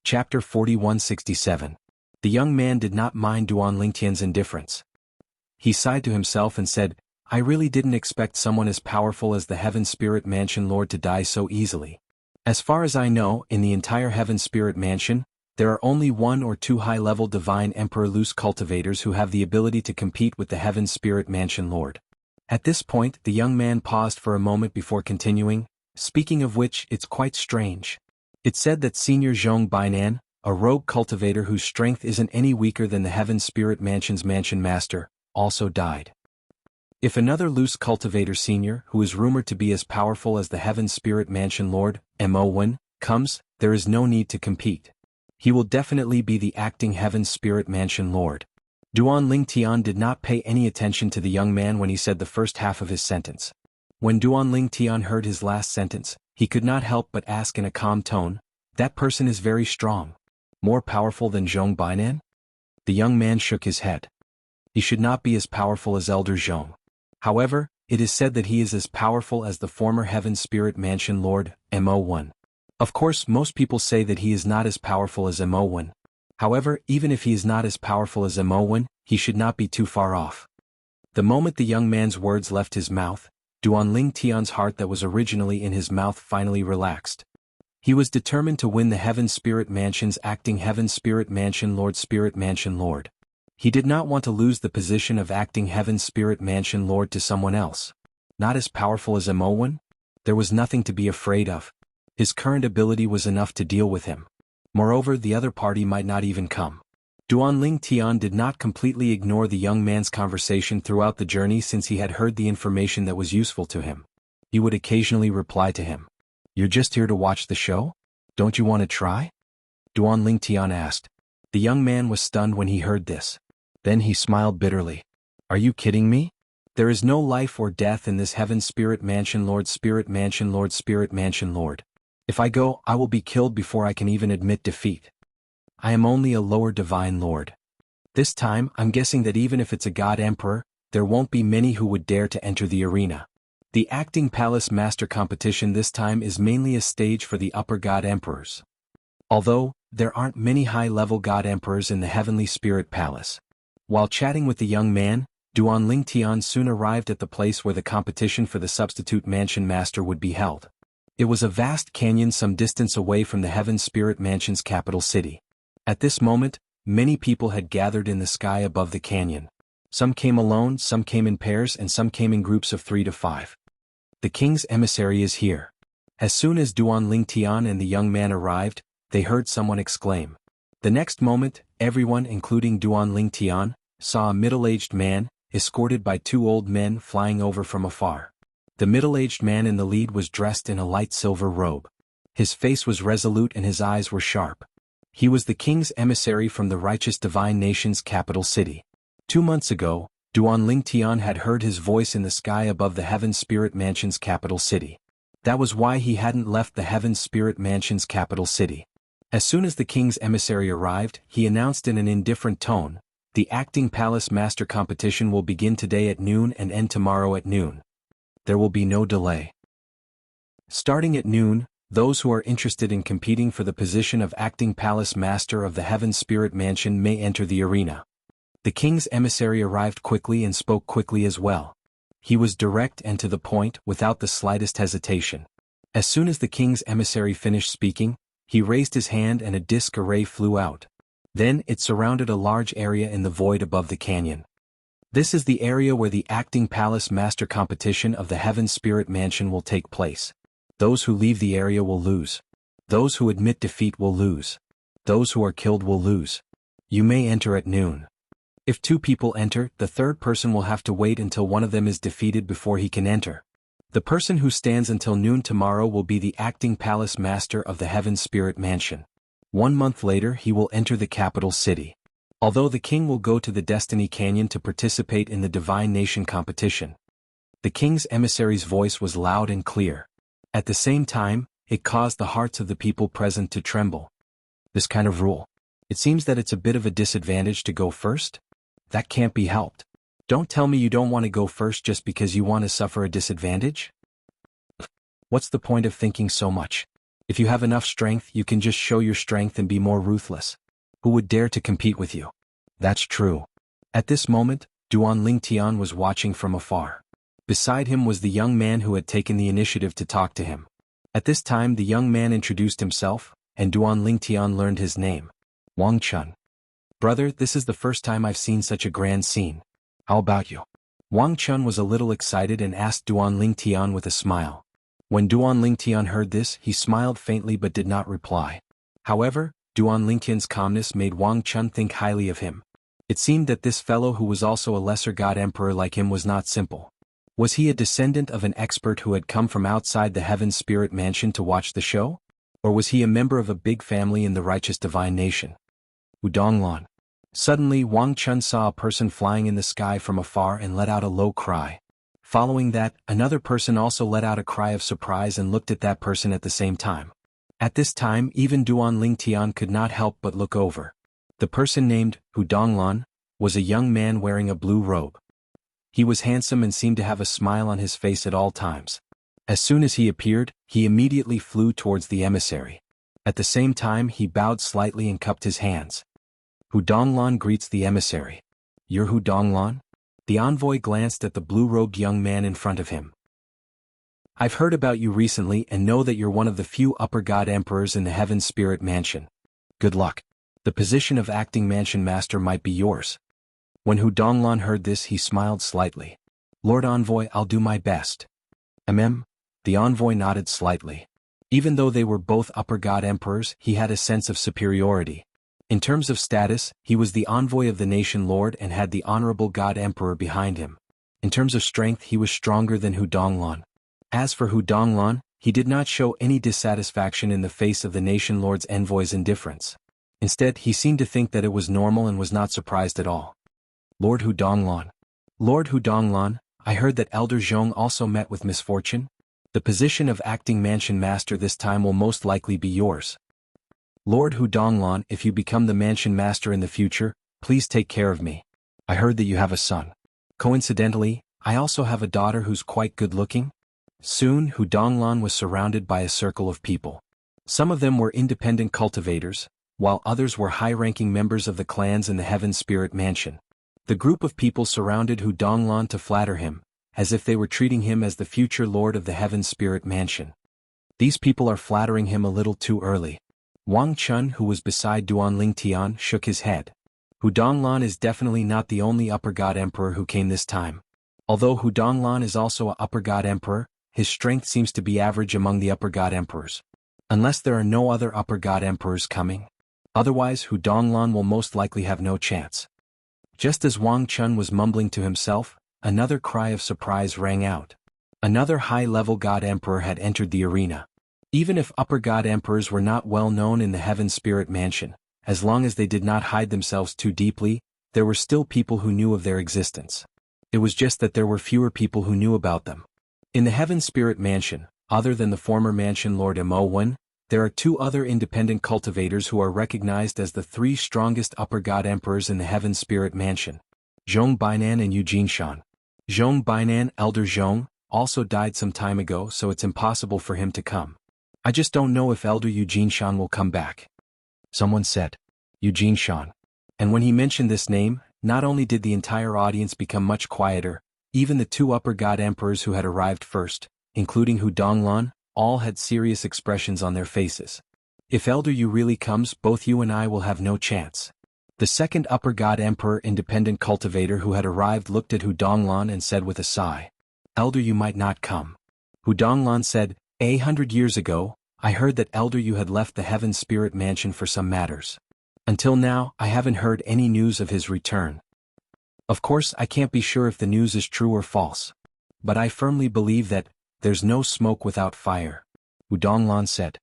Chapter 4167. The young man did not mind Duan Lingtian's indifference. He sighed to himself and said, I really didn't expect someone as powerful as the Heaven Spirit Mansion Lord to die so easily. As far as I know, in the entire Heaven Spirit Mansion, there are only 1 or 2 high-level Divine Emperor loose cultivators who have the ability to compete with the Heaven Spirit Mansion Lord. At this point, the young man paused for a moment before continuing, speaking of which, it's quite strange. It's said that Senior Zhong Bainan, a rogue cultivator whose strength isn't any weaker than the Heaven Spirit Mansion's Mansion Master, also died. If another loose cultivator senior, who is rumored to be as powerful as the Heaven Spirit Mansion Lord, Mo1, comes, there is no need to compete. He will definitely be the acting Heaven Spirit Mansion Lord. Duan Lingtian did not pay any attention to the young man when he said the first half of his sentence. When Duan Lingtian heard his last sentence, he could not help but ask in a calm tone, that person is very strong. More powerful than Zhong Bainan? The young man shook his head. He should not be as powerful as Elder Zhong. However, it is said that he is as powerful as the former Heaven Spirit Mansion Lord, Mo1. Of course, most people say that he is not as powerful as Mo1. However, even if he is not as powerful as Mo1, he should not be too far off. The moment the young man's words left his mouth, Duan Lingtian's heart that was originally in his mouth finally relaxed. He was determined to win the Heaven Spirit Mansion's acting Heaven Spirit Mansion Lord Spirit Mansion Lord. He did not want to lose the position of acting Heaven Spirit Mansion Lord to someone else. Not as powerful as Mo1? There was nothing to be afraid of. His current ability was enough to deal with him. Moreover, the other party might not even come. Duan Lingtian did not completely ignore the young man's conversation throughout the journey since he had heard the information that was useful to him. He would occasionally reply to him. You're just here to watch the show? Don't you want to try? Duan Lingtian asked. The young man was stunned when he heard this. Then he smiled bitterly. Are you kidding me? There is no life or death in this Heaven Spirit Mansion Lord Spirit Mansion Lord Spirit Mansion Lord. If I go, I will be killed before I can even admit defeat. I am only a lower divine lord. This time, I'm guessing that even if it's a god emperor, there won't be many who would dare to enter the arena. The Acting Palace Master competition this time is mainly a stage for the upper god emperors. Although, there aren't many high-level god emperors in the Heavenly Spirit Palace. While chatting with the young man, Duan Lingtian soon arrived at the place where the competition for the substitute Mansion Master would be held. It was a vast canyon some distance away from the Heaven Spirit Mansion's capital city. At this moment, many people had gathered in the sky above the canyon. Some came alone, some came in pairs, and some came in groups of 3 to 5. The king's emissary is here. As soon as Duan Lingtian and the young man arrived, they heard someone exclaim. The next moment, everyone, including Duan Lingtian, saw a middle-aged man, escorted by 2 old men flying over from afar. The middle-aged man in the lead was dressed in a light silver robe. His face was resolute and his eyes were sharp. He was the king's emissary from the righteous divine nation's capital city. 2 months ago, Duan Lingtian had heard his voice in the sky above the Heaven Spirit Mansion's capital city. That was why he hadn't left the Heaven Spirit Mansion's capital city. As soon as the king's emissary arrived, he announced in an indifferent tone, the Acting Palace Master competition will begin today at noon and end tomorrow at noon. There will be no delay. Starting at noon, those who are interested in competing for the position of Acting Palace Master of the Heaven Spirit Mansion may enter the arena. The king's emissary arrived quickly and spoke quickly as well. He was direct and to the point, without the slightest hesitation. As soon as the king's emissary finished speaking, he raised his hand and a disc array flew out. Then it surrounded a large area in the void above the canyon. This is the area where the Acting Palace Master competition of the Heaven Spirit Mansion will take place. Those who leave the area will lose. Those who admit defeat will lose. Those who are killed will lose. You may enter at noon. If 2 people enter, the third person will have to wait until one of them is defeated before he can enter. The person who stands until noon tomorrow will be the Acting Palace Master of the Heaven Spirit Mansion. 1 month later he will enter the capital city. Although the king will go to the Destiny Canyon to participate in the Divine Nation competition. The king's emissary's voice was loud and clear. At the same time, it caused the hearts of the people present to tremble. This kind of rule. It seems that it's a bit of a disadvantage to go first? That can't be helped. Don't tell me you don't want to go first just because you want to suffer a disadvantage? What's the point of thinking so much? If you have enough strength, you can just show your strength and be more ruthless. Who would dare to compete with you? That's true. At this moment, Duan Lingtian was watching from afar. Beside him was the young man who had taken the initiative to talk to him. At this time the young man introduced himself, and Duan Lingtian learned his name. Wang Chun. Brother, this is the first time I've seen such a grand scene. How about you? Wang Chun was a little excited and asked Duan Lingtian with a smile. When Duan Lingtian heard this, he smiled faintly but did not reply. However, Duan Lingtian's calmness made Wang Chun think highly of him. It seemed that this fellow who was also a lesser god emperor like him was not simple. Was he a descendant of an expert who had come from outside the Heaven Spirit Mansion to watch the show? Or was he a member of a big family in the righteous divine nation? Udonglan. Suddenly Wang Chun saw a person flying in the sky from afar and let out a low cry. Following that, another person also let out a cry of surprise and looked at that person at the same time. At this time even Duan Lingtian could not help but look over. The person named Hudonglan was a young man wearing a blue robe. He was handsome and seemed to have a smile on his face at all times. As soon as he appeared, he immediately flew towards the emissary. At the same time he bowed slightly and cupped his hands. Hudonglan greets the emissary. You're Hudonglan? The envoy glanced at the blue-robed young man in front of him. I've heard about you recently and know that you're one of the few upper god emperors in the Heaven Spirit Mansion. Good luck. The position of acting mansion master might be yours. When Hudonglan heard this he smiled slightly. Lord Envoy, I'll do my best. The envoy nodded slightly. Even though they were both upper god emperors, he had a sense of superiority. In terms of status, he was the envoy of the nation lord and had the honorable god emperor behind him. In terms of strength he was stronger than Hudonglan. As for Hudonglan, he did not show any dissatisfaction in the face of the nation lord's envoy's indifference. Instead, he seemed to think that it was normal and was not surprised at all. Lord Hudonglan. Lord Hudonglan, I heard that Elder Zhong also met with misfortune. The position of acting mansion master this time will most likely be yours. Lord Hudonglan, if you become the mansion master in the future, please take care of me. I heard that you have a son. Coincidentally, I also have a daughter who's quite good-looking. Soon Hudonglan was surrounded by a circle of people. Some of them were independent cultivators, while others were high-ranking members of the clans in the Heaven Spirit Mansion. The group of people surrounded Hudonglan to flatter him, as if they were treating him as the future lord of the Heaven Spirit Mansion. These people are flattering him a little too early. Wang Chun, who was beside Duan Lingtian, shook his head. Hudonglan is definitely not the only upper god emperor who came this time. Although Hudonglan is also a upper god emperor, his strength seems to be average among the upper god emperors. Unless there are no other upper god emperors coming. Otherwise Hudonglan will most likely have no chance. Just as Wang Chun was mumbling to himself, another cry of surprise rang out. Another high-level god emperor had entered the arena. Even if upper god emperors were not well known in the Heaven Spirit Mansion, as long as they did not hide themselves too deeply, there were still people who knew of their existence. It was just that there were fewer people who knew about them. In the Heaven Spirit Mansion, other than the former mansion lord Mo Wen, there are two other independent cultivators who are recognized as the three strongest upper god emperors in the Heaven Spirit Mansion. Zhong Bainan and Eugene Shan. Zhong Bainan, Elder Zhong, also died some time ago, so it's impossible for him to come. I just don't know if Elder Eugene Shan will come back. Someone said. Eugene Shan. And when he mentioned this name, not only did the entire audience become much quieter, even the two upper god emperors who had arrived first, including Hudonglan, all had serious expressions on their faces. If Elder Yu really comes, both you and I will have no chance. The second upper god emperor independent cultivator who had arrived looked at Hudonglan and said with a sigh. Elder Yu might not come. Hudonglan said, 100 years ago, I heard that Elder Yu had left the Heaven Spirit Mansion for some matters. Until now, I haven't heard any news of his return. Of course, I can't be sure if the news is true or false. But I firmly believe that, there's no smoke without fire. Hudonglan said.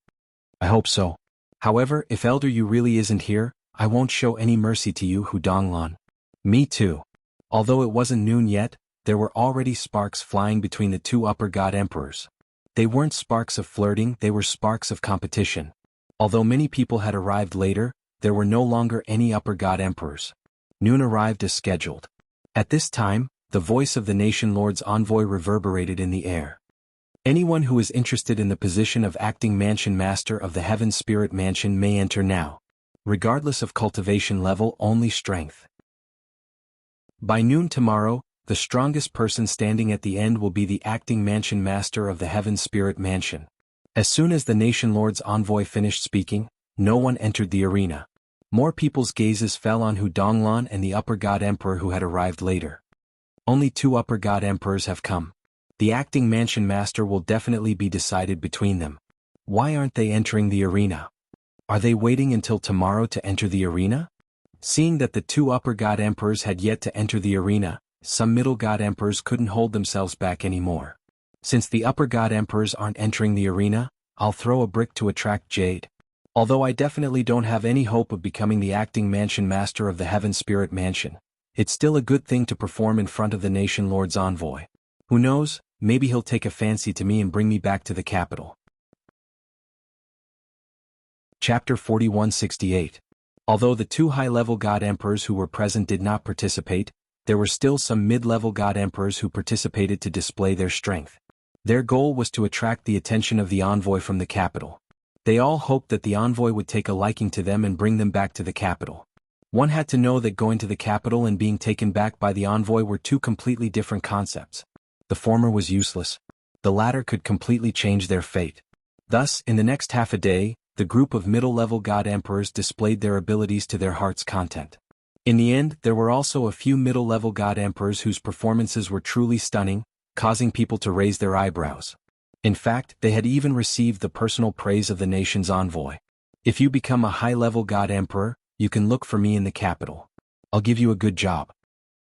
I hope so. However, if Elder Yu really isn't here, I won't show any mercy to you, Hudonglan. Me too. Although it wasn't noon yet, there were already sparks flying between the two upper god emperors. They weren't sparks of flirting, they were sparks of competition. Although many people had arrived later, there were no longer any upper god emperors. Noon arrived as scheduled. At this time, the voice of the nation lord's envoy reverberated in the air. Anyone who is interested in the position of acting mansion master of the Heaven Spirit Mansion may enter now. Regardless of cultivation level, only strength. By noon tomorrow, the strongest person standing at the end will be the acting mansion master of the Heaven Spirit Mansion. As soon as the nation lord's envoy finished speaking, no one entered the arena. More people's gazes fell on Hu Donglan and the Upper God Emperor who had arrived later. Only 2 Upper God Emperors have come. The acting mansion master will definitely be decided between them. Why aren't they entering the arena? Are they waiting until tomorrow to enter the arena? Seeing that the 2 Upper God Emperors had yet to enter the arena, some Middle God Emperors couldn't hold themselves back anymore. Since the Upper God Emperors aren't entering the arena, I'll throw a brick to attract Jade. Although I definitely don't have any hope of becoming the acting mansion master of the Heaven Spirit Mansion, it's still a good thing to perform in front of the nation lord's envoy. Who knows, maybe he'll take a fancy to me and bring me back to the capital. Chapter 4168. Although the 2 high-level God Emperors who were present did not participate, there were still some mid-level God Emperors who participated to display their strength. Their goal was to attract the attention of the envoy from the capital. They all hoped that the envoy would take a liking to them and bring them back to the capital. One had to know that going to the capital and being taken back by the envoy were 2 completely different concepts. The former was useless. The latter could completely change their fate. Thus, in the next half a day, the group of middle-level God Emperors displayed their abilities to their heart's content. In the end, there were also a few middle-level God Emperors whose performances were truly stunning, causing people to raise their eyebrows. In fact, they had even received the personal praise of the nation's envoy. If you become a high-level God Emperor, you can look for me in the capital. I'll give you a good job.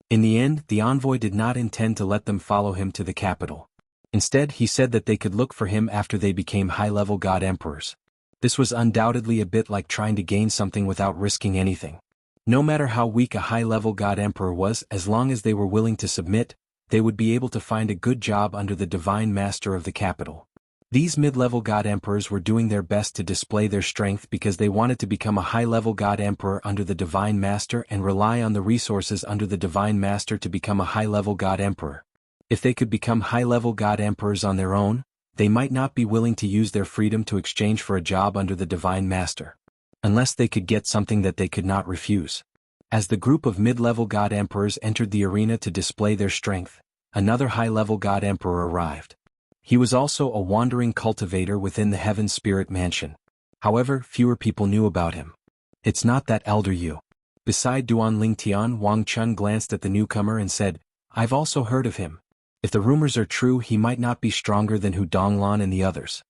In the end, the envoy did not intend to let them follow him to the capital. Instead, he said that they could look for him after they became high-level God Emperors. This was undoubtedly a bit like trying to gain something without risking anything. No matter how weak a high-level God Emperor was, as long as they were willing to submit, they would be able to find a good job under the Divine Master of the capital. These mid-level God Emperors were doing their best to display their strength because they wanted to become a high-level God Emperor under the Divine Master and rely on the resources under the Divine Master to become a high-level God Emperor. If they could become high-level God Emperors on their own, they might not be willing to use their freedom to exchange for a job under the Divine Master. Unless they could get something that they could not refuse. As the group of mid-level God Emperors entered the arena to display their strength, another high-level God Emperor arrived. He was also a wandering cultivator within the Heaven Spirit Mansion. However, fewer people knew about him. It's not that elder Yu. Beside Duan Lingtian, Wang Chun glanced at the newcomer and said, I've also heard of him. If the rumors are true, he might not be stronger than Hu Donglan and the others.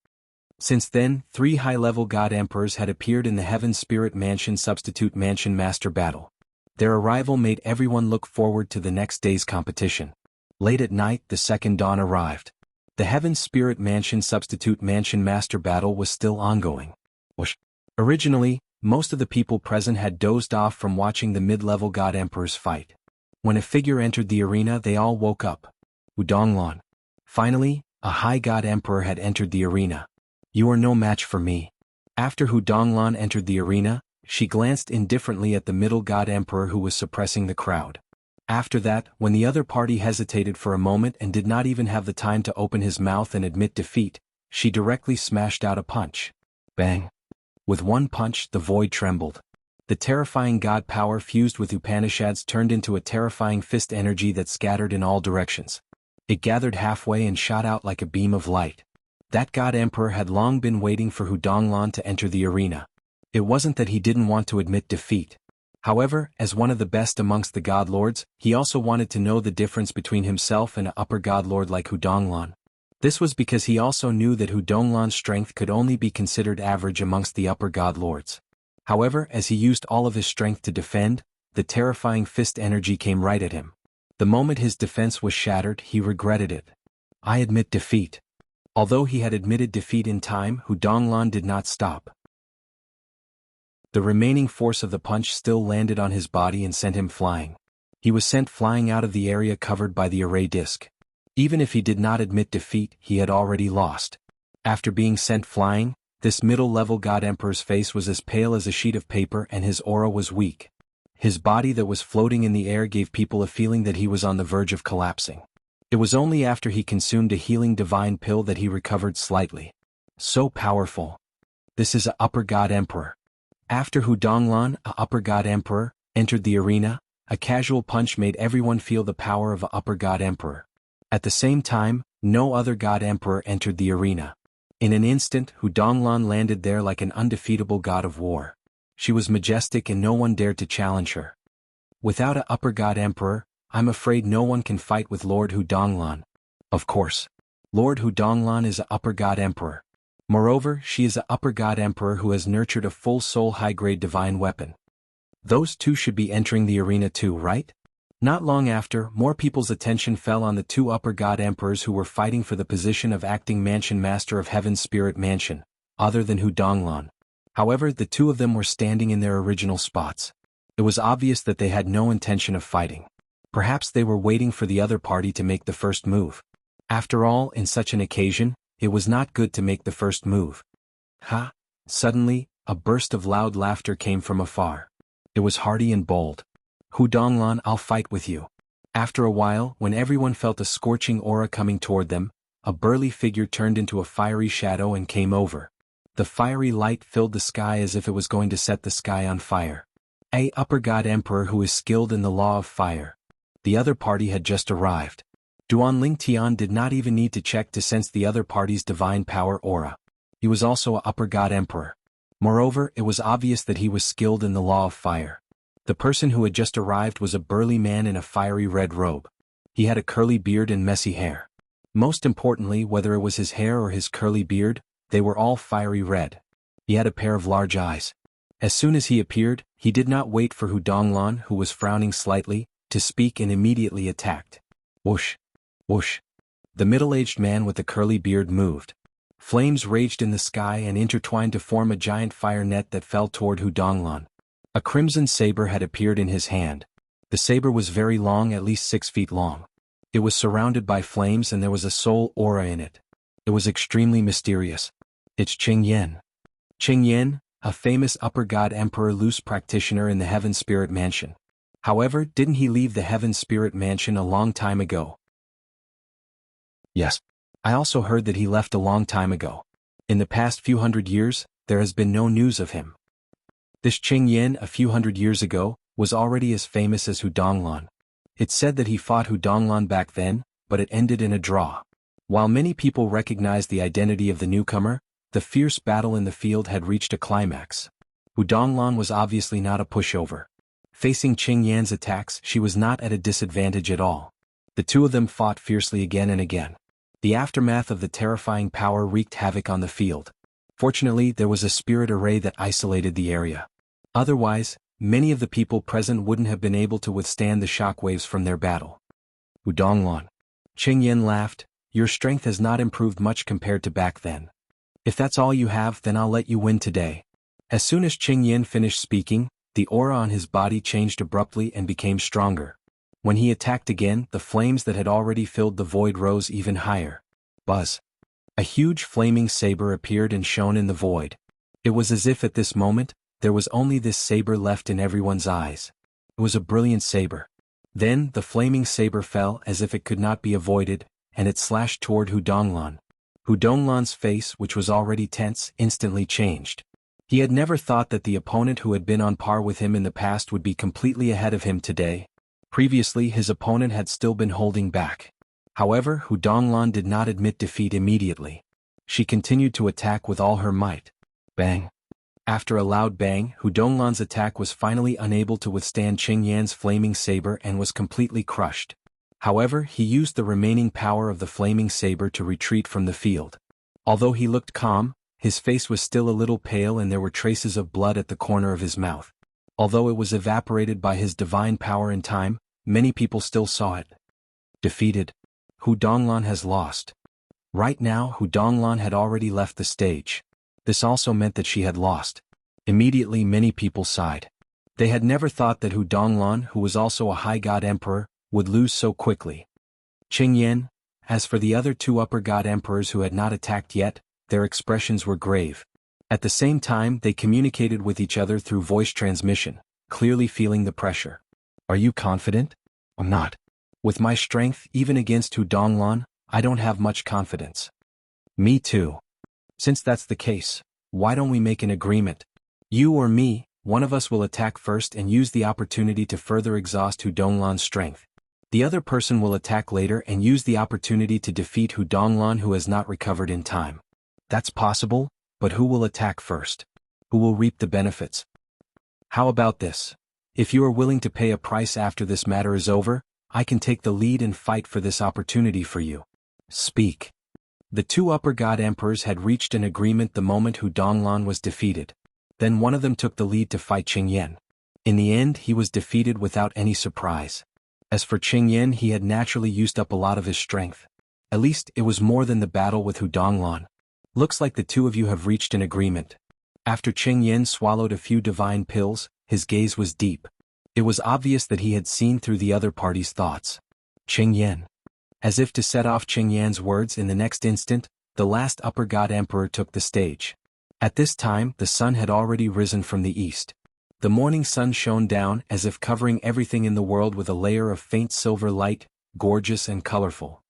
Since then, 3 high-level God Emperors had appeared in the Heaven Spirit Mansion Substitute Mansion Master Battle. Their arrival made everyone look forward to the next day's competition. Late at night, the second dawn arrived. The Heaven Spirit Mansion Substitute Mansion Master Battle was still ongoing. Originally, most of the people present had dozed off from watching the mid-level God Emperors fight. When a figure entered the arena, they all woke up. Hu Donglan. Finally, a High God Emperor had entered the arena. You are no match for me. After Hu Donglan entered the arena, she glanced indifferently at the Middle God Emperor who was suppressing the crowd. After that, when the other party hesitated for a moment and did not even have the time to open his mouth and admit defeat, she directly smashed out a punch. Bang! With one punch, the void trembled. The terrifying god power fused with Upanishads turned into a terrifying fist energy that scattered in all directions. It gathered halfway and shot out like a beam of light. That God Emperor had long been waiting for Hu Donglan to enter the arena. It wasn't that he didn't want to admit defeat. However, as one of the best amongst the God Lords, he also wanted to know the difference between himself and an upper God Lord like Hu Donglan. This was because he also knew that Hu Donglan's strength could only be considered average amongst the upper God Lords. However, as he used all of his strength to defend, the terrifying fist energy came right at him. The moment his defense was shattered, he regretted it. I admit defeat. Although he had admitted defeat in time, Hu Donglan did not stop. The remaining force of the punch still landed on his body and sent him flying. He was sent flying out of the area covered by the array disc. Even if he did not admit defeat, he had already lost. After being sent flying, this middle-level God Emperor's face was as pale as a sheet of paper and his aura was weak. His body that was floating in the air gave people a feeling that he was on the verge of collapsing. It was only after he consumed a healing divine pill that he recovered slightly. So powerful. This is a Upper God Emperor. After Hu Donglan, a Upper God Emperor, entered the arena, a casual punch made everyone feel the power of a Upper God Emperor. At the same time, no other God Emperor entered the arena. In an instant, Hu Donglan landed there like an undefeatable god of war. She was majestic and no one dared to challenge her. Without a Upper God Emperor, I'm afraid no one can fight with Lord Hu Donglan. Of course. Lord Hu Donglan is a Upper God Emperor. Moreover, she is a Upper God Emperor who has nurtured a full soul high-grade divine weapon. Those two should be entering the arena too, right? Not long after, more people's attention fell on the two Upper God Emperors who were fighting for the position of acting Mansion Master of Heaven's Spirit Mansion, other than Hu Donglan. However, the two of them were standing in their original spots. It was obvious that they had no intention of fighting. Perhaps they were waiting for the other party to make the first move. After all, in such an occasion, it was not good to make the first move. Ha! Suddenly, a burst of loud laughter came from afar. It was hearty and bold. Hu Donglan, I'll fight with you. After a while, when everyone felt a scorching aura coming toward them, a burly figure turned into a fiery shadow and came over. The fiery light filled the sky as if it was going to set the sky on fire. A Upper God Emperor who is skilled in the law of fire. The other party had just arrived. Duan Lingtian did not even need to check to sense the other party's divine power aura. He was also a Upper God Emperor. Moreover, it was obvious that he was skilled in the law of fire. The person who had just arrived was a burly man in a fiery red robe. He had a curly beard and messy hair. Most importantly, whether it was his hair or his curly beard, they were all fiery red. He had a pair of large eyes. As soon as he appeared, he did not wait for Hu Donglan, who was frowning slightly, to speak and immediately attacked. Whoosh! Whoosh! The middle-aged man with the curly beard moved. Flames raged in the sky and intertwined to form a giant fire net that fell toward Hu Donglan. A crimson saber had appeared in his hand. The saber was very long, at least 6 feet long. It was surrounded by flames and there was a soul aura in it. It was extremely mysterious. It's Qing Yan. Qing Yan, a famous Upper God Emperor loose practitioner in the Heaven Spirit Mansion. However, didn't he leave the Heaven Spirit Mansion a long time ago? Yes. I also heard that he left a long time ago. In the past few hundred years, there has been no news of him. This Qing Yan, a few hundred years ago, was already as famous as Hu Donglan. It's said that he fought Hu Donglan back then, but it ended in a draw. While many people recognized the identity of the newcomer, the fierce battle in the field had reached a climax. Hu Donglan was obviously not a pushover. Facing Qing Yan's attacks, she was not at a disadvantage at all. The two of them fought fiercely again and again. The aftermath of the terrifying power wreaked havoc on the field. Fortunately, there was a spirit array that isolated the area. Otherwise, many of the people present wouldn't have been able to withstand the shockwaves from their battle. Hu Donglan. Qing Yan laughed, your strength has not improved much compared to back then. If that's all you have, then I'll let you win today. As soon as Qing Yan finished speaking, the aura on his body changed abruptly and became stronger. When he attacked again, the flames that had already filled the void rose even higher. Buzz. A huge flaming saber appeared and shone in the void. It was as if at this moment, there was only this saber left in everyone's eyes. It was a brilliant saber. Then, the flaming saber fell as if it could not be avoided, and it slashed toward Hu Donglan. Hu Donglan's face, which was already tense, instantly changed. He had never thought that the opponent who had been on par with him in the past would be completely ahead of him today. Previously, his opponent had still been holding back. However, Hu Donglan did not admit defeat immediately. She continued to attack with all her might. Bang! After a loud bang, Hu Donglan's attack was finally unable to withstand Qing Yan's flaming saber and was completely crushed. However, he used the remaining power of the flaming saber to retreat from the field. Although he looked calm, his face was still a little pale and there were traces of blood at the corner of his mouth. Although it was evaporated by his divine power in time, many people still saw it. Defeated. Hu Donglan has lost. Right now, Hu Donglan had already left the stage. This also meant that she had lost. Immediately many people sighed. They had never thought that Hu Donglan, who was also a high god emperor, would lose so quickly. Qing Yan. As for the other two upper god emperors who had not attacked yet, their expressions were grave. At the same time, they communicated with each other through voice transmission, clearly feeling the pressure. Are you confident? I'm not. With my strength, even against Hu Donglan, I don't have much confidence. Me too. Since that's the case, why don't we make an agreement? You or me, one of us will attack first and use the opportunity to further exhaust Hu Donglan's strength. The other person will attack later and use the opportunity to defeat Hu Donglan who has not recovered in time. That's possible, but who will attack first? Who will reap the benefits? How about this? If you are willing to pay a price after this matter is over, I can take the lead and fight for this opportunity for you. Speak. The two upper god emperors had reached an agreement the moment Hu Donglan was defeated. Then one of them took the lead to fight Qing Yan. In the end, he was defeated without any surprise. As for Qing Yan, he had naturally used up a lot of his strength. At least, it was more than the battle with Hu Donglan. Looks like the two of you have reached an agreement. After Qing Yan swallowed a few divine pills, his gaze was deep. It was obvious that he had seen through the other party's thoughts. Qing Yan. As if to set off Qing Yan's words in the next instant, the last upper god emperor took the stage. At this time, the sun had already risen from the east. The morning sun shone down as if covering everything in the world with a layer of faint silver light, gorgeous and colorful.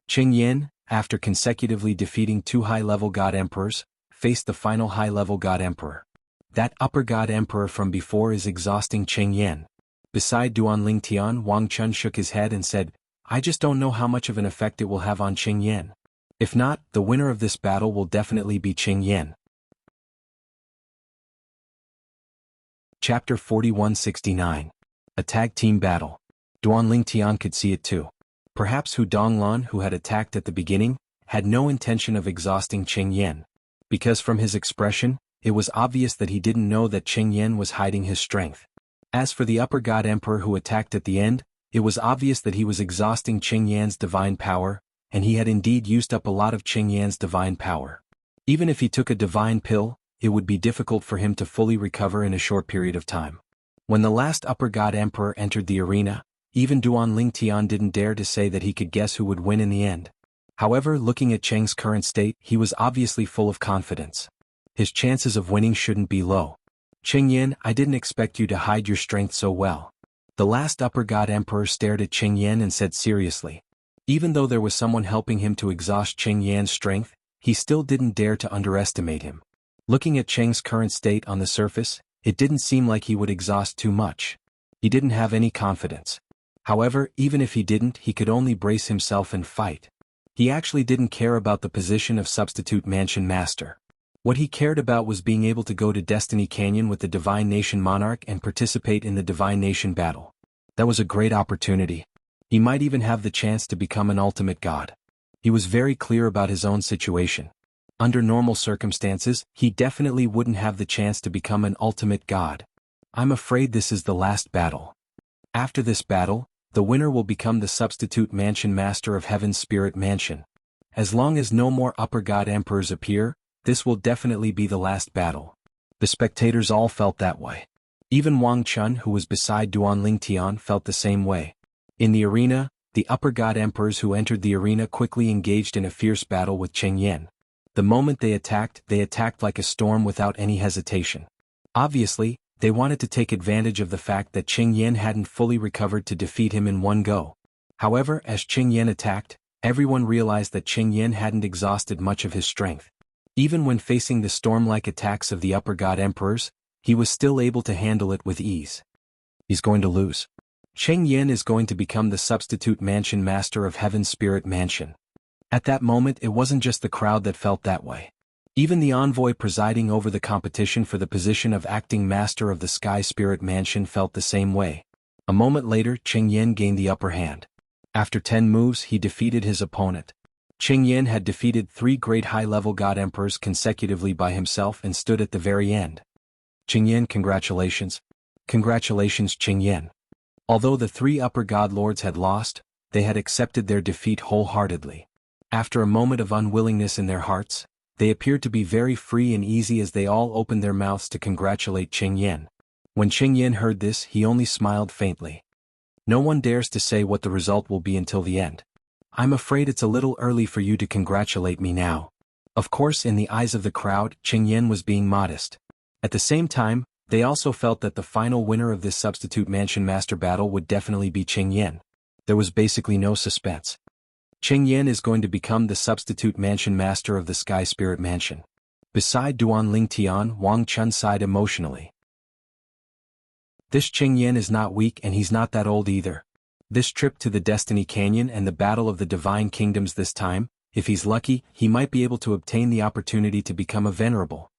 Qing Yan, after consecutively defeating two high-level god emperors, faced the final high-level god emperor. That upper god emperor from before is exhausting Qing Yan. Beside Duan Lingtian, Wang Chun shook his head and said, I just don't know how much of an effect it will have on Qing Yan. If not, the winner of this battle will definitely be Qing Yan. Chapter 4169. A Tag Team Battle. Duan Lingtian could see it too. Perhaps Hu Donglan, who had attacked at the beginning, had no intention of exhausting Qing Yan. Because from his expression, it was obvious that he didn't know that Qing Yan was hiding his strength. As for the upper god emperor who attacked at the end, it was obvious that he was exhausting Qing Yan's divine power, and he had indeed used up a lot of Qing Yan's divine power. Even if he took a divine pill, it would be difficult for him to fully recover in a short period of time. When the last upper god emperor entered the arena, even Duan Lingtian didn't dare to say that he could guess who would win in the end. However, looking at Cheng's current state, he was obviously full of confidence. His chances of winning shouldn't be low. Qing Yan, I didn't expect you to hide your strength so well. The last upper god emperor stared at Qing Yan and said seriously. Even though there was someone helping him to exhaust Qing Yan's strength, he still didn't dare to underestimate him. Looking at Cheng's current state on the surface, it didn't seem like he would exhaust too much. He didn't have any confidence. However, even if he didn't, he could only brace himself and fight. He actually didn't care about the position of substitute mansion master. What he cared about was being able to go to Destiny Canyon with the Divine Nation Monarch and participate in the Divine Nation battle. That was a great opportunity. He might even have the chance to become an ultimate god. He was very clear about his own situation. Under normal circumstances, he definitely wouldn't have the chance to become an ultimate god. I'm afraid this is the last battle. After this battle, the winner will become the substitute mansion master of Heaven's Spirit Mansion. As long as no more upper god emperors appear, this will definitely be the last battle. The spectators all felt that way. Even Wang Chun, who was beside Duan Lingtian, felt the same way. In the arena, the upper god emperors who entered the arena quickly engaged in a fierce battle with Qing Yan. The moment they attacked like a storm without any hesitation. Obviously, they wanted to take advantage of the fact that Qing Yan hadn't fully recovered to defeat him in one go. However, as Qing Yan attacked, everyone realized that Qing Yan hadn't exhausted much of his strength. Even when facing the storm-like attacks of the upper god emperors, he was still able to handle it with ease. He's going to lose. Qing Yan is going to become the substitute mansion master of Heaven's Spirit Mansion. At that moment, it wasn't just the crowd that felt that way. Even the envoy presiding over the competition for the position of acting master of the Sky Spirit Mansion felt the same way. A moment later, Qing Yan gained the upper hand. After 10 moves, he defeated his opponent. Qing Yan had defeated 3 great high-level god emperors consecutively by himself and stood at the very end. Qing Yan, congratulations. Congratulations, Qing Yan. Although the 3 upper god lords had lost, they had accepted their defeat wholeheartedly. After a moment of unwillingness in their hearts, they appeared to be very free and easy as they all opened their mouths to congratulate Qing Yan. When Qing Yan heard this, he only smiled faintly. No one dares to say what the result will be until the end. I'm afraid it's a little early for you to congratulate me now. Of course, in the eyes of the crowd, Qing Yan was being modest. At the same time, They also felt that the final winner of this substitute mansion master battle would definitely be Qing Yan. There was basically no suspense. Qing Yan is going to become the substitute mansion master of the Sky Spirit Mansion. Beside Duan Lingtian, Wang Chun sighed emotionally. This Qing Yan is not weak and he's not that old either. This trip to the Destiny Canyon and the Battle of the Divine Kingdoms this time, if he's lucky, he might be able to obtain the opportunity to become a venerable.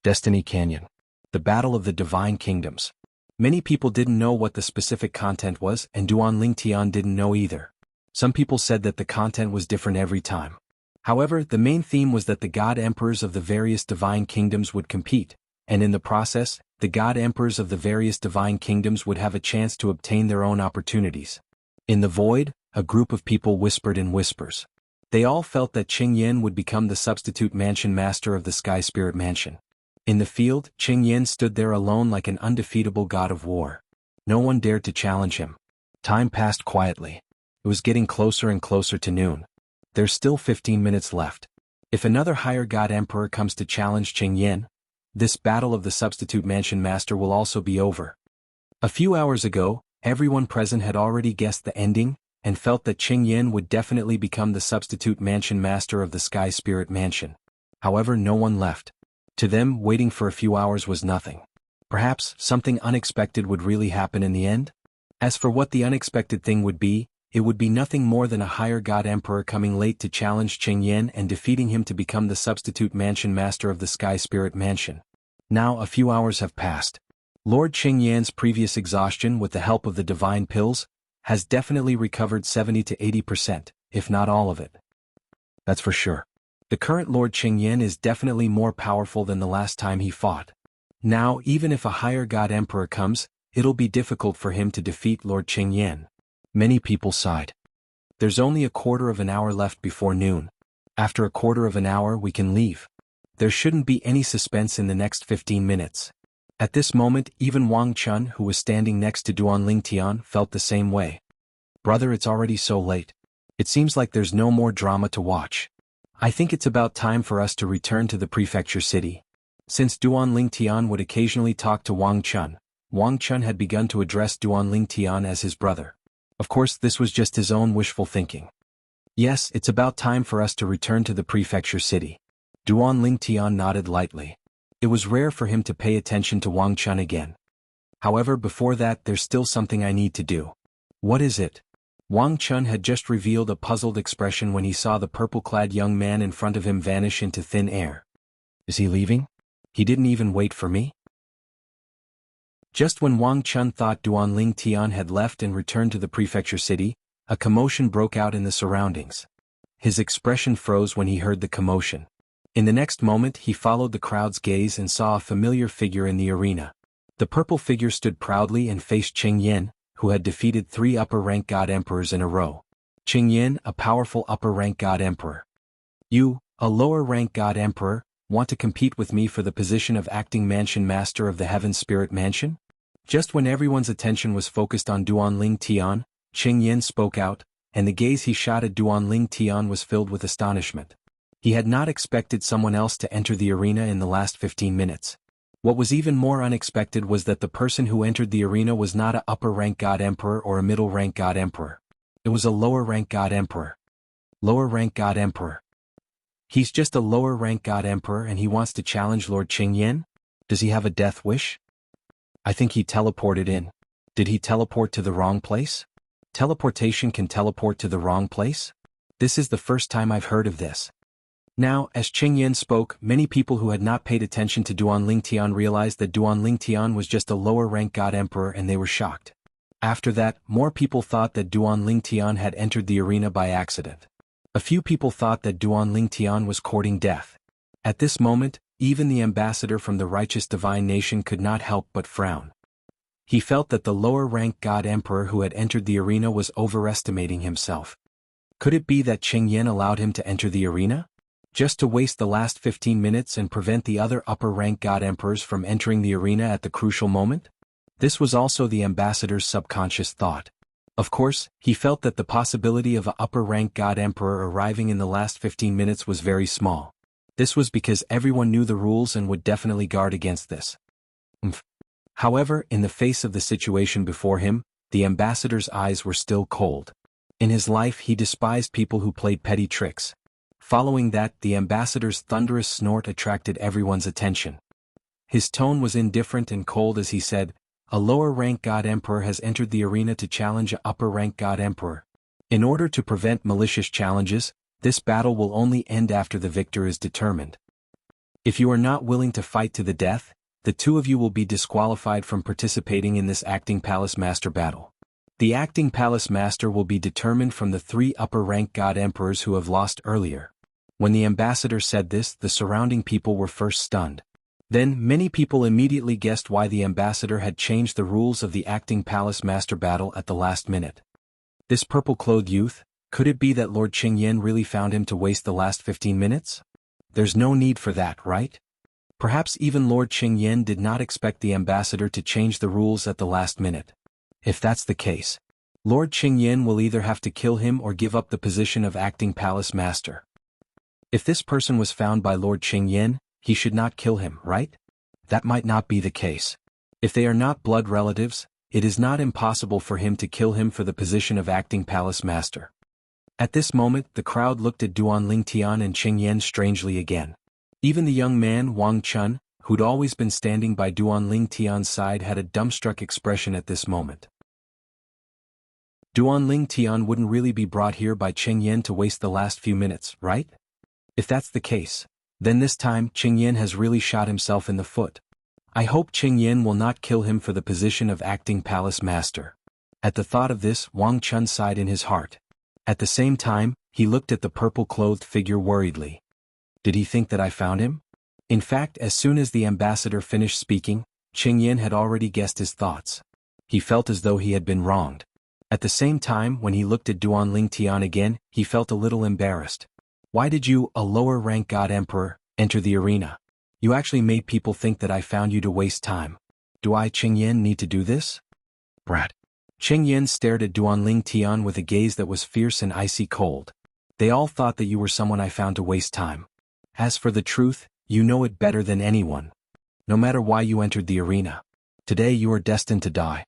Destiny Canyon. The Battle of the Divine Kingdoms. Many people didn't know what the specific content was, and Duan Lingtian didn't know either. Some people said that the content was different every time. However, the main theme was that the God Emperors of the various divine kingdoms would compete, and in the process, the God Emperors of the various divine kingdoms would have a chance to obtain their own opportunities. In the void, a group of people whispered in whispers. They all felt that Qing Yan would become the substitute mansion master of the Sky Spirit Mansion. In the field, Qing Yan stood there alone like an undefeatable god of war. No one dared to challenge him. Time passed quietly. It was getting closer and closer to noon. There's still 15 minutes left. If another higher god emperor comes to challenge Qing Yan, this battle of the substitute mansion master will also be over. A few hours ago, everyone present had already guessed the ending, and felt that Qing Yan would definitely become the substitute mansion master of the Sky Spirit Mansion. However, no one left. To them, waiting for a few hours was nothing. Perhaps something unexpected would really happen in the end? As for what the unexpected thing would be, it would be nothing more than a higher god emperor coming late to challenge Qing Yan and defeating him to become the substitute mansion master of the Sky Spirit Mansion. Now a few hours have passed. Lord Qing Yan's previous exhaustion with the help of the divine pills has definitely recovered 70 to 80%, if not all of it. That's for sure. The current Lord Qing Yan is definitely more powerful than the last time he fought. Now, even if a higher god emperor comes, it'll be difficult for him to defeat Lord Qing Yan. Many people sighed. There's only a quarter of an hour left before noon. After a quarter of an hour we can leave. There shouldn't be any suspense in the next 15 minutes. At this moment, even Wang Chun, who was standing next to Duan Lingtian, felt the same way. Brother, it's already so late. It seems like there's no more drama to watch. I think it's about time for us to return to the prefecture city. Since Duan Lingtian would occasionally talk to Wang Chun had begun to address Duan Lingtian as his brother. Of course, this was just his own wishful thinking. Yes, it's about time for us to return to the prefecture city. Duan Lingtian nodded lightly. It was rare for him to pay attention to Wang Chun again. However, before that, there's still something I need to do. What is it? Wang Chun had just revealed a puzzled expression when he saw the purple-clad young man in front of him vanish into thin air. Is he leaving? He didn't even wait for me? Just when Wang Chun thought Duan Lingtian had left and returned to the prefecture city, a commotion broke out in the surroundings. His expression froze when he heard the commotion. In the next moment he followed the crowd's gaze and saw a familiar figure in the arena. The purple figure stood proudly and faced Qing Yan, who had defeated 3 upper-rank god emperors in a row. Qing Yan, a powerful upper-rank god emperor. You, a lower-rank god emperor, want to compete with me for the position of acting mansion master of the Heaven Spirit Mansion? Just when everyone's attention was focused on Duan Lingtian, Qing Yan spoke out, and the gaze he shot at Duan Lingtian was filled with astonishment. He had not expected someone else to enter the arena in the last 15 minutes. What was even more unexpected was that the person who entered the arena was not a upper-rank god emperor or a middle-rank god emperor. It was a lower-rank god emperor. Lower-rank god emperor. He's just a lower-rank god emperor and he wants to challenge Lord Qing Yan? Does he have a death wish? I think he teleported in. Did he teleport to the wrong place? Teleportation can teleport to the wrong place? This is the first time I've heard of this. Now, as Qing Yan spoke, many people who had not paid attention to Duan Lingtian realized that Duan Lingtian was just a lower-rank god emperor and they were shocked. After that, more people thought that Duan Lingtian had entered the arena by accident. A few people thought that Duan Lingtian was courting death. At this moment, even the ambassador from the righteous divine nation could not help but frown. He felt that the lower-rank god emperor who had entered the arena was overestimating himself. Could it be that Qing Yan allowed him to enter the arena? Just to waste the last 15 minutes and prevent the other upper-rank god emperors from entering the arena at the crucial moment? This was also the ambassador's subconscious thought. Of course, he felt that the possibility of an upper-rank god emperor arriving in the last 15 minutes was very small. This was because everyone knew the rules and would definitely guard against this. However, in the face of the situation before him, the ambassador's eyes were still cold. In his life he despised people who played petty tricks. Following that, the ambassador's thunderous snort attracted everyone's attention. His tone was indifferent and cold as he said, "A lower-rank God Emperor has entered the arena to challenge an upper-rank God Emperor. In order to prevent malicious challenges, this battle will only end after the victor is determined. If you are not willing to fight to the death, the two of you will be disqualified from participating in this Acting Palace Master battle. The Acting Palace Master will be determined from the 3 upper-rank God Emperors who have lost earlier." When the ambassador said this, the surrounding people were first stunned. Then, many people immediately guessed why the ambassador had changed the rules of the Acting Palace Master battle at the last minute. This purple-clothed youth, could it be that Lord Qingyan really found him to waste the last 15 minutes? There's no need for that, right? Perhaps even Lord Qingyan did not expect the ambassador to change the rules at the last minute. If that's the case, Lord Qingyan will either have to kill him or give up the position of Acting Palace Master. If this person was found by Lord Qingyan, he should not kill him, right? That might not be the case. If they are not blood relatives, it is not impossible for him to kill him for the position of Acting Palace Master. At this moment, the crowd looked at Duan Lingtian and Qingyan strangely again. Even the young man Wang Chun, who'd always been standing by Duan Lingtian's side, had a dumbstruck expression at this moment. Duan Lingtian wouldn't really be brought here by Qingyan to waste the last few minutes, right? If that's the case, then this time Qingyan has really shot himself in the foot. I hope Qingyan will not kill him for the position of Acting Palace Master. At the thought of this, Wang Chun sighed in his heart. At the same time, he looked at the purple-clothed figure worriedly. Did he think that I found him? In fact, as soon as the ambassador finished speaking, Qingyan had already guessed his thoughts. He felt as though he had been wronged. At the same time, when he looked at Duan Lingtian again, he felt a little embarrassed. Why did you, a lower-rank God Emperor, enter the arena? You actually made people think that I found you to waste time. Do I, Qingyan, need to do this? Brat. Qingyan stared at Duan Lingtian with a gaze that was fierce and icy cold. They all thought that you were someone I found to waste time. As for the truth, you know it better than anyone. No matter why you entered the arena, today you are destined to die.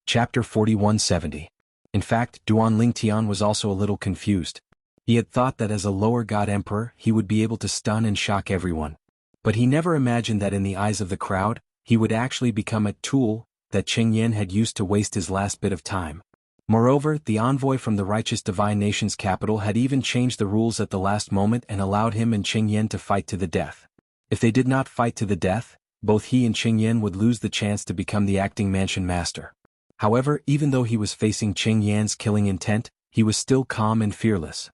Chapter 4170. In fact, Duan Lingtian was also a little confused. He had thought that as a lower God Emperor he would be able to stun and shock everyone. But he never imagined that in the eyes of the crowd, he would actually become a tool that Qingyan had used to waste his last bit of time. Moreover, the envoy from the righteous divine nation's capital had even changed the rules at the last moment and allowed him and Qingyan to fight to the death. If they did not fight to the death, both he and Qingyan would lose the chance to become the Acting Mansion Master. However, even though he was facing Qingyan's killing intent, he was still calm and fearless.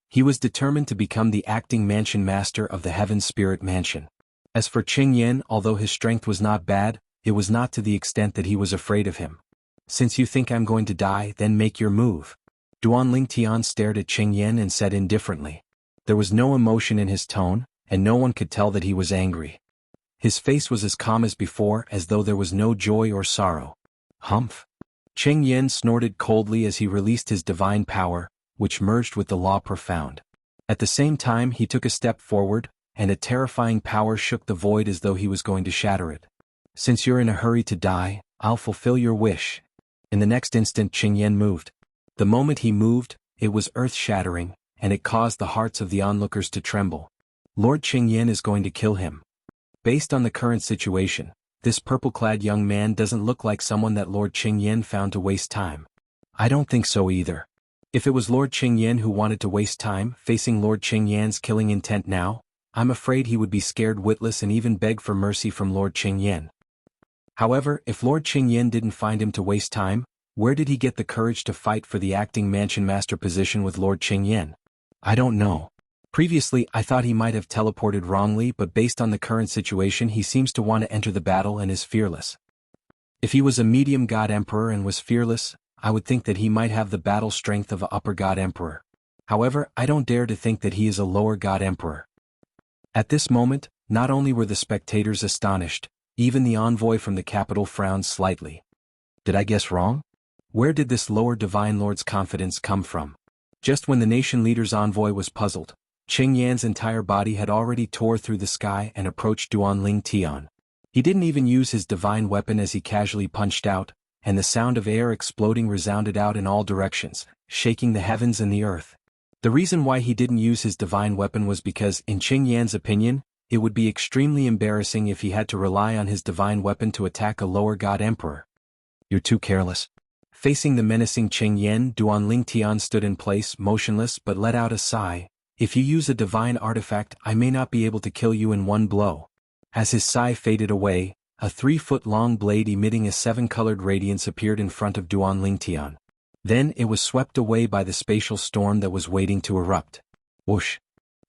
He was determined to become the Acting Mansion Master of the Heaven Spirit Mansion. As for Qingyan, although his strength was not bad, it was not to the extent that he was afraid of him. Since you think I'm going to die, then make your move. Duan Lingtian stared at Qingyan and said indifferently. There was no emotion in his tone, and no one could tell that he was angry. His face was as calm as before, as though there was no joy or sorrow. Humph. Qingyan snorted coldly as he released his divine power, which merged with the law profound. At the same time he took a step forward, and a terrifying power shook the void as though he was going to shatter it. Since you're in a hurry to die, I'll fulfill your wish. In the next instant Qingyan moved. The moment he moved, it was earth-shattering, and it caused the hearts of the onlookers to tremble. Lord Qingyan is going to kill him. Based on the current situation, this purple-clad young man doesn't look like someone that Lord Qingyan found to waste time. I don't think so either. If it was Lord Qingyan who wanted to waste time facing Lord Qingyan's killing intent now, I'm afraid he would be scared witless and even beg for mercy from Lord Qingyan. However, if Lord Qingyan didn't find him to waste time, where did he get the courage to fight for the Acting Mansion Master position with Lord Qingyan? I don't know. Previously I thought he might have teleported wrongly, but based on the current situation he seems to want to enter the battle and is fearless. If he was a medium God Emperor and was fearless, I would think that he might have the battle strength of an upper God Emperor. However, I don't dare to think that he is a lower God Emperor. At this moment, not only were the spectators astonished, even the envoy from the capital frowned slightly. Did I guess wrong? Where did this lower divine lord's confidence come from? Just when the nation leader's envoy was puzzled, Qing Yan's entire body had already tore through the sky and approached Duan Tian. He didn't even use his divine weapon as he casually punched out, and the sound of air exploding resounded out in all directions, shaking the heavens and the earth. The reason why he didn't use his divine weapon was because, in Qing Yan's opinion, it would be extremely embarrassing if he had to rely on his divine weapon to attack a lower god emperor. You're too careless. Facing the menacing Qing Yan, Duan Tian stood in place, motionless, but let out a sigh. If you use a divine artifact, I may not be able to kill you in one blow. As his sigh faded away, a 3-foot-long blade emitting a 7-colored radiance appeared in front of Duan Tian. Then it was swept away by the spatial storm that was waiting to erupt. Whoosh!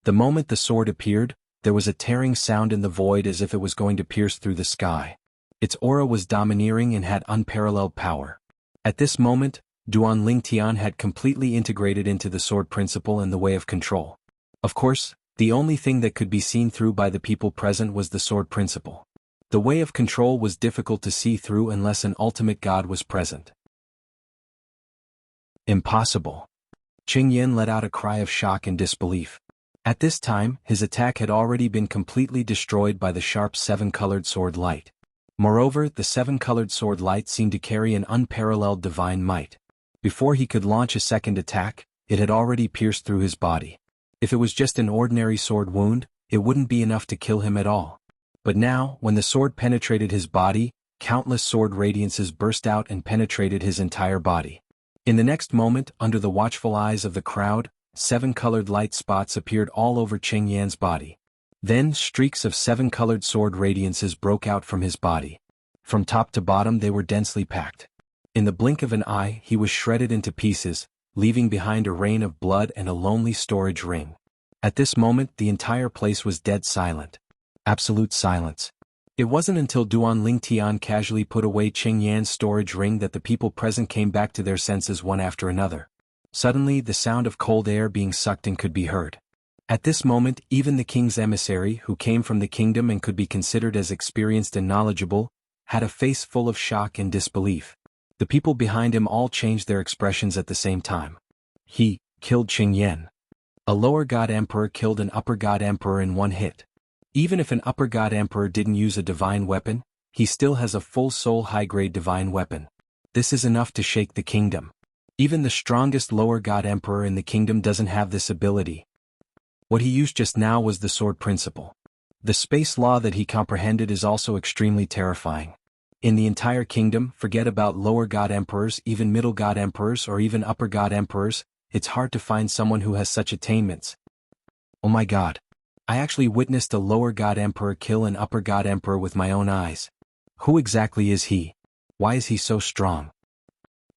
The moment the sword appeared, there was a tearing sound in the void as if it was going to pierce through the sky. Its aura was domineering and had unparalleled power. At this moment, Duan Tian had completely integrated into the sword principle and the way of control. Of course, the only thing that could be seen through by the people present was the sword principle. The way of control was difficult to see through unless an ultimate god was present. Impossible. Qing Yan let out a cry of shock and disbelief. At this time, his attack had already been completely destroyed by the sharp 7-colored sword light. Moreover, the 7-colored sword light seemed to carry an unparalleled divine might. Before he could launch a second attack, it had already pierced through his body. If it was just an ordinary sword wound, it wouldn't be enough to kill him at all. But now, when the sword penetrated his body, countless sword radiances burst out and penetrated his entire body. In the next moment, under the watchful eyes of the crowd, 7-colored light spots appeared all over Qing Yan's body. Then, streaks of 7-colored sword radiances broke out from his body. From top to bottom they were densely packed. In the blink of an eye, he was shredded into pieces, leaving behind a rain of blood and a lonely storage ring. At this moment, the entire place was dead silent. Absolute silence. It wasn't until Duan Tian casually put away Qing Yan's storage ring that the people present came back to their senses one after another. Suddenly, the sound of cold air being sucked in could be heard. At this moment, even the king's emissary, who came from the kingdom and could be considered as experienced and knowledgeable, had a face full of shock and disbelief. The people behind him all changed their expressions at the same time. He killed Qing Yan. A lower god emperor killed an upper god emperor in one hit. Even if an upper god emperor didn't use a divine weapon, he still has a full soul high-grade divine weapon. This is enough to shake the kingdom. Even the strongest lower god emperor in the kingdom doesn't have this ability. What he used just now was the sword principle. The space law that he comprehended is also extremely terrifying. In the entire kingdom, forget about lower god emperors, even middle god emperors, or even upper god emperors, it's hard to find someone who has such attainments. Oh my god. I actually witnessed a lower god emperor kill an upper god emperor with my own eyes. Who exactly is he? Why is he so strong?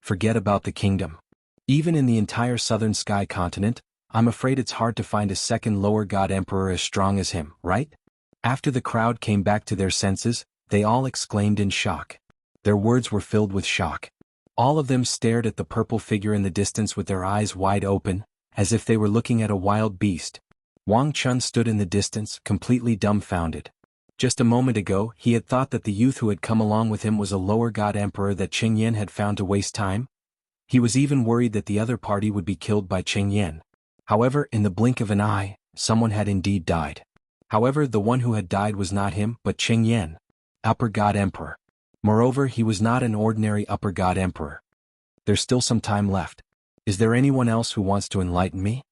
Forget about the kingdom. Even in the entire southern sky continent, I'm afraid it's hard to find a second lower god emperor as strong as him, right? After the crowd came back to their senses, they all exclaimed in shock. Their words were filled with shock. All of them stared at the purple figure in the distance with their eyes wide open, as if they were looking at a wild beast. Wang Chun stood in the distance, completely dumbfounded. Just a moment ago, he had thought that the youth who had come along with him was a lower god emperor that Qing Yan had found to waste time. He was even worried that the other party would be killed by Qing Yan. However, in the blink of an eye, someone had indeed died. However, the one who had died was not him, but Qing Yan, upper god emperor. Moreover, he was not an ordinary upper god emperor. There's still some time left. Is there anyone else who wants to enlighten me?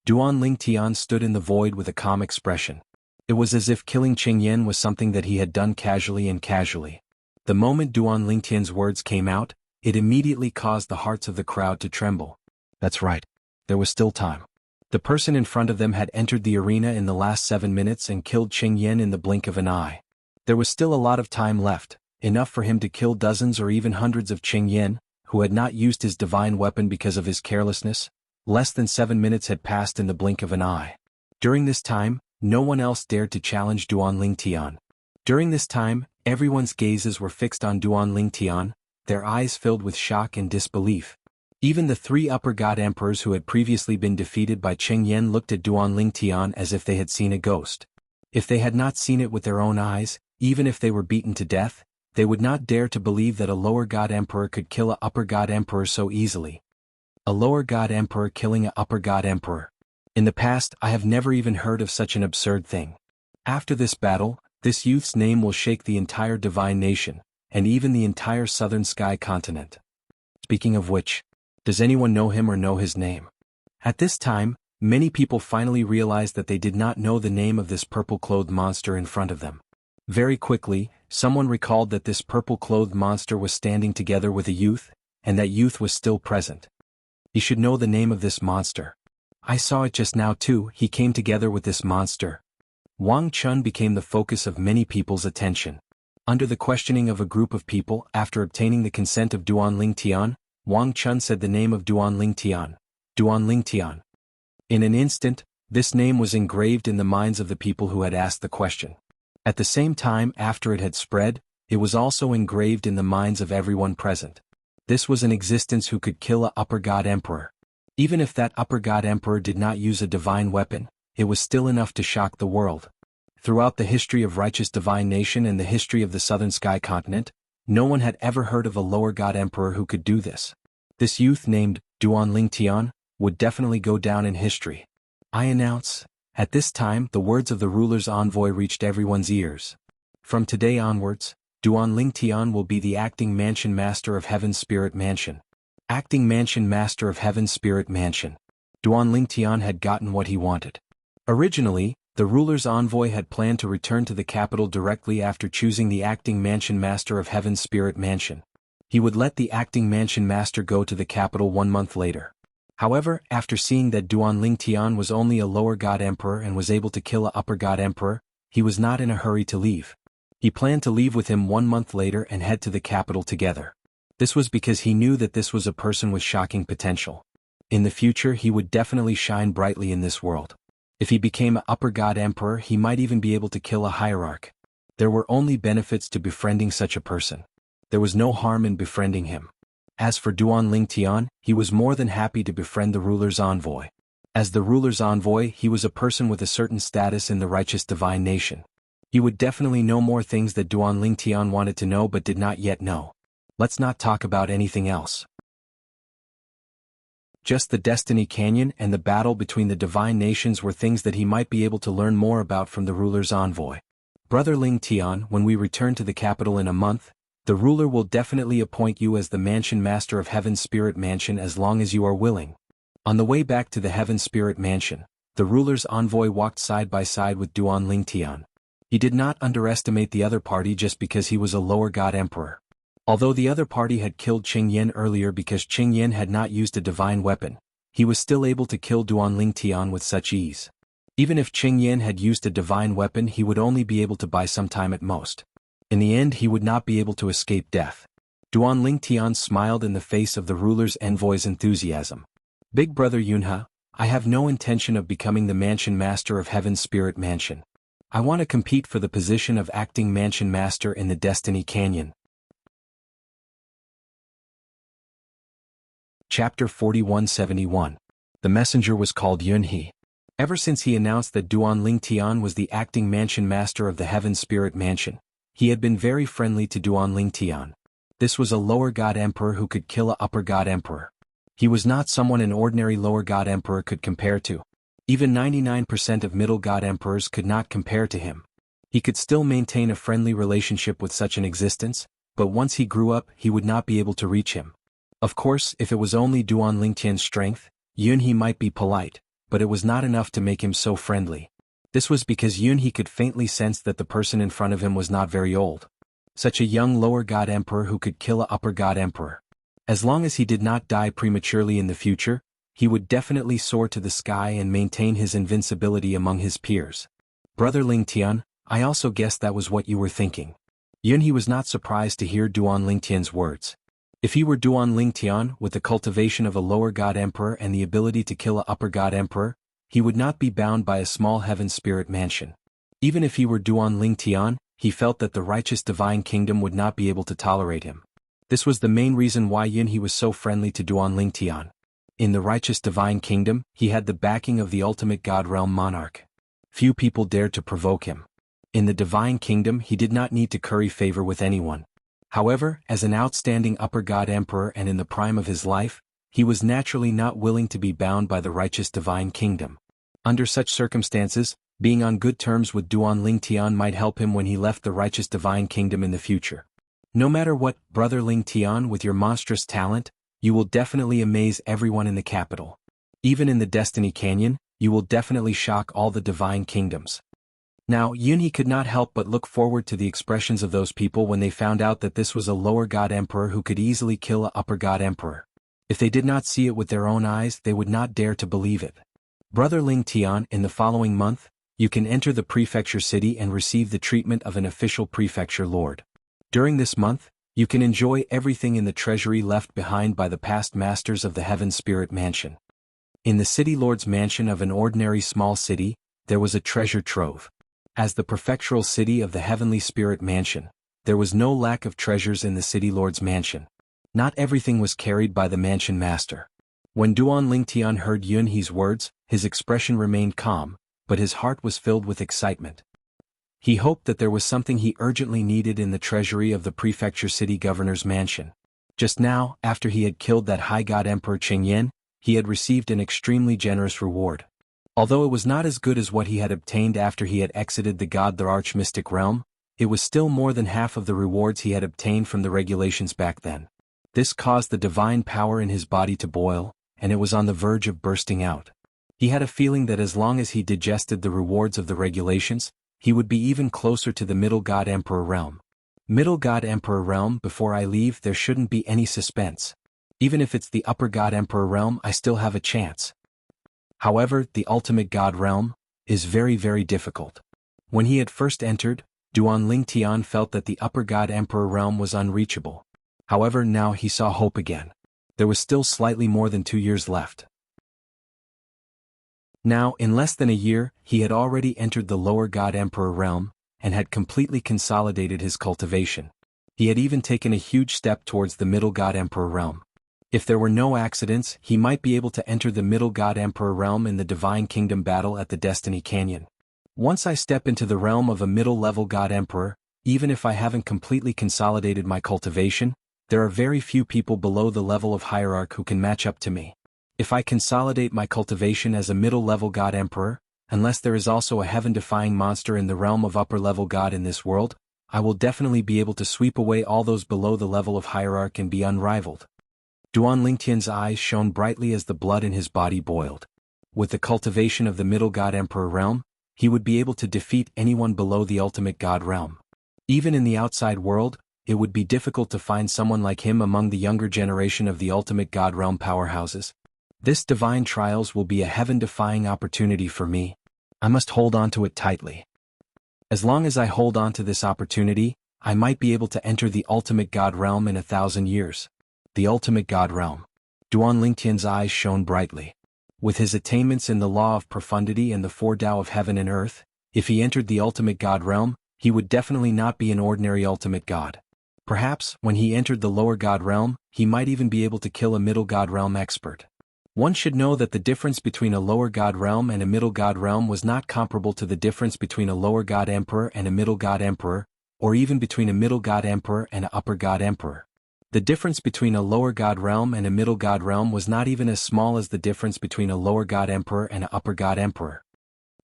Duan Tian stood in the void with a calm expression. It was as if killing Qing Yan was something that he had done casually and casually. The moment Duan Tian's words came out, it immediately caused the hearts of the crowd to tremble. That's right. There was still time. The person in front of them had entered the arena in the last 7 minutes and killed Qing Yan in the blink of an eye. There was still a lot of time left, enough for him to kill dozens or even hundreds of Qing Yan, who had not used his divine weapon because of his carelessness. Less than 7 minutes had passed in the blink of an eye. During this time, no one else dared to challenge Duan Tian. During this time, everyone's gazes were fixed on Duan Tian, their eyes filled with shock and disbelief. Even the 3 upper god emperors who had previously been defeated by Qing Yan looked at Duan Tian as if they had seen a ghost. If they had not seen it with their own eyes, even if they were beaten to death, they would not dare to believe that a lower god emperor could kill a upper god emperor so easily. A lower god emperor killing a upper god emperor. In the past I have never even heard of such an absurd thing. After this battle, this youth's name will shake the entire divine nation, and even the entire southern sky continent. Speaking of which, does anyone know him or know his name? At this time, many people finally realized that they did not know the name of this purple-clothed monster in front of them. Very quickly, someone recalled that this purple-clothed monster was standing together with a youth, and that youth was still present. He should know the name of this monster. I saw it just now too. He came together with this monster. Wang Chun became the focus of many people's attention. Under the questioning of a group of people, after obtaining the consent of Duanling Tian, Wang Chun said the name of Duanling Tian. Duanling Tian. In an instant, this name was engraved in the minds of the people who had asked the question. At the same time, after it had spread, it was also engraved in the minds of everyone present. This was an existence who could kill a upper god emperor. Even if that upper god emperor did not use a divine weapon, it was still enough to shock the world. Throughout the history of righteous divine nation and the history of the southern sky continent, no one had ever heard of a lower god emperor who could do this. This youth named Duanling Tian would definitely go down in history. I announce, at this time the words of the ruler's envoy reached everyone's ears. From today onwards, Duanling Tian will be the acting mansion master of Heaven's Spirit Mansion. Acting mansion master of Heaven's Spirit Mansion. Duanling Tian had gotten what he wanted. Originally, the ruler's envoy had planned to return to the capital directly after choosing the acting mansion master of Heaven's Spirit Mansion. He would let the acting mansion master go to the capital 1 month later. However, after seeing that Duanling Tian was only a lower god emperor and was able to kill a upper god emperor, he was not in a hurry to leave. He planned to leave with him 1 month later and head to the capital together. This was because he knew that this was a person with shocking potential. In the future he would definitely shine brightly in this world. If he became an upper god emperor, he might even be able to kill a hierarch. There were only benefits to befriending such a person. There was no harm in befriending him. As for Duanling Tian, he was more than happy to befriend the ruler's envoy. As the ruler's envoy, he was a person with a certain status in the righteous divine nation. He would definitely know more things that Duanling Tian wanted to know but did not yet know. Let's not talk about anything else. Just the Destiny Canyon and the battle between the divine nations were things that he might be able to learn more about from the ruler's envoy. Brother Ling Tian, when we return to the capital in a month, the ruler will definitely appoint you as the mansion master of Heaven's Spirit Mansion as long as you are willing. On the way back to the Heaven's Spirit Mansion, the ruler's envoy walked side by side with Duanling Tian. He did not underestimate the other party just because he was a lower god emperor. Although the other party had killed Qing Yan earlier because Qing Yan had not used a divine weapon, he was still able to kill Duanling Tian with such ease. Even if Qing Yan had used a divine weapon, he would only be able to buy some time at most. In the end, he would not be able to escape death. Duanling Tian smiled in the face of the ruler's envoy's enthusiasm. Big brother Yunhe, I have no intention of becoming the mansion master of Heaven's Spirit Mansion. I want to compete for the position of acting mansion master in the Destiny Canyon. Chapter 4171. The messenger was called Yunhe. Ever since he announced that Duanling Tian was the acting mansion master of the Heaven's Spirit Mansion, he had been very friendly to Duanling Tian. This was a lower god emperor who could kill a upper god emperor. He was not someone an ordinary lower god emperor could compare to. Even 99% of middle god emperors could not compare to him. He could still maintain a friendly relationship with such an existence, but once he grew up he would not be able to reach him. Of course, if it was only Duanling Tian's strength, Yunhe might be polite, but it was not enough to make him so friendly. This was because Yunhe could faintly sense that the person in front of him was not very old. Such a young lower god emperor who could kill a upper god emperor. As long as he did not die prematurely in the future, he would definitely soar to the sky and maintain his invincibility among his peers. Brother Ling Tian, I also guessed that was what you were thinking. Yunhe was not surprised to hear Duanling Tian's words. If he were Duanling Tian with the cultivation of a lower god emperor and the ability to kill a upper god emperor, he would not be bound by a small heaven spirit mansion. Even if he were Duanling Tian, he felt that the righteous divine kingdom would not be able to tolerate him. This was the main reason why Yunhe was so friendly to Duanling Tian. In the righteous divine kingdom, he had the backing of the ultimate god realm monarch. Few people dared to provoke him. In the divine kingdom, he did not need to curry favor with anyone. However, as an outstanding upper god emperor and in the prime of his life, he was naturally not willing to be bound by the righteous divine kingdom. Under such circumstances, being on good terms with Duan Lingtian might help him when he left the righteous divine kingdom in the future. No matter what, Brother Lingtian, with your monstrous talent, you will definitely amaze everyone in the capital. Even in the Destiny Canyon, you will definitely shock all the divine kingdoms. Now, Yunhe could not help but look forward to the expressions of those people when they found out that this was a lower god emperor who could easily kill a upper god emperor. If they did not see it with their own eyes, they would not dare to believe it. Brother Lingtian, in the following month, you can enter the prefecture city and receive the treatment of an official prefecture lord. During this month, you can enjoy everything in the treasury left behind by the past masters of the Heaven Spirit Mansion. In the city lord's mansion of an ordinary small city, there was a treasure trove. As the prefectural city of the Heavenly Spirit Mansion, there was no lack of treasures in the city lord's mansion. Not everything was carried by the mansion master. When Duan Lingtian heard Yunhe's words, his expression remained calm, but his heart was filled with excitement. He hoped that there was something he urgently needed in the treasury of the prefecture city governor's mansion. Just now, after he had killed that high god emperor Chengyan, he had received an extremely generous reward. Although it was not as good as what he had obtained after he had exited the god the arch-mystic realm, it was still more than half of the rewards he had obtained from the regulations back then. This caused the divine power in his body to boil, and it was on the verge of bursting out. He had a feeling that as long as he digested the rewards of the regulations, he would be even closer to the Middle God Emperor realm. Middle God Emperor realm, before I leave there shouldn't be any suspense. Even if it's the Upper God Emperor realm, I still have a chance. However, the Ultimate God realm is very difficult. When he had first entered, Duan Lingtian felt that the Upper God Emperor realm was unreachable. However, now he saw hope again. There was still slightly more than 2 years left. Now, in less than a year, he had already entered the Lower God Emperor realm, and had completely consolidated his cultivation. He had even taken a huge step towards the Middle God Emperor realm. If there were no accidents, he might be able to enter the Middle God Emperor realm in the Divine Kingdom battle at the Destiny Canyon. Once I step into the realm of a middle-level God Emperor, even if I haven't completely consolidated my cultivation, there are very few people below the level of hierarch who can match up to me. If I consolidate my cultivation as a middle-level God Emperor, unless there is also a heaven-defying monster in the realm of upper-level God in this world, I will definitely be able to sweep away all those below the level of hierarch and be unrivaled. Duan Lingtian's eyes shone brightly as the blood in his body boiled. With the cultivation of the Middle God Emperor realm, he would be able to defeat anyone below the Ultimate God realm. Even in the outside world, it would be difficult to find someone like him among the younger generation of the Ultimate God realm powerhouses. This divine trials will be a heaven-defying opportunity for me. I must hold on to it tightly. As long as I hold on to this opportunity, I might be able to enter the Ultimate God realm in 1,000 years. The Ultimate God realm. Duan Lingtian's eyes shone brightly. With his attainments in the law of profundity and the four Tao of heaven and earth, if he entered the Ultimate God realm, he would definitely not be an ordinary Ultimate God. Perhaps, when he entered the Lower God realm, he might even be able to kill a Middle God realm expert. One should know that the difference between a Lower God realm and a Middle God realm was not comparable to the difference between a Lower God Emperor and a Middle God Emperor, or even between a Middle God Emperor and an Upper God Emperor. The difference between a Lower God realm and a Middle God realm was not even as small as the difference between a Lower God Emperor and an Upper God Emperor.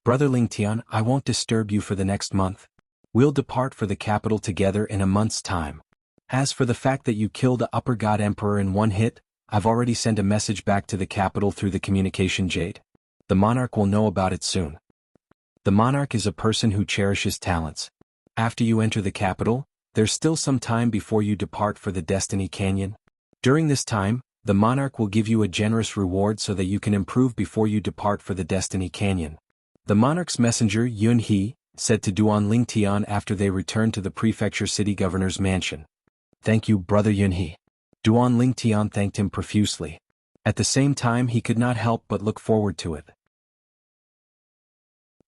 Brother Lingtian, I won't disturb you for the next month. We'll depart for the capital together in a month's time. As for the fact that you killed a Upper God Emperor in one hit, I've already sent a message back to the capital through the communication jade. The monarch will know about it soon. The monarch is a person who cherishes talents. After you enter the capital, there's still some time before you depart for the Destiny Canyon. During this time, the monarch will give you a generous reward so that you can improve before you depart for the Destiny Canyon. The monarch's messenger, Yunhe, said to Duan Lingtian after they returned to the prefecture city governor's mansion. Thank you, Brother Yunhe. Duan Lingtian thanked him profusely. At the same time he could not help but look forward to it.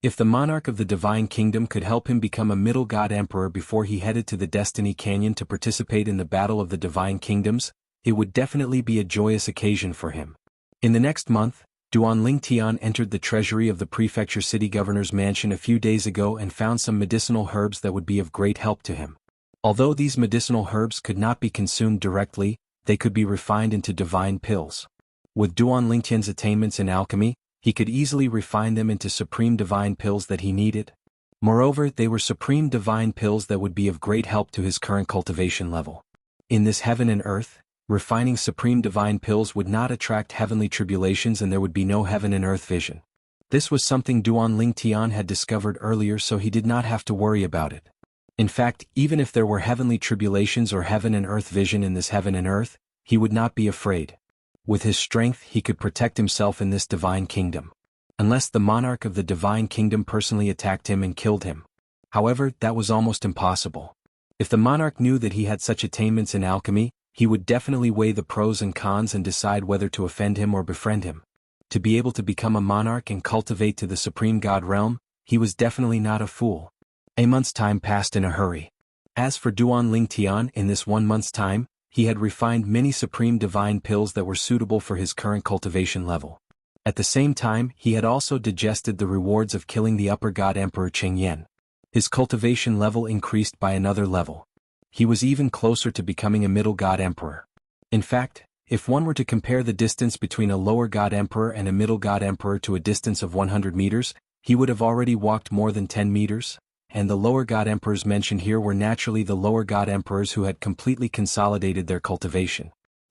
If the monarch of the Divine Kingdom could help him become a Middle God Emperor before he headed to the Destiny Canyon to participate in the Battle of the Divine Kingdoms, it would definitely be a joyous occasion for him. In the next month, Duan Lingtian entered the treasury of the prefecture city governor's mansion a few days ago and found some medicinal herbs that would be of great help to him. Although these medicinal herbs could not be consumed directly, they could be refined into divine pills. With Duan Lingtian's attainments in alchemy, He could easily refine them into supreme divine pills that he needed. Moreover, they were supreme divine pills that would be of great help to his current cultivation level. In this heaven and earth, refining supreme divine pills would not attract heavenly tribulations and there would be no heaven and earth vision. This was something Duan Lingtian had discovered earlier, so he did not have to worry about it. In fact, even if there were heavenly tribulations or heaven and earth vision in this heaven and earth, he would not be afraid. With his strength he could protect himself in this divine kingdom. Unless the monarch of the divine kingdom personally attacked him and killed him. However, that was almost impossible. If the monarch knew that he had such attainments in alchemy, he would definitely weigh the pros and cons and decide whether to offend him or befriend him. To be able to become a monarch and cultivate to the supreme god realm, he was definitely not a fool. A month's time passed in a hurry. As for Duan Lingtian, in this 1 month's time, he had refined many supreme divine pills that were suitable for his current cultivation level. At the same time, he had also digested the rewards of killing the upper god Emperor Chengyan. His cultivation level increased by another level. He was even closer to becoming a middle god emperor. In fact, if one were to compare the distance between a lower god emperor and a middle god emperor to a distance of 100 meters, he would have already walked more than 10 meters. And the lower god emperors mentioned here were naturally the lower god emperors who had completely consolidated their cultivation.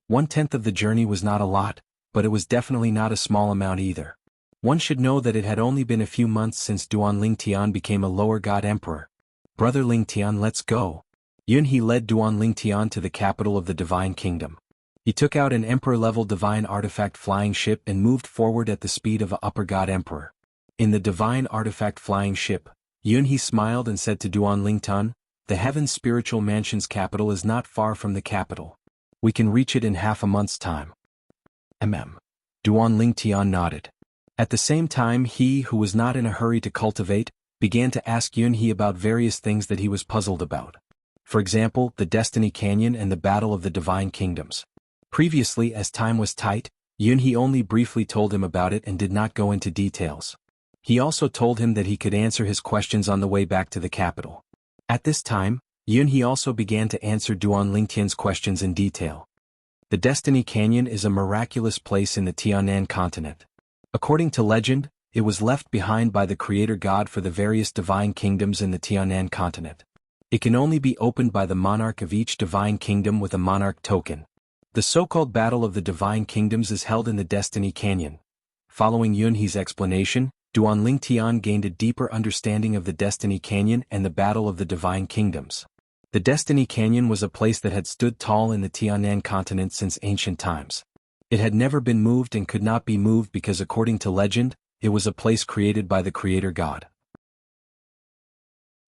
1/10 of the journey was not a lot, but it was definitely not a small amount either. One should know that it had only been a few months since Duan Lingtian became a lower god emperor. Brother Lingtian, let's go. Yunhe led Duan Lingtian to the capital of the divine kingdom. He took out an emperor-level divine artifact flying ship and moved forward at the speed of an upper god emperor. In the divine artifact flying ship, Yunhe smiled and said to Duan Lingtian, "The heaven's spiritual mansion's capital is not far from the capital. We can reach it in half a month's time." Duan Lingtian nodded. At the same time, he, who was not in a hurry to cultivate, began to ask Yunhe about various things that he was puzzled about. For example, the Destiny Canyon and the Battle of the Divine Kingdoms. Previously, as time was tight, Yunhe only briefly told him about it and did not go into details. He also told him that he could answer his questions on the way back to the capital. At this time, Yunhe also began to answer Duan Lingtian's questions in detail. The Destiny Canyon is a miraculous place in the Tianan continent. According to legend, it was left behind by the creator god for the various divine kingdoms in the Tianan continent. It can only be opened by the monarch of each divine kingdom with a monarch token. The so-called Battle of the Divine Kingdoms is held in the Destiny Canyon. Following Yunhe's explanation, Duan Lingtian gained a deeper understanding of the Destiny Canyon and the Battle of the Divine Kingdoms. The Destiny Canyon was a place that had stood tall in the Tianan continent since ancient times. It had never been moved and could not be moved because, according to legend, it was a place created by the creator god.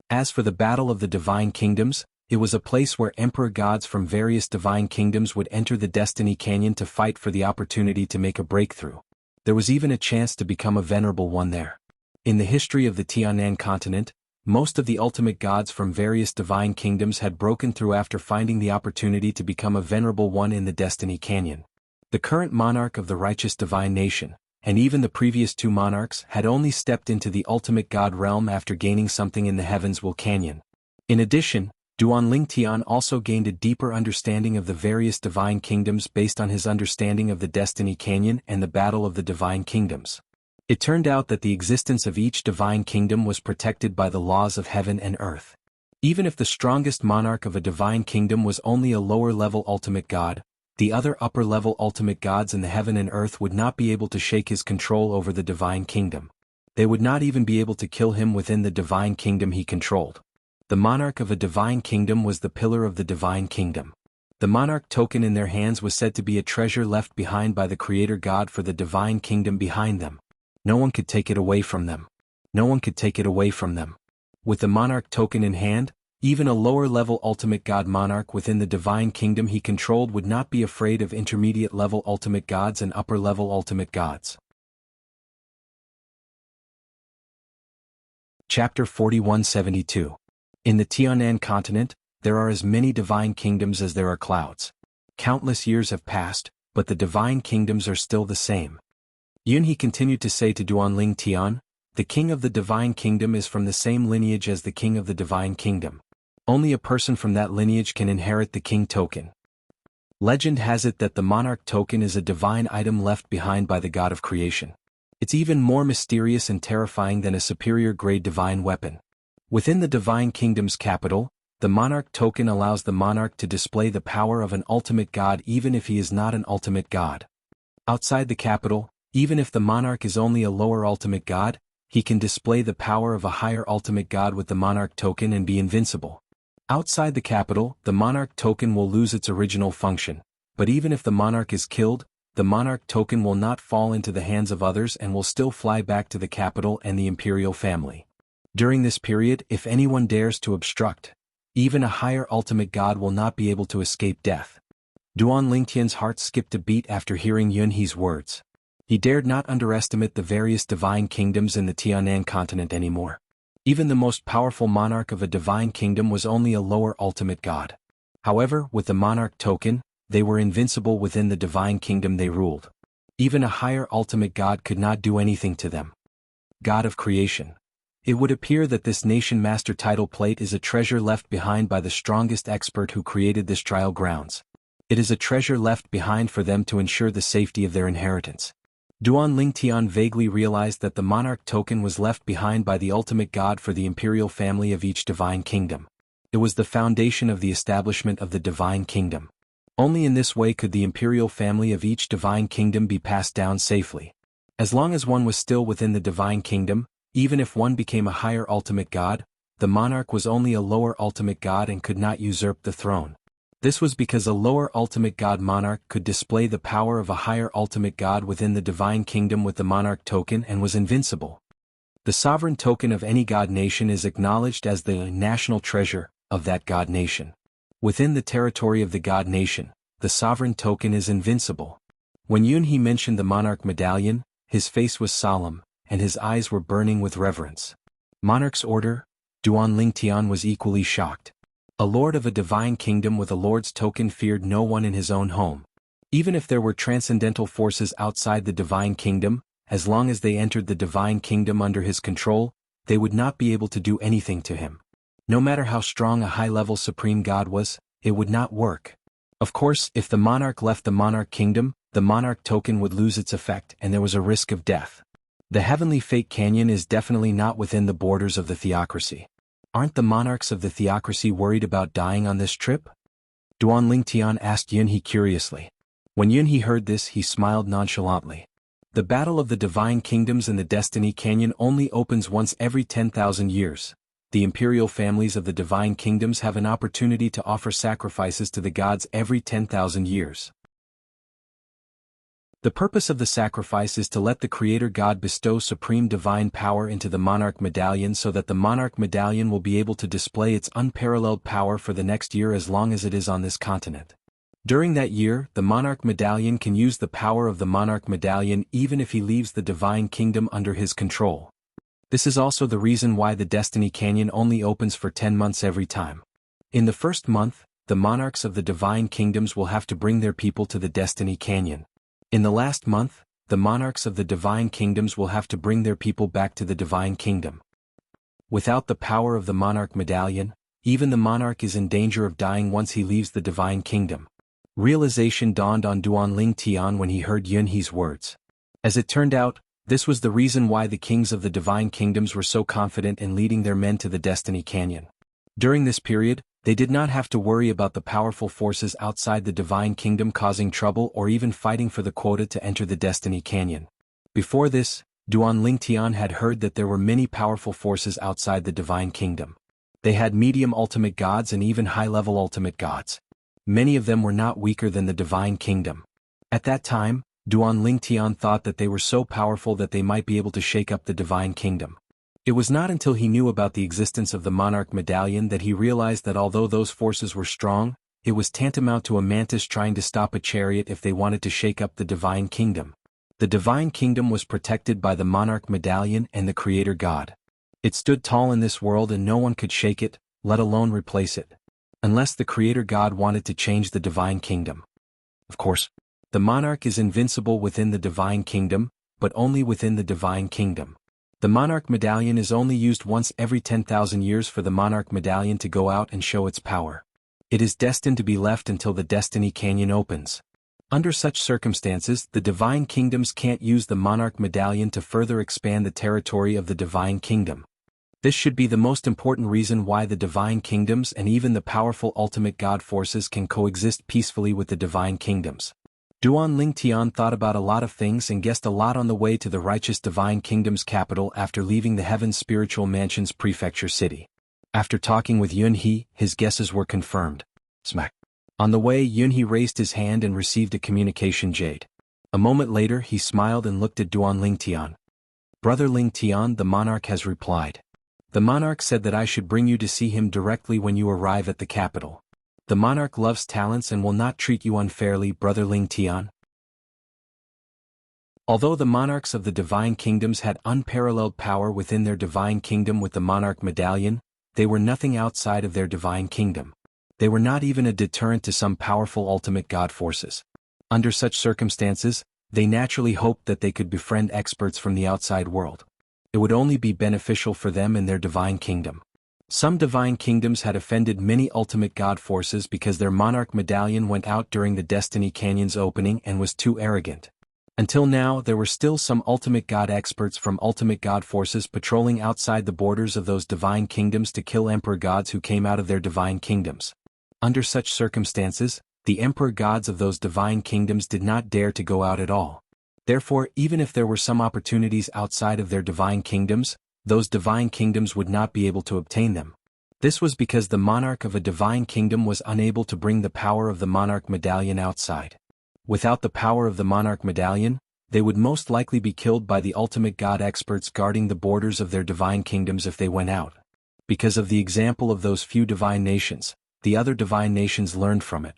As for the Battle of the Divine Kingdoms, it was a place where emperor gods from various divine kingdoms would enter the Destiny Canyon to fight for the opportunity to make a breakthrough. There was even a chance to become a venerable one there. In the history of the Tianan continent, most of the ultimate gods from various divine kingdoms had broken through after finding the opportunity to become a venerable one in the Destiny Canyon. The current monarch of the righteous divine nation, and even the previous 2 monarchs, had only stepped into the ultimate god realm after gaining something in the heavens will canyon. In addition, Duan Lingtian also gained a deeper understanding of the various divine kingdoms based on his understanding of the Destiny Canyon and the Battle of the Divine Kingdoms. It turned out that the existence of each divine kingdom was protected by the laws of heaven and earth. Even if the strongest monarch of a divine kingdom was only a lower-level ultimate god, the other upper-level ultimate gods in the heaven and earth would not be able to shake his control over the divine kingdom. They would not even be able to kill him within the divine kingdom he controlled. The monarch of a divine kingdom was the pillar of the divine kingdom. The monarch token in their hands was said to be a treasure left behind by the creator god for the divine kingdom behind them. No one could take it away from them. No one could take it away from them. With the monarch token in hand, even a lower-level ultimate god monarch within the divine kingdom he controlled would not be afraid of intermediate-level ultimate gods and upper-level ultimate gods. Chapter 4172. In the Tianan continent, there are as many divine kingdoms as there are clouds. Countless years have passed, but the divine kingdoms are still the same. Yunhe continued to say to Duan Lingtian, "The king of the divine kingdom is from the same lineage as the king of the divine kingdom. Only a person from that lineage can inherit the king token. Legend has it that the monarch token is a divine item left behind by the god of creation. It's even more mysterious and terrifying than a superior-grade divine weapon. Within the Divine Kingdom's capital, the Monarch token allows the monarch to display the power of an ultimate god even if he is not an ultimate god. Outside the capital, even if the monarch is only a lower ultimate god, he can display the power of a higher ultimate god with the Monarch token and be invincible. Outside the capital, the Monarch token will lose its original function, but even if the monarch is killed, the Monarch token will not fall into the hands of others and will still fly back to the capital and the imperial family. During this period, if anyone dares to obstruct, even a higher ultimate god will not be able to escape death. Duan Lingtian's heart skipped a beat after hearing Yunhe's words. He dared not underestimate the various divine kingdoms in the Tianan continent anymore. Even the most powerful monarch of a divine kingdom was only a lower ultimate god. However, with the Monarch token, they were invincible within the divine kingdom they ruled. Even a higher ultimate god could not do anything to them. God of Creation. It would appear that this Nation Master title plate is a treasure left behind by the strongest expert who created this trial grounds. It is a treasure left behind for them to ensure the safety of their inheritance. Duan Lingtian vaguely realized that the Monarch token was left behind by the ultimate god for the imperial family of each divine kingdom. It was the foundation of the establishment of the divine kingdom. Only in this way could the imperial family of each divine kingdom be passed down safely. As long as one was still within the divine kingdom, even if one became a higher ultimate god, the monarch was only a lower ultimate god and could not usurp the throne. This was because a lower ultimate god monarch could display the power of a higher ultimate god within the divine kingdom with the Monarch token and was invincible. The sovereign token of any god nation is acknowledged as the national treasure of that god nation. Within the territory of the god nation, the sovereign token is invincible. When Yunhe mentioned the Monarch medallion, his face was solemn, and his eyes were burning with reverence. Monarch's order? Duan Lingtian was equally shocked. A lord of a divine kingdom with a lord's token feared no one in his own home. Even if there were transcendental forces outside the divine kingdom, as long as they entered the divine kingdom under his control, they would not be able to do anything to him. No matter how strong a high-level supreme god was, it would not work. Of course, if the monarch left the Monarch kingdom, the Monarch token would lose its effect and there was a risk of death. The Heavenly Fate Canyon is definitely not within the borders of the theocracy. Aren't the monarchs of the theocracy worried about dying on this trip? Duan Lingtian asked Yunhe curiously. When Yunhe heard this, he smiled nonchalantly. The battle of the divine kingdoms in the Destiny Canyon only opens once every 10,000 years. The imperial families of the divine kingdoms have an opportunity to offer sacrifices to the gods every 10,000 years. The purpose of the sacrifice is to let the Creator God bestow supreme divine power into the Monarch medallion so that the Monarch medallion will be able to display its unparalleled power for the next year as long as it is on this continent. During that year, the Monarch medallion can use the power of the Monarch medallion even if he leaves the divine kingdom under his control. This is also the reason why the Destiny Canyon only opens for 10 months every time. In the first month, the monarchs of the divine kingdoms will have to bring their people to the Destiny Canyon. In the last month, the monarchs of the divine kingdoms will have to bring their people back to the divine kingdom. Without the power of the Monarch medallion, even the monarch is in danger of dying once he leaves the divine kingdom. Realization dawned on Duan Lingtian when he heard Yunhe's words. As it turned out, this was the reason why the kings of the divine kingdoms were so confident in leading their men to the Destiny Canyon. During this period, they did not have to worry about the powerful forces outside the divine kingdom causing trouble or even fighting for the quota to enter the Destiny Canyon. Before this, Duan Lingtian had heard that there were many powerful forces outside the divine kingdom. They had medium ultimate gods and even high-level ultimate gods. Many of them were not weaker than the divine kingdom. At that time, Duan Lingtian thought that they were so powerful that they might be able to shake up the divine kingdom. It was not until he knew about the existence of the Monarch medallion that he realized that although those forces were strong, it was tantamount to a mantis trying to stop a chariot if they wanted to shake up the divine kingdom. The divine kingdom was protected by the Monarch medallion and the Creator God. It stood tall in this world and no one could shake it, let alone replace it. Unless the Creator God wanted to change the divine kingdom. Of course, the monarch is invincible within the divine kingdom, but only within the divine kingdom. The Monarch medallion is only used once every 10,000 years for the Monarch medallion to go out and show its power. It is destined to be left until the Destiny Canyon opens. Under such circumstances, the divine kingdoms can't use the monarch medallion to further expand the territory of the divine kingdom. This should be the most important reason why the divine kingdoms and even the powerful ultimate god forces can coexist peacefully with the divine kingdoms. Duan Lingtian thought about a lot of things and guessed a lot on the way to the righteous divine kingdom's capital after leaving the Heaven's Spiritual Mansion's prefecture city. After talking with Yunhe, his guesses were confirmed. Smack. On the way, Yunhe raised his hand and received a communication jade. A moment later, he smiled and looked at Duan Lingtian. Brother Lingtian, the monarch has replied. The monarch said that I should bring you to see him directly when you arrive at the capital. The monarch loves talents and will not treat you unfairly, Brother Lingtian. Although the monarchs of the divine kingdoms had unparalleled power within their divine kingdom with the monarch medallion, they were nothing outside of their divine kingdom. They were not even a deterrent to some powerful ultimate god forces. Under such circumstances, they naturally hoped that they could befriend experts from the outside world. It would only be beneficial for them in their divine kingdom. Some divine kingdoms had offended many ultimate god forces because their monarch medallion went out during the Destiny Canyon's opening and was too arrogant. Until now, there were still some ultimate god experts from ultimate god forces patrolling outside the borders of those divine kingdoms to kill emperor gods who came out of their divine kingdoms. Under such circumstances, the emperor gods of those divine kingdoms did not dare to go out at all. Therefore, even if there were some opportunities outside of their divine kingdoms, those divine kingdoms would not be able to obtain them. This was because the monarch of a divine kingdom was unable to bring the power of the monarch medallion outside. Without the power of the monarch medallion, they would most likely be killed by the ultimate god experts guarding the borders of their divine kingdoms if they went out. Because of the example of those few divine nations, the other divine nations learned from it.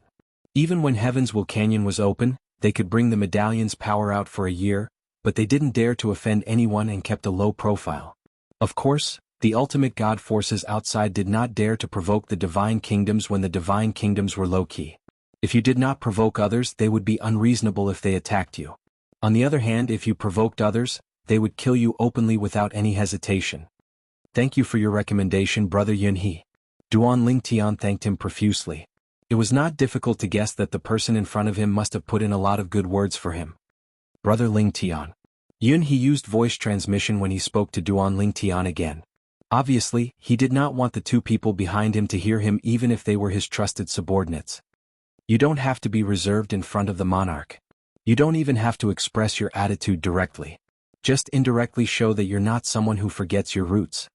Even when Heaven's Will Canyon was open, they could bring the medallion's power out for a year, but they didn't dare to offend anyone and kept a low profile. Of course, the ultimate god forces outside did not dare to provoke the divine kingdoms when the divine kingdoms were low-key. If you did not provoke others, they would be unreasonable if they attacked you. On the other hand, if you provoked others, they would kill you openly without any hesitation. Thank you for your recommendation, Brother Yunhe. Duan Lingtian thanked him profusely. It was not difficult to guess that the person in front of him must have put in a lot of good words for him. Brother Lingtian. Yunhe used voice transmission when he spoke to Duan Lingtian again. Obviously, he did not want the two people behind him to hear him even if they were his trusted subordinates. You don't have to be reserved in front of the monarch. You don't even have to express your attitude directly. Just indirectly show that you're not someone who forgets your roots.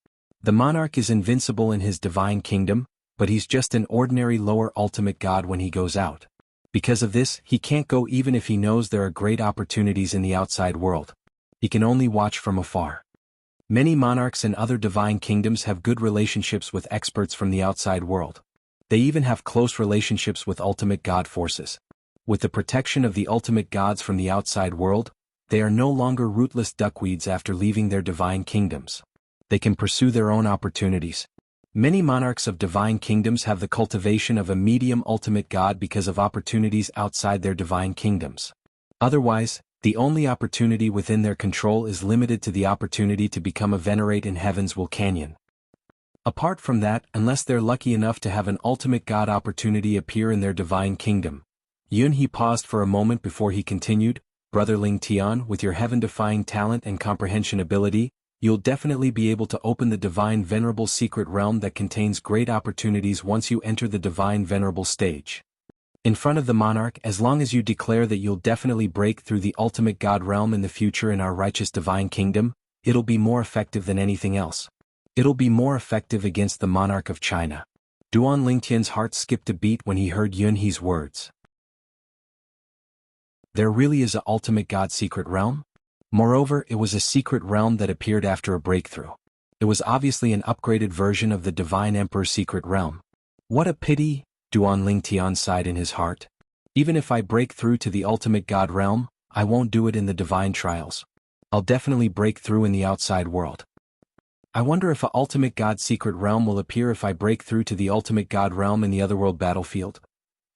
The monarch is invincible in his divine kingdom, but he's just an ordinary lower ultimate god when he goes out. Because of this, he can't go even if he knows there are great opportunities in the outside world. He can only watch from afar. Many monarchs in other divine kingdoms have good relationships with experts from the outside world. They even have close relationships with ultimate god forces. With the protection of the ultimate gods from the outside world, they are no longer rootless duckweeds after leaving their divine kingdoms. They can pursue their own opportunities. Many monarchs of divine kingdoms have the cultivation of a medium ultimate god because of opportunities outside their divine kingdoms. Otherwise, the only opportunity within their control is limited to the opportunity to become a venerate in Heaven's Will Canyon. Apart from that, unless they're lucky enough to have an ultimate god opportunity appear in their divine kingdom. Yunhe paused for a moment before he continued, Brother Lingtian, with your heaven-defying talent and comprehension ability, you'll definitely be able to open the divine venerable secret realm that contains great opportunities once you enter the divine venerable stage. In front of the monarch, as long as you declare that you'll definitely break through the ultimate god realm in the future in our righteous divine kingdom, it'll be more effective than anything else. It'll be more effective against the monarch of China. Duan Lingtian's heart skipped a beat when he heard Yunhe's words. There really is a ultimate god secret realm? Moreover, it was a secret realm that appeared after a breakthrough. It was obviously an upgraded version of the Divine Emperor's secret realm. What a pity, Duan Lingtian sighed in his heart. Even if I break through to the ultimate god realm, I won't do it in the divine trials. I'll definitely break through in the outside world. I wonder if a ultimate god secret realm will appear if I break through to the ultimate god realm in the otherworld battlefield.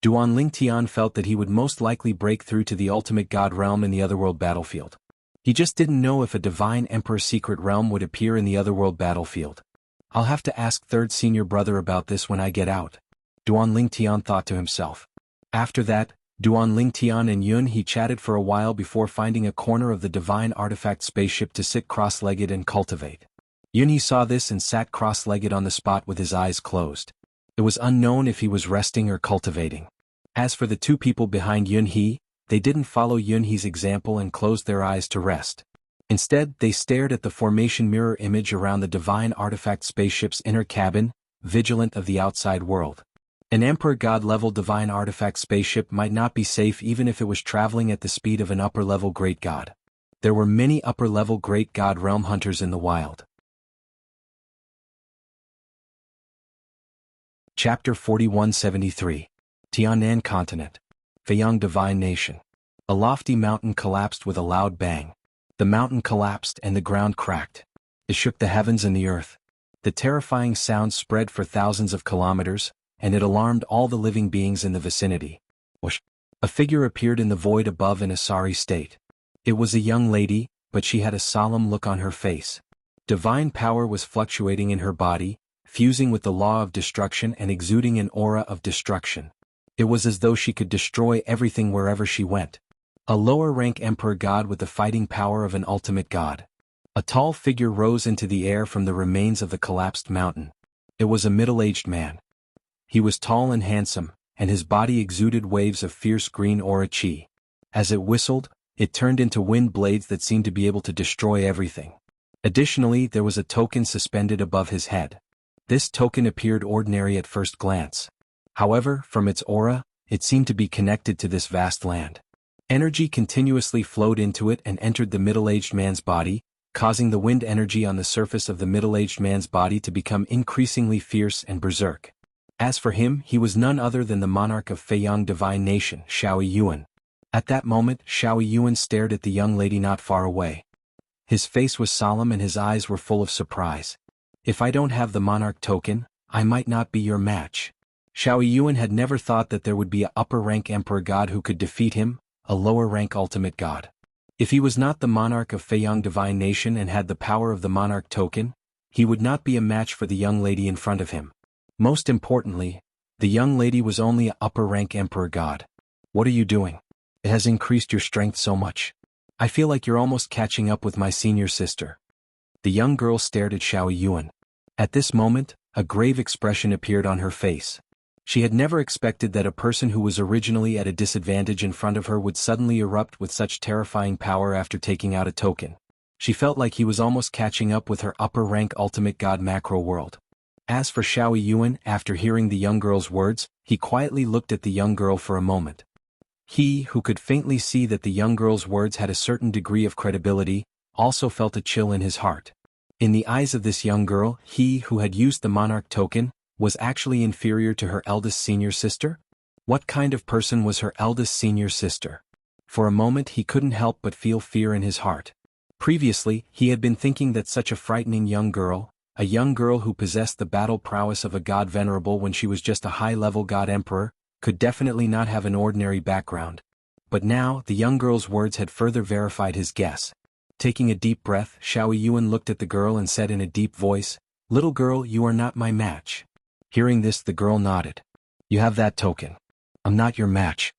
Duan Lingtian felt that he would most likely break through to the ultimate god realm in the otherworld battlefield. He just didn't know if a divine emperor secret realm would appear in the otherworld battlefield. I'll have to ask third senior brother about this when I get out. Duan Lingtian thought to himself. After that, Duan Lingtian and Yun He chatted for a while before finding a corner of the divine artifact spaceship to sit cross-legged and cultivate. Yun He saw this and sat cross-legged on the spot with his eyes closed. It was unknown if he was resting or cultivating. As for the two people behind Yun He, they didn't follow Yun He's example and closed their eyes to rest. Instead, they stared at the formation mirror image around the divine artifact spaceship's inner cabin, vigilant of the outside world. An Emperor God-level divine artifact spaceship might not be safe even if it was traveling at the speed of an upper-level great god. There were many upper-level great god realm hunters in the wild. Chapter 4173. Tianan Continent. Feiyang Divine Nation. A lofty mountain collapsed with a loud bang. The mountain collapsed and the ground cracked. It shook the heavens and the earth. The terrifying sound spread for thousands of kilometers, and it alarmed all the living beings in the vicinity. Whoosh! A figure appeared in the void above in a sorry state. It was a young lady, but she had a solemn look on her face. Divine power was fluctuating in her body, fusing with the law of destruction and exuding an aura of destruction. It was as though she could destroy everything wherever she went. A lower-rank emperor god with the fighting power of an ultimate god. A tall figure rose into the air from the remains of the collapsed mountain. It was a middle-aged man. He was tall and handsome, and his body exuded waves of fierce green aura chi. As it whistled, it turned into wind blades that seemed to be able to destroy everything. Additionally, there was a token suspended above his head. This token appeared ordinary at first glance. However, from its aura, it seemed to be connected to this vast land. Energy continuously flowed into it and entered the middle-aged man's body, causing the wind energy on the surface of the middle-aged man's body to become increasingly fierce and berserk. As for him, he was none other than the monarch of Feiyang Divine Nation, Xiaoyi Yuan. At that moment, Xiaoyi Yuan stared at the young lady not far away. His face was solemn and his eyes were full of surprise. If I don't have the monarch token, I might not be your match. Xiaoyi Yuan had never thought that there would be an upper-rank emperor god who could defeat him, a lower-rank ultimate god. If he was not the monarch of Feiyang Divine Nation and had the power of the monarch token, he would not be a match for the young lady in front of him. Most importantly, the young lady was only an upper-rank emperor god. What are you doing? It has increased your strength so much. I feel like you're almost catching up with my senior sister. The young girl stared at Xiaoyi Yuan. At this moment, a grave expression appeared on her face. She had never expected that a person who was originally at a disadvantage in front of her would suddenly erupt with such terrifying power after taking out a token. She felt like he was almost catching up with her upper-rank ultimate god macro world. As for Xiaoyi Yuan, after hearing the young girl's words, he quietly looked at the young girl for a moment. He, who could faintly see that the young girl's words had a certain degree of credibility, also felt a chill in his heart. In the eyes of this young girl, he who had used the monarch token, was actually inferior to her eldest senior sister? What kind of person was her eldest senior sister? For a moment he couldn't help but feel fear in his heart. Previously, he had been thinking that such a frightening young girl, a young girl who possessed the battle prowess of a god venerable when she was just a high-level god emperor, could definitely not have an ordinary background. But now, the young girl's words had further verified his guess. Taking a deep breath, Xiaoyi Yuan looked at the girl and said in a deep voice, "Little girl, you are not my match." Hearing this, the girl nodded. "You have that token. I'm not your match.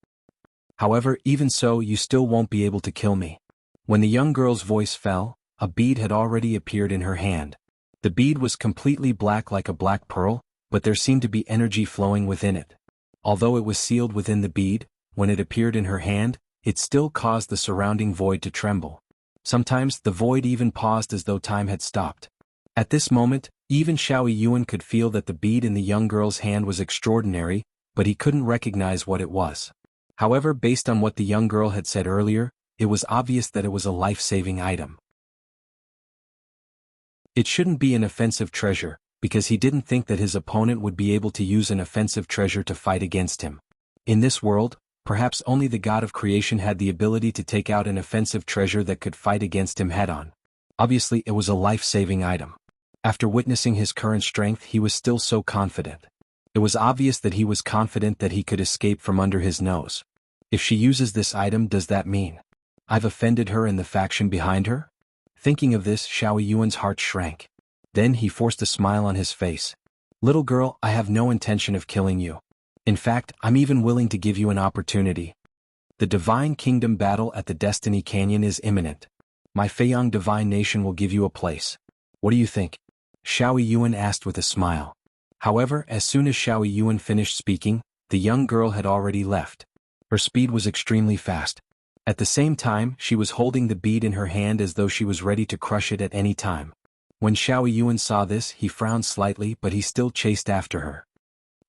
However, even so, you still won't be able to kill me." When the young girl's voice fell, a bead had already appeared in her hand. The bead was completely black like a black pearl, but there seemed to be energy flowing within it. Although it was sealed within the bead, when it appeared in her hand, it still caused the surrounding void to tremble. Sometimes, the void even paused as though time had stopped. At this moment, even Xiaoyi Yuan could feel that the bead in the young girl's hand was extraordinary, but he couldn't recognize what it was. However, based on what the young girl had said earlier, it was obvious that it was a life-saving item. It shouldn't be an offensive treasure, because he didn't think that his opponent would be able to use an offensive treasure to fight against him. In this world, perhaps only the god of creation had the ability to take out an offensive treasure that could fight against him head-on. Obviously, it was a life-saving item. After witnessing his current strength, he was still so confident. It was obvious that he was confident that he could escape from under his nose. If she uses this item, does that mean I've offended her and the faction behind her? Thinking of this, Xiaoyi Yuan's heart shrank. Then he forced a smile on his face. "Little girl, I have no intention of killing you. In fact, I'm even willing to give you an opportunity. The Divine Kingdom battle at the Destiny Canyon is imminent. My Feiyang Divine Nation will give you a place. What do you think? Xiao Yuan asked with a smile. However, as soon as Xiao Yuan finished speaking, the young girl had already left. Her speed was extremely fast. At the same time, she was holding the bead in her hand as though she was ready to crush it at any time. When Xiao Yuan saw this, he frowned slightly, but he still chased after her.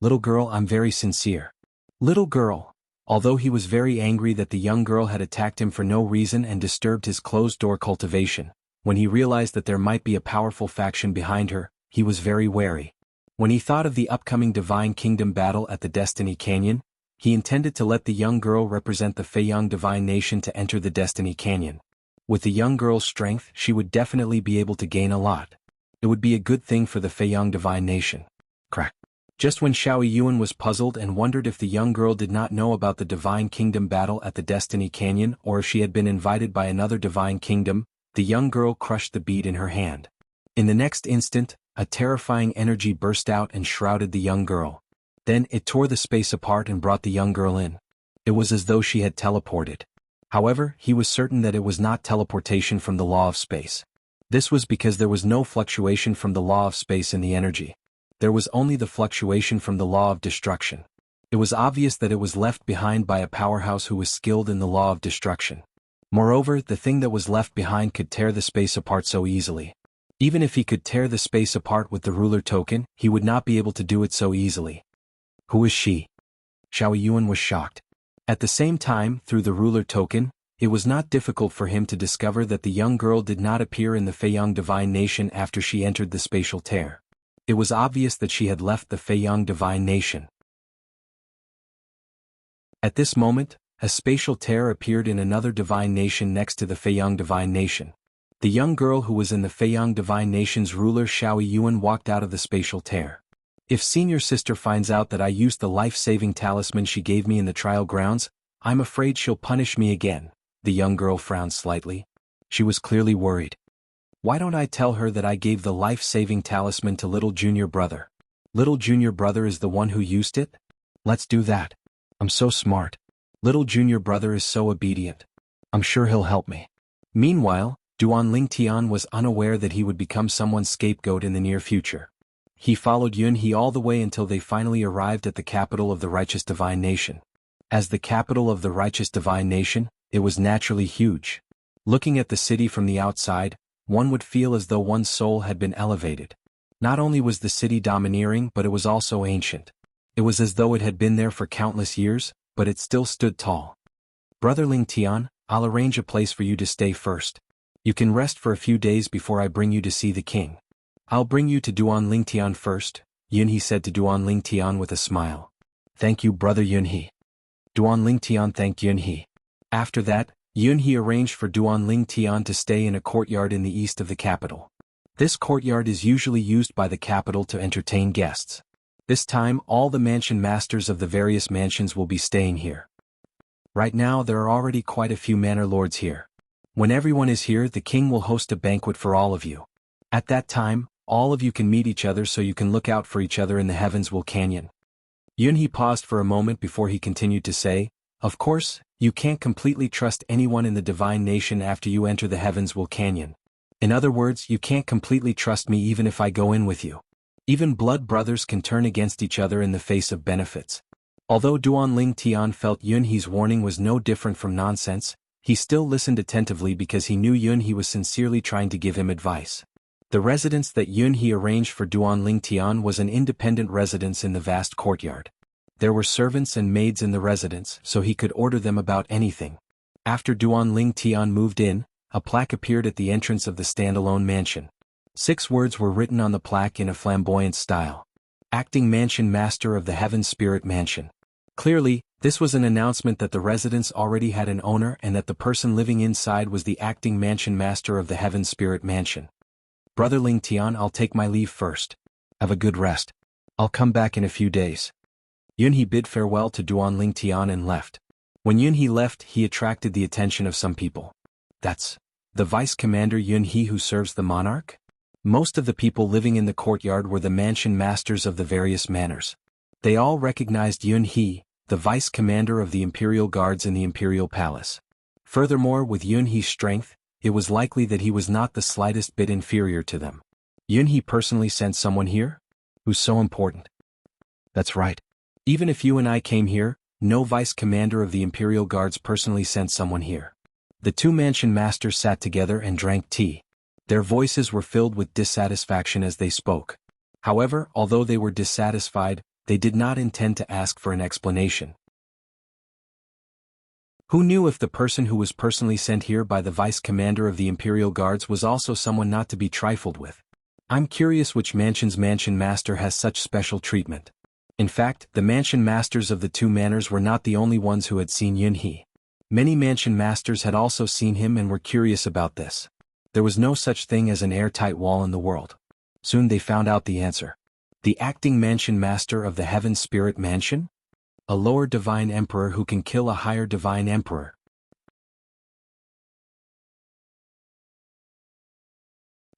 Little girl, I'm very sincere. Little girl. Although he was very angry that the young girl had attacked him for no reason and disturbed his closed-door cultivation, when he realized that there might be a powerful faction behind her, he was very wary. When he thought of the upcoming Divine Kingdom battle at the Destiny Canyon, he intended to let the young girl represent the Feiyang Divine Nation to enter the Destiny Canyon. With the young girl's strength, she would definitely be able to gain a lot. It would be a good thing for the Feiyang Divine Nation. Crack. Just when Xiao Yuan was puzzled and wondered if the young girl did not know about the Divine Kingdom battle at the Destiny Canyon or if she had been invited by another Divine Kingdom, the young girl crushed the bead in her hand. In the next instant, a terrifying energy burst out and shrouded the young girl. Then it tore the space apart and brought the young girl in. It was as though she had teleported. However, he was certain that it was not teleportation from the law of space. This was because there was no fluctuation from the law of space in the energy. There was only the fluctuation from the law of destruction. It was obvious that it was left behind by a powerhouse who was skilled in the law of destruction. Moreover, the thing that was left behind could tear the space apart so easily. Even if he could tear the space apart with the ruler token, he would not be able to do it so easily. Who is she? Xiao Yuan was shocked. At the same time, through the ruler token, it was not difficult for him to discover that the young girl did not appear in the Feiyang Divine Nation after she entered the spatial tear. It was obvious that she had left the Feiyang Divine Nation. At this moment, a spatial tear appeared in another divine nation next to the Feiyang Divine Nation. The young girl who was in the Feiyang Divine Nation's ruler Xiao Yuan walked out of the spatial tear. If senior sister finds out that I used the life-saving talisman she gave me in the trial grounds, I'm afraid she'll punish me again. The young girl frowned slightly. She was clearly worried. Why don't I tell her that I gave the life-saving talisman to little junior brother? Little junior brother is the one who used it? Let's do that. I'm so smart. Little junior brother is so obedient. I'm sure he'll help me. Meanwhile, Duan Lingtian was unaware that he would become someone's scapegoat in the near future. He followed Yunhe all the way until they finally arrived at the capital of the righteous divine nation. As the capital of the righteous divine nation, it was naturally huge. Looking at the city from the outside, one would feel as though one's soul had been elevated. Not only was the city domineering, but it was also ancient. It was as though it had been there for countless years, but it still stood tall. Brother Lingtian, I'll arrange a place for you to stay first. You can rest for a few days before I bring you to see the king. I'll bring you to Duan Lingtian first, Yunhe said to Duan Lingtian with a smile. Thank you, brother Yunhe. Duan Lingtian thanked Yunhe. After that, Yunhe arranged for Duan Lingtian to stay in a courtyard in the east of the capital. This courtyard is usually used by the capital to entertain guests. This time, all the mansion masters of the various mansions will be staying here. Right now, there are already quite a few manor lords here. When everyone is here, the king will host a banquet for all of you. At that time, all of you can meet each other so you can look out for each other in the Heavens Will Canyon. Yunhe paused for a moment before he continued to say, of course, you can't completely trust anyone in the divine nation after you enter the Heavens Will Canyon. In other words, you can't completely trust me even if I go in with you. Even blood brothers can turn against each other in the face of benefits. Although Duan Lingtian felt Yunhe's warning was no different from nonsense, he still listened attentively because he knew Yunhe was sincerely trying to give him advice. The residence that Yunhe arranged for Duan Lingtian was an independent residence in the vast courtyard. There were servants and maids in the residence, so he could order them about anything. After Duan Lingtian moved in, a plaque appeared at the entrance of the standalone mansion. 6 words were written on the plaque in a flamboyant style. Acting Mansion Master of the Heaven Spirit Mansion. Clearly, this was an announcement that the residence already had an owner and that the person living inside was the acting Mansion Master of the Heaven Spirit Mansion. Brother Lingtian, I'll take my leave first. Have a good rest. I'll come back in a few days. Yunhe bid farewell to Duan Lingtian and left. When Yunhe left, he attracted the attention of some people. That's the Vice Commander Yunhe who serves the monarch? Most of the people living in the courtyard were the mansion masters of the various manors. They all recognized Yunhe, the vice commander of the imperial guards in the imperial palace. Furthermore, with Yun He's strength, it was likely that he was not the slightest bit inferior to them. Yun He personally sent someone here? Who's so important? That's right. Even if you and I came here, no vice commander of the imperial guards personally sent someone here. The two mansion masters sat together and drank tea. Their voices were filled with dissatisfaction as they spoke. However, although they were dissatisfied, they did not intend to ask for an explanation. Who knew if the person who was personally sent here by the vice commander of the imperial guards was also someone not to be trifled with? I'm curious which mansion's mansion master has such special treatment. In fact, the mansion masters of the two manors were not the only ones who had seen Yun He. Many mansion masters had also seen him and were curious about this. There was no such thing as an airtight wall in the world. Soon they found out the answer. The acting mansion master of the Heaven Spirit Mansion? A lower divine emperor who can kill a higher divine emperor.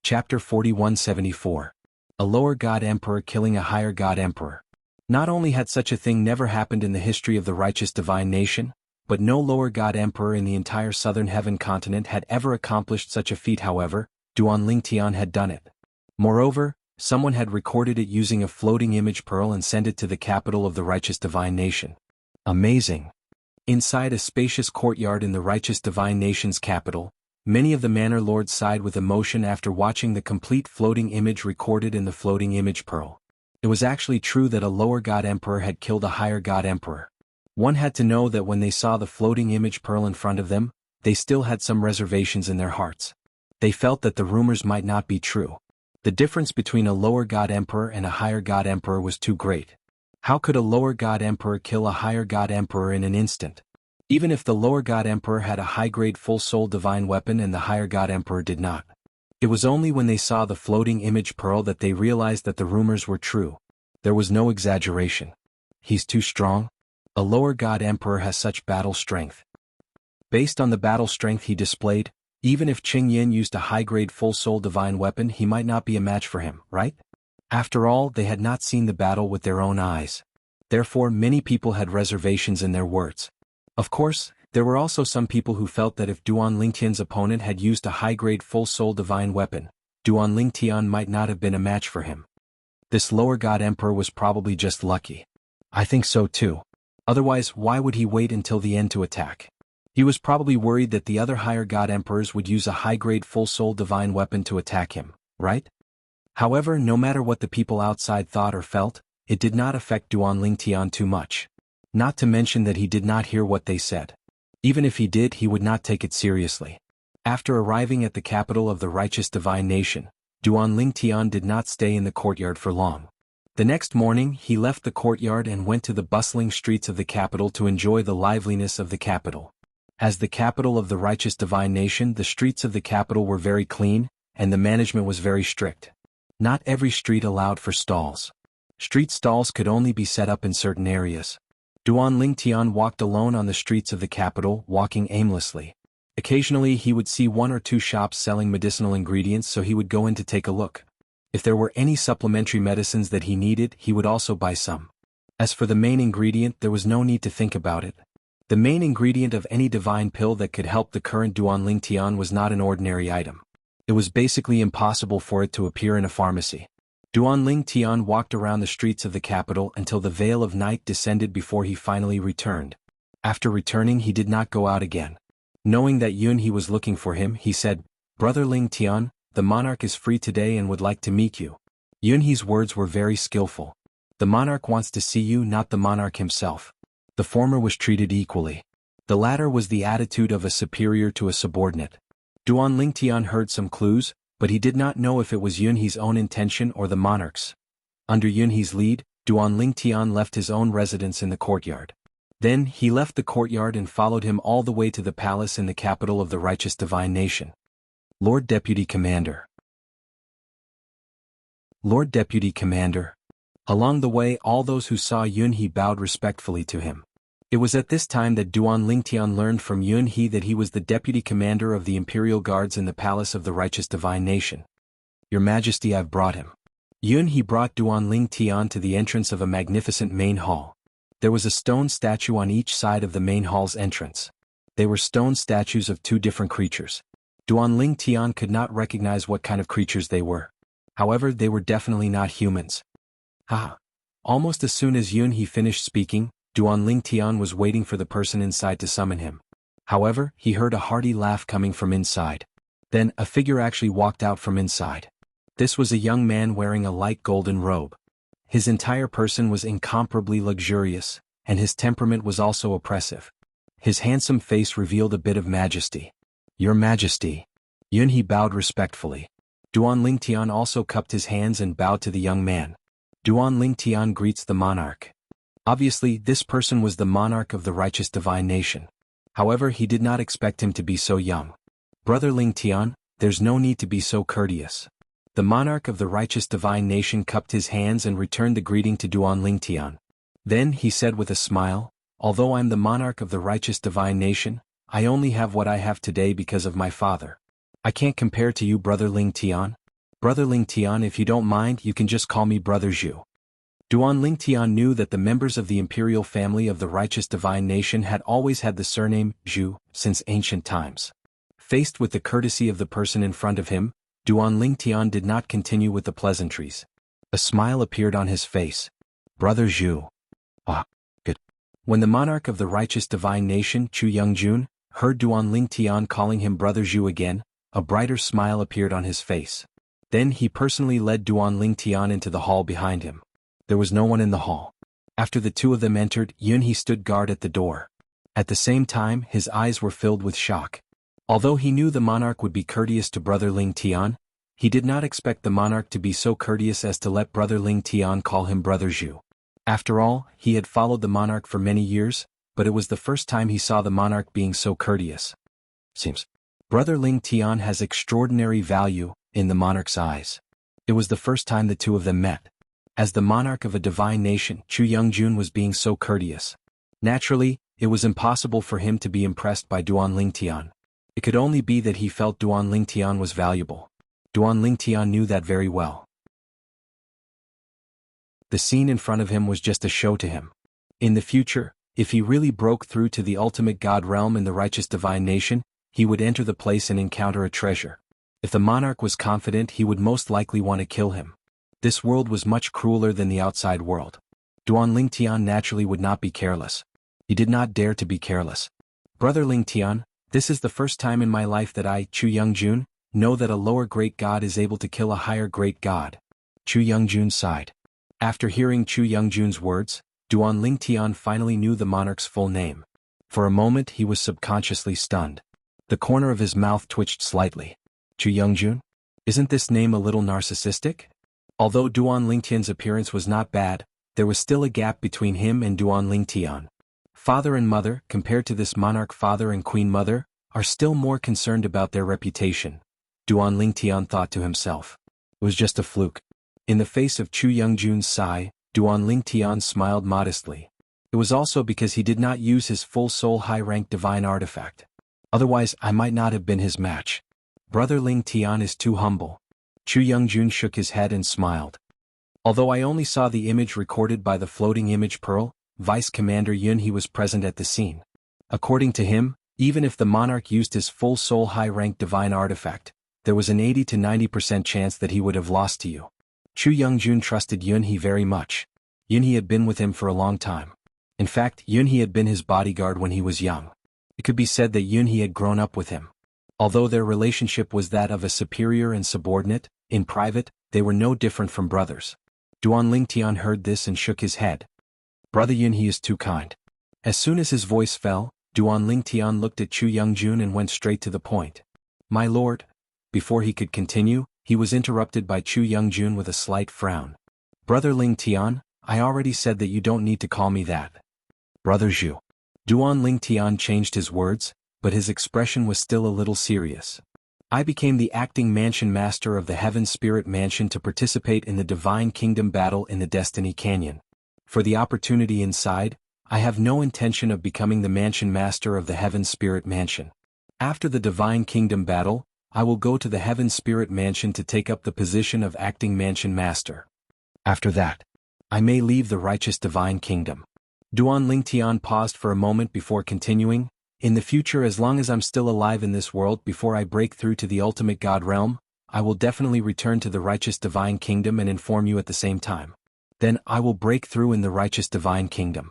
Chapter 4174. A lower god emperor killing a higher god emperor. Not only had such a thing never happened in the history of the righteous divine nation, but no lower god emperor in the entire southern heaven continent had ever accomplished such a feat. However, Duan Lingtian had done it. Moreover, someone had recorded it using a floating image pearl and sent it to the capital of the righteous divine nation. Amazing. Inside a spacious courtyard in the righteous divine nation's capital, many of the manor lords sighed with emotion after watching the complete floating image recorded in the floating image pearl. It was actually true that a lower god emperor had killed a higher god emperor. One had to know that when they saw the floating image pearl in front of them, they still had some reservations in their hearts. They felt that the rumors might not be true. The difference between a lower god emperor and a higher god emperor was too great. How could a lower god emperor kill a higher god emperor in an instant? Even if the lower god emperor had a high-grade full-soul divine weapon and the higher god emperor did not. It was only when they saw the floating image pearl that they realized that the rumors were true. There was no exaggeration. He's too strong? A lower god emperor has such battle strength. Based on the battle strength he displayed, even if Qing Yin used a high-grade full-soul divine weapon, he might not be a match for him, right? After all, they had not seen the battle with their own eyes. Therefore, many people had reservations in their words. Of course, there were also some people who felt that if Duan Lingtian's opponent had used a high-grade full-soul divine weapon, Duan Lingtian might not have been a match for him. This lower god emperor was probably just lucky. I think so too. Otherwise, why would he wait until the end to attack? He was probably worried that the other higher god emperors would use a high-grade full-soul divine weapon to attack him, right? However, no matter what the people outside thought or felt, it did not affect Duan Lingtian too much. Not to mention that he did not hear what they said. Even if he did, he would not take it seriously. After arriving at the capital of the righteous divine nation, Duan Lingtian did not stay in the courtyard for long. The next morning, he left the courtyard and went to the bustling streets of the capital to enjoy the liveliness of the capital. As the capital of the righteous divine nation, the streets of the capital were very clean, and the management was very strict. Not every street allowed for stalls. Street stalls could only be set up in certain areas. Duan Lingtian walked alone on the streets of the capital, walking aimlessly. Occasionally he would see one or two shops selling medicinal ingredients, so he would go in to take a look. If there were any supplementary medicines that he needed, he would also buy some. As for the main ingredient, there was no need to think about it. The main ingredient of any divine pill that could help the current Duan Lingtian was not an ordinary item. It was basically impossible for it to appear in a pharmacy. Duan Lingtian walked around the streets of the capital until the veil of night descended before he finally returned. After returning, he did not go out again. Knowing that Yun He was looking for him, he said, "Brother Lingtian, the monarch is free today and would like to meet you." Yun He's words were very skillful. The monarch wants to see you, not the monarch himself. The former was treated equally. The latter was the attitude of a superior to a subordinate. Duan Lingtian heard some clues, but he did not know if it was Yun He's own intention or the monarch's. Under Yun He's lead, Duan Lingtian left his own residence in the courtyard. Then, he left the courtyard and followed him all the way to the palace in the capital of the righteous divine nation. Lord Deputy Commander. Lord Deputy Commander. Along the way, all those who saw Yun He bowed respectfully to him. It was at this time that Duan Lingtian learned from Yun He that he was the deputy commander of the imperial guards in the palace of the righteous divine nation. Your Majesty, I've brought him. Yun He brought Duan Lingtian to the entrance of a magnificent main hall. There was a stone statue on each side of the main hall's entrance. They were stone statues of two different creatures. Duanling Tian could not recognize what kind of creatures they were. However, they were definitely not humans. Haha. Almost as soon as Yunhe finished speaking, Duanling Tian was waiting for the person inside to summon him. However, he heard a hearty laugh coming from inside. Then, a figure actually walked out from inside. This was a young man wearing a light golden robe. His entire person was incomparably luxurious, and his temperament was also oppressive. His handsome face revealed a bit of majesty. "Your Majesty." Yunhe bowed respectfully. Duanling Tian also cupped his hands and bowed to the young man. Duanling Tian greets the monarch. Obviously, this person was the monarch of the righteous divine nation. However, he did not expect him to be so young. "Brother Ling Tian, there's no need to be so courteous." The monarch of the righteous divine nation cupped his hands and returned the greeting to Duanling Tian. Then he said with a smile, "Although I'm the monarch of the righteous divine nation, I only have what I have today because of my father. I can't compare to you, Brother Ling Tian. Brother Ling Tian, if you don't mind, you can just call me Brother Zhu." Duanling Tian knew that the members of the imperial family of the righteous divine nation had always had the surname Zhu since ancient times. Faced with the courtesy of the person in front of him, Duanling Tian did not continue with the pleasantries. A smile appeared on his face. "Brother Zhu." "Ah, good." When the monarch of the righteous divine nation, Chu Youngjun, heard Duanling Tian calling him Brother Zhu again, a brighter smile appeared on his face. Then he personally led Duanling Tian into the hall behind him. There was no one in the hall. After the two of them entered, Yunhe stood guard at the door. At the same time, his eyes were filled with shock. Although he knew the monarch would be courteous to Brother Ling Tian, he did not expect the monarch to be so courteous as to let Brother Ling Tian call him Brother Zhu. After all, he had followed the monarch for many years, but it was the first time he saw the monarch being so courteous. Seems Brother Ling Tian has extraordinary value in the monarch's eyes. It was the first time the two of them met. As the monarch of a divine nation, Chu Youngjun was being so courteous. Naturally, it was impossible for him to be impressed by Duanling Tian. It could only be that he felt Duanling Tian was valuable. Duanling Tian knew that very well. The scene in front of him was just a show to him. In the future, if he really broke through to the ultimate god realm in the righteous divine nation, he would enter the place and encounter a treasure. If the monarch was confident, he would most likely want to kill him. This world was much crueler than the outside world. Duanling Tian naturally would not be careless. He did not dare to be careless. "Brother Ling Tian, this is the first time in my life that I, Chu Youngjun, know that a lower great god is able to kill a higher great god." Chu Youngjun sighed. After hearing Chu Youngjun's words, Duanling Tian finally knew the monarch's full name. For a moment he was subconsciously stunned. The corner of his mouth twitched slightly. "Chu Youngjun? Isn't this name a little narcissistic?" Although Duanling Tian's appearance was not bad, there was still a gap between him and Duanling Tian. Father and mother, compared to this monarch father and queen mother, are still more concerned about their reputation. Duanling Tian thought to himself. It was just a fluke. In the face of Chu Youngjun's sigh, Duanling Tian smiled modestly. It was also because he did not use his full soul high-rank divine artifact. Otherwise, I might not have been his match. Brother Ling Tian is too humble. Chu Youngjun shook his head and smiled. Although I only saw the image recorded by the floating image pearl, Vice Commander Yunhe was present at the scene. According to him, even if the monarch used his full soul high-rank divine artifact, there was an 80 to 90% chance that he would have lost to you. Chu Youngjun trusted Yunhe very much. Yunhe had been with him for a long time. In fact, Yunhe had been his bodyguard when he was young. It could be said that Yunhe had grown up with him. Although their relationship was that of a superior and subordinate, in private, they were no different from brothers. Duanling Tian heard this and shook his head. Brother Yunhe is too kind. As soon as his voice fell, Duanling Tian looked at Chu Youngjun and went straight to the point. My lord. Before he could continue, he was interrupted by Chu Youngjun with a slight frown. Brother Ling Tian, I already said that you don't need to call me that. Brother Zhu. Duanling Tian changed his words, but his expression was still a little serious. I became the acting mansion master of the Heaven Spirit Mansion to participate in the Divine Kingdom battle in the Destiny Canyon. For the opportunity inside, I have no intention of becoming the mansion master of the Heaven Spirit Mansion. After the Divine Kingdom battle, I will go to the Heaven Spirit Mansion to take up the position of acting mansion master. After that, I may leave the righteous Divine Kingdom. Duan Lingtian paused for a moment before continuing, in the future, as long as I'm still alive in this world before I break through to the ultimate God realm, I will definitely return to the righteous divine kingdom and inform you at the same time. Then I will break through in the righteous divine kingdom.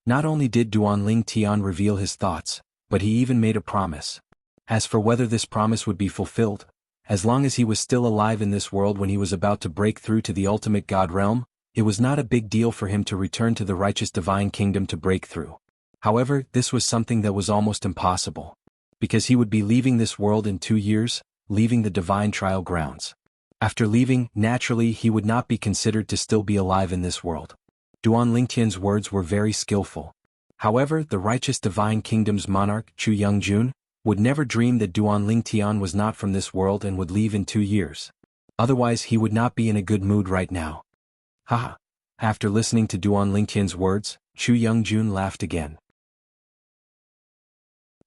Not only did Duan Lingtian reveal his thoughts, but he even made a promise. As for whether this promise would be fulfilled, as long as he was still alive in this world when he was about to break through to the ultimate God realm, it was not a big deal for him to return to the righteous divine kingdom to break through. However, this was something that was almost impossible. Because he would be leaving this world in 2 years, leaving the divine trial grounds. After leaving, naturally he would not be considered to still be alive in this world. Duan Lingtian's words were very skillful. However, the righteous divine kingdom's monarch, Chu Youngjun, would never dream that Duan Lingtian was not from this world and would leave in 2 years. Otherwise he would not be in a good mood right now. Haha. After listening to Duan Lingtian's words, Chu Youngjun laughed again.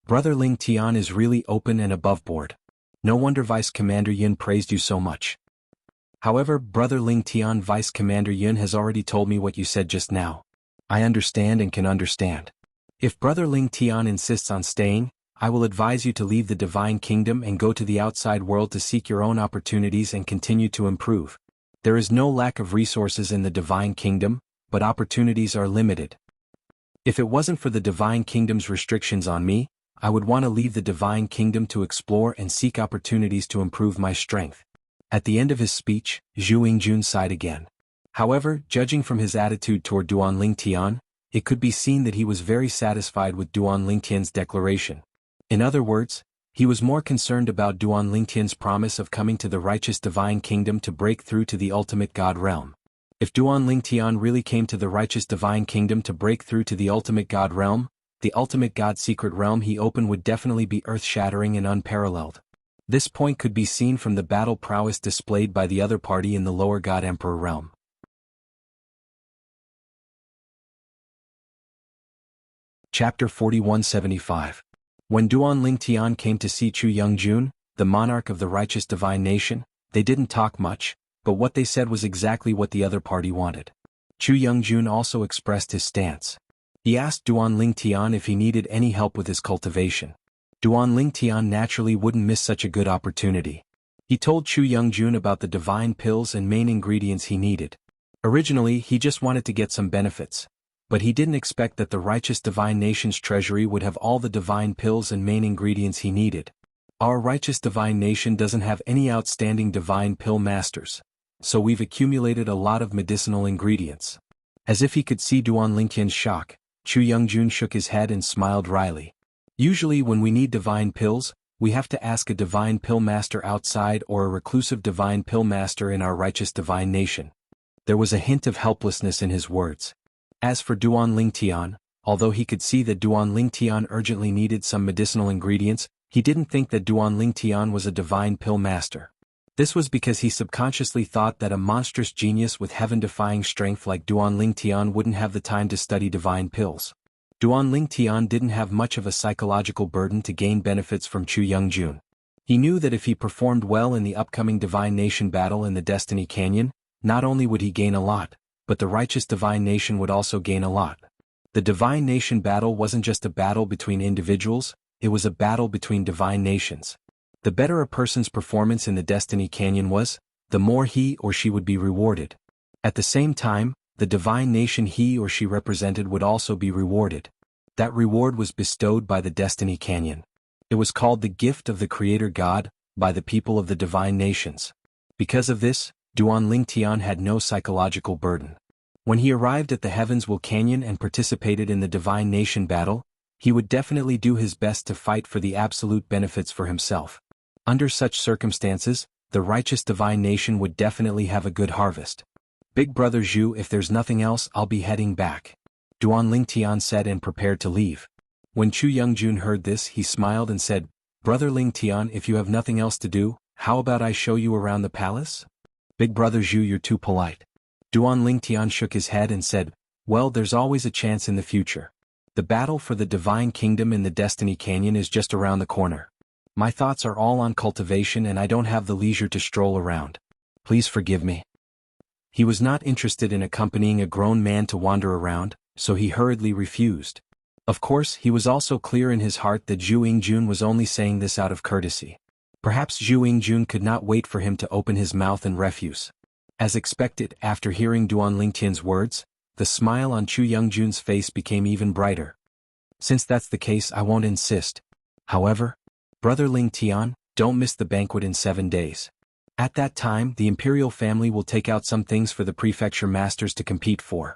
Brother Lingtian is really open and above board. No wonder Vice Commander Yun praised you so much. However, Brother Lingtian, Vice Commander Yun has already told me what you said just now. I understand and can understand. If Brother Lingtian insists on staying, I will advise you to leave the divine kingdom and go to the outside world to seek your own opportunities and continue to improve. There is no lack of resources in the divine kingdom, but opportunities are limited. If it wasn't for the divine kingdom's restrictions on me, I would want to leave the divine kingdom to explore and seek opportunities to improve my strength. At the end of his speech, Zhu Yingjun sighed again. However, judging from his attitude toward Duan Lingtian, it could be seen that he was very satisfied with Duan Lingtian's declaration. In other words, he was more concerned about Duan Lingtian's promise of coming to the righteous divine kingdom to break through to the ultimate God realm. If Duan Lingtian really came to the righteous divine kingdom to break through to the ultimate God realm, the ultimate God secret realm he opened would definitely be earth-shattering and unparalleled. This point could be seen from the battle prowess displayed by the other party in the lower God Emperor realm. Chapter 4175. When Duan Lingtian came to see Chu Youngjun, the monarch of the righteous divine nation, they didn't talk much, but what they said was exactly what the other party wanted. Chu Youngjun also expressed his stance. He asked Duan Lingtian if he needed any help with his cultivation. Duan Lingtian naturally wouldn't miss such a good opportunity. He told Chu Youngjun about the divine pills and main ingredients he needed. Originally, he just wanted to get some benefits, but he didn't expect that the righteous divine nation's treasury would have all the divine pills and main ingredients he needed. Our righteous divine nation doesn't have any outstanding divine pill masters, so we've accumulated a lot of medicinal ingredients. As if he could see Duan Lingtian's shock, Chu Youngjun shook his head and smiled wryly. Usually when we need divine pills, we have to ask a divine pill master outside or a reclusive divine pill master in our righteous divine nation. There was a hint of helplessness in his words. As for Duan Lingtian, although he could see that Duan Lingtian urgently needed some medicinal ingredients, he didn't think that Duan Lingtian was a divine pill master. This was because he subconsciously thought that a monstrous genius with heaven-defying strength like Duan Lingtian wouldn't have the time to study divine pills. Duan Lingtian didn't have much of a psychological burden to gain benefits from Chu Youngjun. He knew that if he performed well in the upcoming Divine Nation battle in the Destiny Canyon, not only would he gain a lot, but the righteous Divine Nation would also gain a lot. The Divine Nation battle wasn't just a battle between individuals, it was a battle between divine nations. The better a person's performance in the Destiny Canyon was, the more he or she would be rewarded. At the same time, the divine nation he or she represented would also be rewarded. That reward was bestowed by the Destiny Canyon. It was called the gift of the Creator God, by the people of the divine nations. Because of this, Duan Lingtian had no psychological burden. When he arrived at the Heavenswell Canyon and participated in the Divine Nation battle, he would definitely do his best to fight for the absolute benefits for himself. Under such circumstances, the righteous divine nation would definitely have a good harvest. Big Brother Zhu, if there's nothing else, I'll be heading back, Duan Lingtian said and prepared to leave. When Chu Youngjun heard this, he smiled and said, Brother Lingtian, if you have nothing else to do, how about I show you around the palace? Big Brother Zhu, you're too polite. Duan Lingtian shook his head and said, well, there's always a chance in the future. The battle for the Divine Kingdom in the Destiny Canyon is just around the corner. My thoughts are all on cultivation and I don't have the leisure to stroll around. Please forgive me. He was not interested in accompanying a grown man to wander around, so he hurriedly refused. Of course, he was also clear in his heart that Zhu Yingjun was only saying this out of courtesy. Perhaps Zhu Yingjun could not wait for him to open his mouth and refuse. As expected, after hearing Duan Lingtian's words, the smile on Chu Youngjun's face became even brighter. Since that's the case, I won't insist. However, Brother Lingtian, don't miss the banquet in 7 days. At that time, the imperial family will take out some things for the prefecture masters to compete for.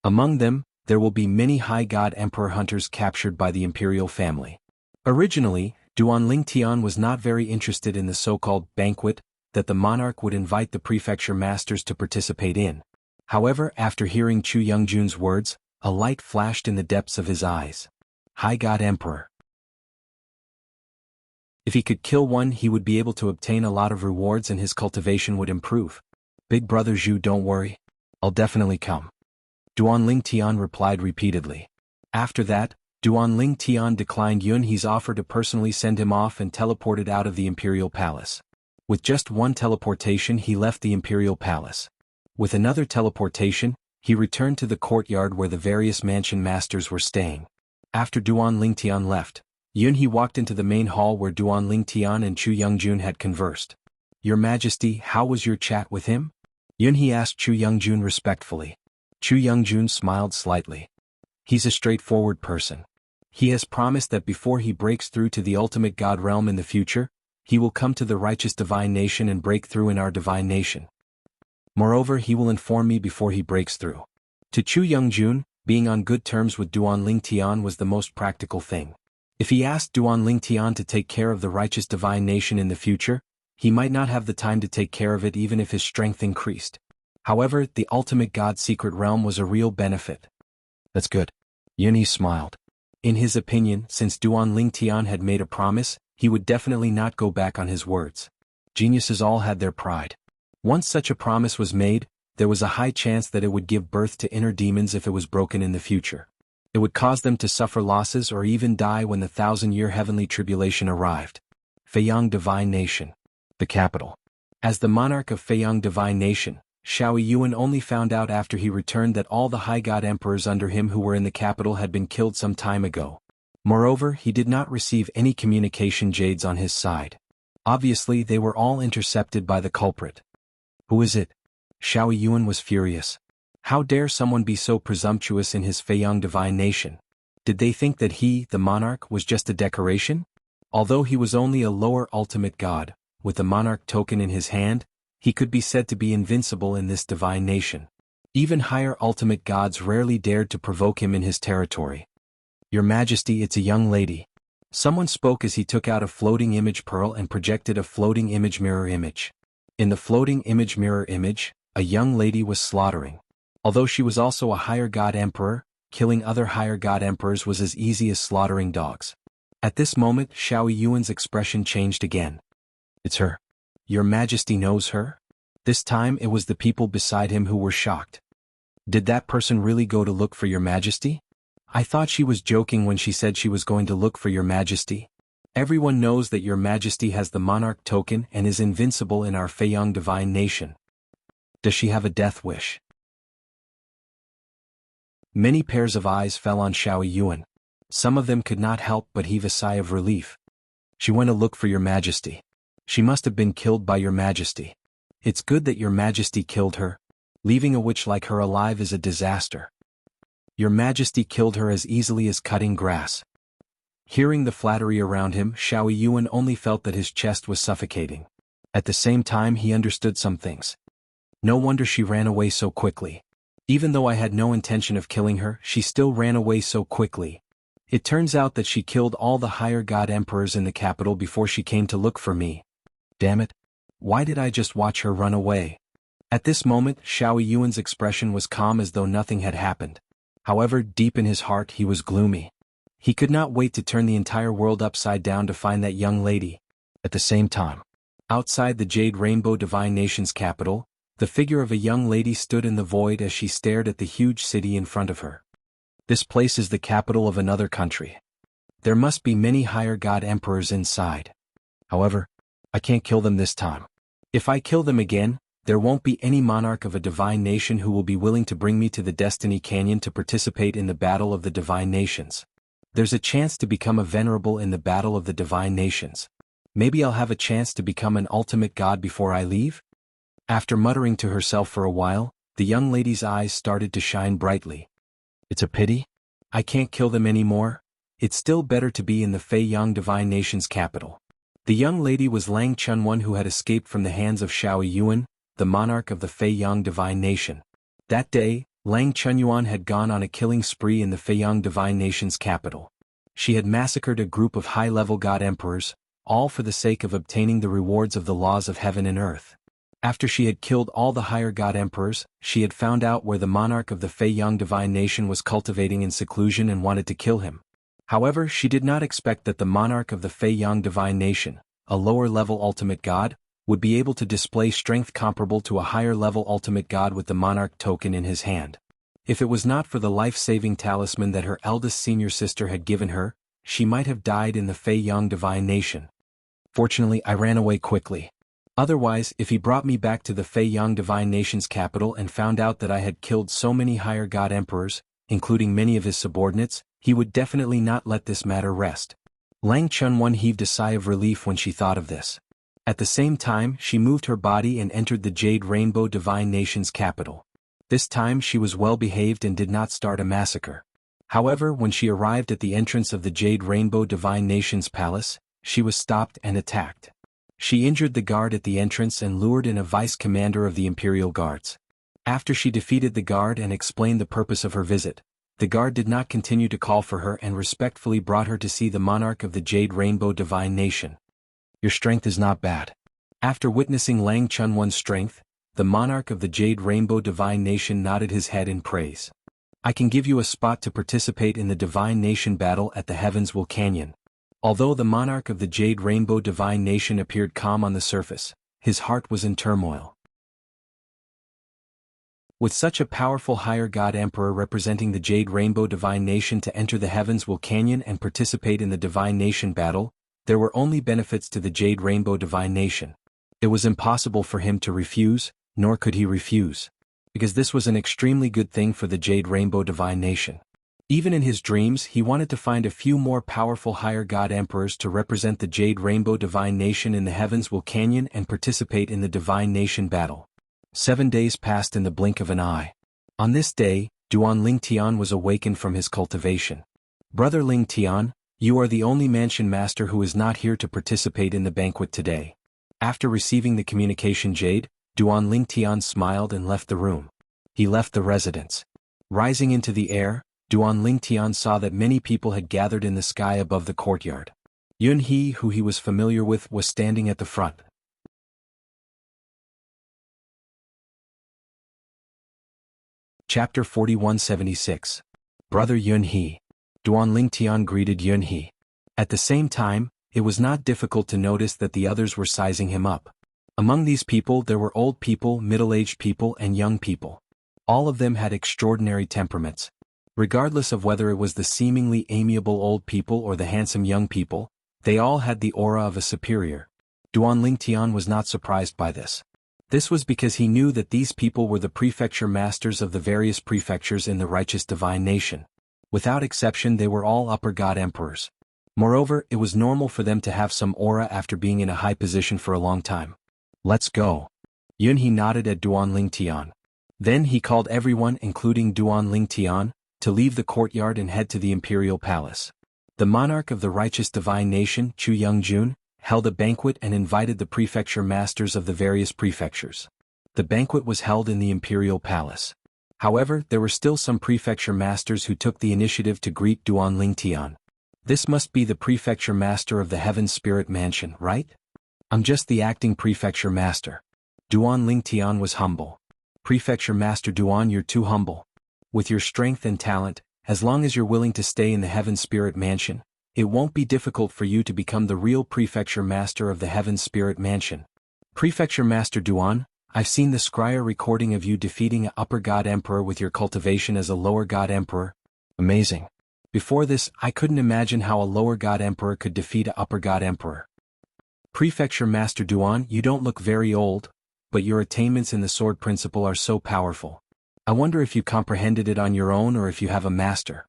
Among them, there will be many high god emperor hunters captured by the imperial family. Originally, Duan Lingtian was not very interested in the so-called banquet that the monarch would invite the prefecture masters to participate in. However, after hearing Chu Youngjun's words, a light flashed in the depths of his eyes. High God Emperor. If he could kill one, he would be able to obtain a lot of rewards and his cultivation would improve. Big brother Zhu, don't worry. I'll definitely come. Duan Lingtian replied repeatedly. After that, Duan Lingtian declined Yun He's offer to personally send him off and teleported out of the imperial palace. With just one teleportation he left the imperial palace. With another teleportation, he returned to the courtyard where the various mansion masters were staying. After Duan Lingtian left, Yun He walked into the main hall where Duan Lingtian and Chu Youngjun had conversed. Your Majesty, how was your chat with him? Yun He asked Chu Youngjun respectfully. Chu Youngjun smiled slightly. He's a straightforward person. He has promised that before he breaks through to the ultimate god realm in the future, he will come to the righteous divine nation and break through in our divine nation. Moreover, he will inform me before he breaks through. To Chu Youngjun, being on good terms with Duan Lingtian was the most practical thing. If he asked Duan Lingtian to take care of the righteous divine nation in the future, he might not have the time to take care of it even if his strength increased. However, the ultimate god secret realm was a real benefit. That's good. Yun He smiled. In his opinion, since Duan Lingtian had made a promise, he would definitely not go back on his words. Geniuses all had their pride. Once such a promise was made, there was a high chance that it would give birth to inner demons if it was broken in the future. It would cause them to suffer losses or even die when the 1,000-year heavenly tribulation arrived. Feiyang Divine Nation. The capital. As the monarch of Feiyang Divine Nation, Xiao Yuan only found out after he returned that all the high god emperors under him who were in the capital had been killed some time ago. Moreover, he did not receive any communication jades on his side. Obviously, they were all intercepted by the culprit. Who is it? Xiao Yuan was furious. How dare someone be so presumptuous in his Feiyang Divine Nation? Did they think that he, the monarch, was just a decoration? Although he was only a lower ultimate god, with the monarch token in his hand, he could be said to be invincible in this divine nation. Even higher ultimate gods rarely dared to provoke him in his territory. Your Majesty, it's a young lady. Someone spoke as he took out a floating image pearl and projected a floating image mirror image. In the floating image mirror image, a young lady was slaughtering. Although she was also a higher god emperor, killing other higher god emperors was as easy as slaughtering dogs. At this moment, Xiao Yuan's expression changed again. It's her. Your Majesty knows her? This time it was the people beside him who were shocked. Did that person really go to look for your Majesty? I thought she was joking when she said she was going to look for your Majesty. Everyone knows that your Majesty has the monarch token and is invincible in our Feiyang Divine Nation. Does she have a death wish? Many pairs of eyes fell on Xiao Yuan. Some of them could not help but heave a sigh of relief. She went to look for your Majesty. She must have been killed by your Majesty. It's good that your Majesty killed her. Leaving a witch like her alive is a disaster. Your Majesty killed her as easily as cutting grass. Hearing the flattery around him, Xiao Yuan only felt that his chest was suffocating. At the same time he understood some things. No wonder she ran away so quickly. Even though I had no intention of killing her, she still ran away so quickly. It turns out that she killed all the higher god emperors in the capital before she came to look for me. Damn it. Why did I just watch her run away? At this moment, Xiao Yuan's expression was calm as though nothing had happened. However, deep in his heart he was gloomy. He could not wait to turn the entire world upside down to find that young lady. At the same time, outside the Jade Rainbow Divine Nation's capital, the figure of a young lady stood in the void as she stared at the huge city in front of her. This place is the capital of another country. There must be many higher god emperors inside. However, I can't kill them this time. If I kill them again, there won't be any monarch of a divine nation who will be willing to bring me to the Destiny Canyon to participate in the battle of the divine nations. There's a chance to become a venerable in the battle of the divine nations. Maybe I'll have a chance to become an ultimate god before I leave? After muttering to herself for a while, the young lady's eyes started to shine brightly. It's a pity. I can't kill them anymore. It's still better to be in the Fei Yang divine nation's capital. The young lady was Lang Chunwan, who had escaped from the hands of Xiao Yuan, the monarch of the Fei Yang divine nation. That day, Lang Chunyuan had gone on a killing spree in the Fei Yang divine nation's capital. She had massacred a group of high-level god emperors, all for the sake of obtaining the rewards of the laws of heaven and earth. After she had killed all the higher god emperors, she had found out where the monarch of the Fei Yang divine nation was cultivating in seclusion and wanted to kill him. However, she did not expect that the monarch of the Fei Yang divine nation, a lower-level ultimate god, would be able to display strength comparable to a higher-level ultimate god with the monarch token in his hand. If it was not for the life-saving talisman that her eldest senior sister had given her, she might have died in the Fei Yang divine nation. Fortunately, I ran away quickly. Otherwise, if he brought me back to the Fei Yang divine nation's capital and found out that I had killed so many higher god emperors, including many of his subordinates, he would definitely not let this matter rest. Lang Chunwan heaved a sigh of relief when she thought of this. At the same time, she moved her body and entered the Jade Rainbow divine nation's capital. This time she was well behaved and did not start a massacre. However, when she arrived at the entrance of the Jade Rainbow divine nation's palace, she was stopped and attacked. She injured the guard at the entrance and lured in a vice-commander of the Imperial Guards. After she defeated the guard and explained the purpose of her visit, the guard did not continue to call for her and respectfully brought her to see the monarch of the Jade Rainbow divine nation. Your strength is not bad. After witnessing Lang Chunwan's strength, the monarch of the Jade Rainbow divine nation nodded his head in praise. I can give you a spot to participate in the divine nation battle at the Heavensville Canyon. Although the monarch of the Jade Rainbow divine nation appeared calm on the surface, his heart was in turmoil. With such a powerful higher god emperor representing the Jade Rainbow divine nation to enter the Heavensville Canyon and participate in the divine nation battle, there were only benefits to the Jade Rainbow divine nation. It was impossible for him to refuse, nor could he refuse, because this was an extremely good thing for the Jade Rainbow divine nation. Even in his dreams, he wanted to find a few more powerful higher god emperors to represent the Jade Rainbow divine nation in the Heavensville Canyon and participate in the divine nation battle. 7 days passed in the blink of an eye. On this day, Duan Lingtian was awakened from his cultivation. Brother Lingtian, you are the only mansion master who is not here to participate in the banquet today. After receiving the communication jade, Duan Lingtian smiled and left the room. He left the residence. Rising into the air, Duan Lingtian saw that many people had gathered in the sky above the courtyard. Yun He, who he was familiar with, was standing at the front. Chapter 4176. Brother Yun He. Duan Lingtian greeted Yun He. At the same time, it was not difficult to notice that the others were sizing him up. Among these people there were old people, middle-aged people and young people. All of them had extraordinary temperaments. Regardless of whether it was the seemingly amiable old people or the handsome young people, they all had the aura of a superior. Duan Lingtian was not surprised by this. This was because he knew that these people were the prefecture masters of the various prefectures in the righteous divine nation. Without exception, they were all upper god emperors. Moreover, it was normal for them to have some aura after being in a high position for a long time. Let's go. Yun He nodded at Duan Lingtian. Then he called everyone, including Duan Lingtian, to leave the courtyard and head to the imperial palace. The monarch of the righteous divine nation, Chu Youngjun, held a banquet and invited the prefecture masters of the various prefectures. The banquet was held in the imperial palace. However, there were still some prefecture masters who took the initiative to greet Duan Lingtian. This must be the prefecture master of the Heaven Spirit Mansion, right? I'm just the acting prefecture master. Duan Lingtian was humble. Prefecture Master Duan, you're too humble. With your strength and talent, as long as you're willing to stay in the Heaven Spirit Mansion, it won't be difficult for you to become the real prefecture master of the Heaven Spirit Mansion. Prefecture Master Duan, I've seen the scryer recording of you defeating an upper god emperor with your cultivation as a lower god emperor. Amazing. Before this, I couldn't imagine how a lower god emperor could defeat an upper god emperor. Prefecture Master Duan, you don't look very old. but your attainments in the sword principle are so powerful. I wonder if you comprehended it on your own or if you have a master.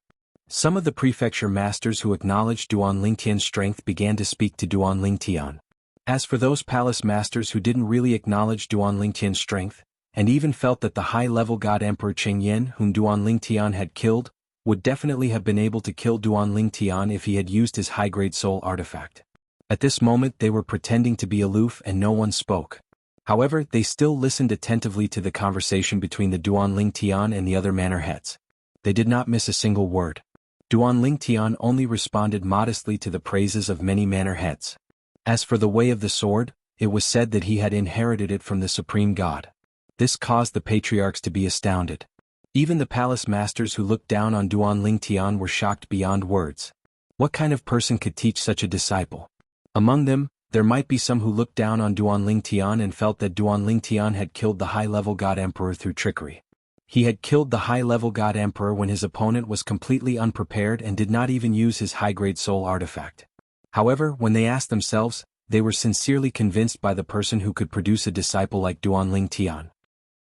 Some of the prefecture masters who acknowledged Duan Lingtian's strength began to speak to Duan Lingtian. As for those palace masters who didn't really acknowledge Duan Lingtian's strength, and even felt that the high-level god Emperor Chengyan whom Duan Lingtian had killed, would definitely have been able to kill Duan Lingtian if he had used his high-grade soul artifact. At this moment they were pretending to be aloof and no one spoke. However, they still listened attentively to the conversation between the Duan Lingtian and the other manor heads. They did not miss a single word. Duan Lingtian only responded modestly to the praises of many manor heads. As for the way of the sword, it was said that he had inherited it from the supreme god. This caused the patriarchs to be astounded. Even the palace masters who looked down on Duan Lingtian were shocked beyond words. What kind of person could teach such a disciple? Among them, there might be some who looked down on Duan Lingtian and felt that Duan Lingtian had killed the high-level god emperor through trickery. He had killed the high-level god emperor when his opponent was completely unprepared and did not even use his high-grade soul artifact. However, when they asked themselves, they were sincerely convinced by the person who could produce a disciple like Duan Lingtian.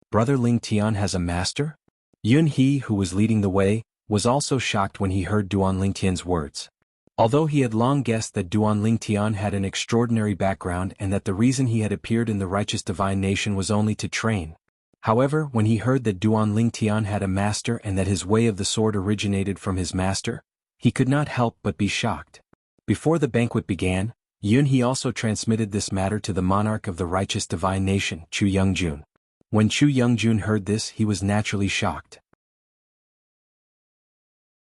Brother Lingtian has a master? Yun He, who was leading the way, was also shocked when he heard Duan Lingtian's words. Although he had long guessed that Duan Lingtian had an extraordinary background and that the reason he had appeared in the righteous divine nation was only to train. However, when he heard that Duan Lingtian had a master and that his way of the sword originated from his master, he could not help but be shocked. Before the banquet began, Yun He also transmitted this matter to the monarch of the righteous divine nation, Chu Youngjun. When Chu Youngjun heard this, he was naturally shocked.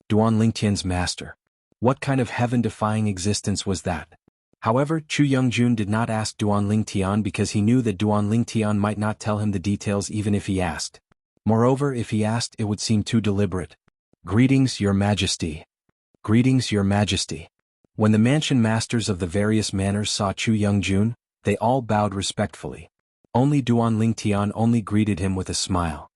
Duan Lingtian's master. What kind of heaven-defying existence was that? However, Chu Youngjun did not ask Duan Lingtian because he knew that Duan Lingtian might not tell him the details even if he asked. Moreover, if he asked, it would seem too deliberate. Greetings, Your Majesty. Greetings, Your Majesty. When the mansion masters of the various manors saw Chu Youngjun, they all bowed respectfully. Only Duan Lingtian only greeted him with a smile.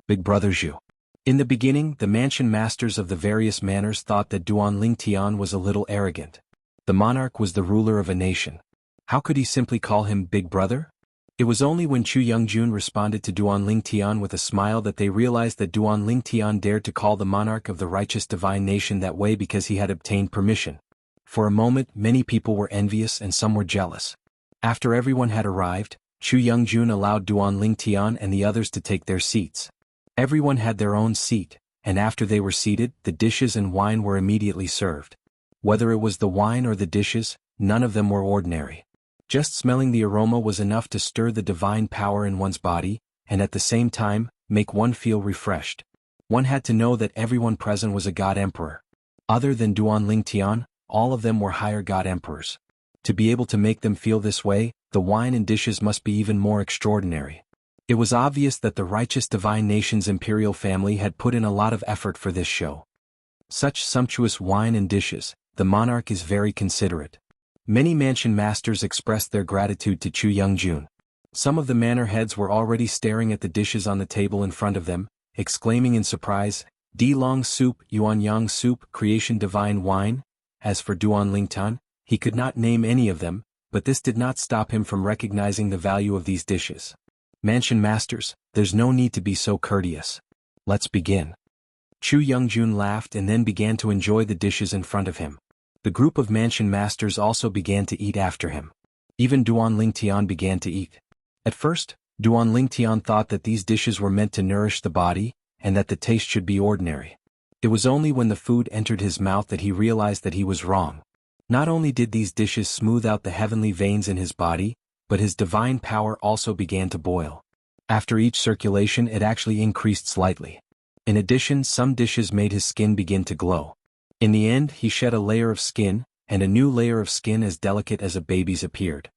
Big Brother Zhu. In the beginning, the mansion masters of the various manors thought that Duan Lingtian was a little arrogant. The monarch was the ruler of a nation. How could he simply call him Big Brother? It was only when Chu Youngjun responded to Duan Lingtian with a smile that they realized that Duan Lingtian dared to call the monarch of the righteous divine nation that way because he had obtained permission. For a moment, many people were envious and some were jealous. After everyone had arrived, Chu Youngjun allowed Duan Lingtian and the others to take their seats. Everyone had their own seat, and after they were seated, the dishes and wine were immediately served. Whether it was the wine or the dishes, none of them were ordinary. Just smelling the aroma was enough to stir the divine power in one's body, and at the same time, make one feel refreshed. One had to know that everyone present was a god emperor. Other than Duan Lingtian, all of them were higher god emperors. To be able to make them feel this way, the wine and dishes must be even more extraordinary. It was obvious that the righteous divine nation's imperial family had put in a lot of effort for this show. Such sumptuous wine and dishes, the monarch is very considerate. Many mansion masters expressed their gratitude to Chu Youngjun. Some of the manor heads were already staring at the dishes on the table in front of them, exclaiming in surprise, Di Long soup, Yuan Yang soup, creation divine wine. As for Duan Lingtian, he could not name any of them, but this did not stop him from recognizing the value of these dishes. Mansion masters, there's no need to be so courteous. Let's begin. Chu Youngjun laughed and then began to enjoy the dishes in front of him. The group of mansion masters also began to eat after him. Even Duan Lingtian began to eat. At first, Duan Lingtian thought that these dishes were meant to nourish the body, and that the taste should be ordinary. It was only when the food entered his mouth that he realized that he was wrong. Not only did these dishes smooth out the heavenly veins in his body, but his divine power also began to boil. After each circulation it actually increased slightly. In addition, some dishes made his skin begin to glow. In the end, he shed a layer of skin, and a new layer of skin as delicate as a baby's appeared.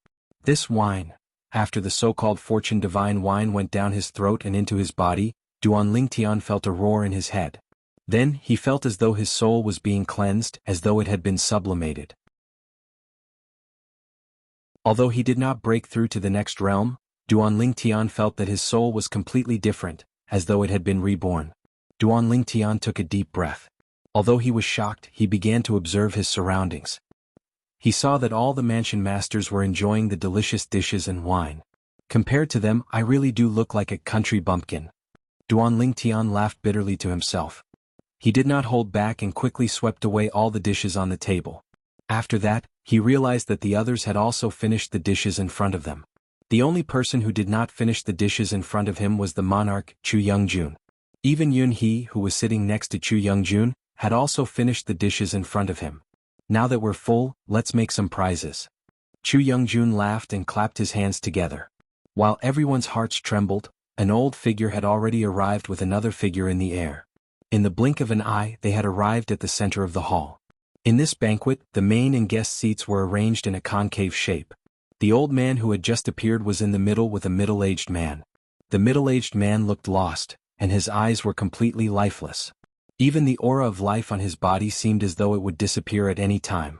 This wine, after the so-called fortune divine wine went down his throat and into his body, Duan Lingtian felt a roar in his head. Then, he felt as though his soul was being cleansed, as though it had been sublimated. Although he did not break through to the next realm, Duan Lingtian felt that his soul was completely different, as though it had been reborn. Duan Lingtian took a deep breath. Although he was shocked, he began to observe his surroundings. He saw that all the mansion masters were enjoying the delicious dishes and wine. Compared to them, I really do look like a country bumpkin. Duan Lingtian laughed bitterly to himself. He did not hold back and quickly swept away all the dishes on the table. After that, he realized that the others had also finished the dishes in front of them. The only person who did not finish the dishes in front of him was the monarch, Chu Youngjun. Even Yun He, who was sitting next to Chu Youngjun, had also finished the dishes in front of him. Now that we're full, let's make some prizes. Chu Youngjun laughed and clapped his hands together. While everyone's hearts trembled, an old figure had already arrived with another figure in the air. In the blink of an eye, they had arrived at the center of the hall. In this banquet, the main and guest seats were arranged in a concave shape. The old man who had just appeared was in the middle with a middle-aged man. The middle-aged man looked lost, and his eyes were completely lifeless. Even the aura of life on his body seemed as though it would disappear at any time.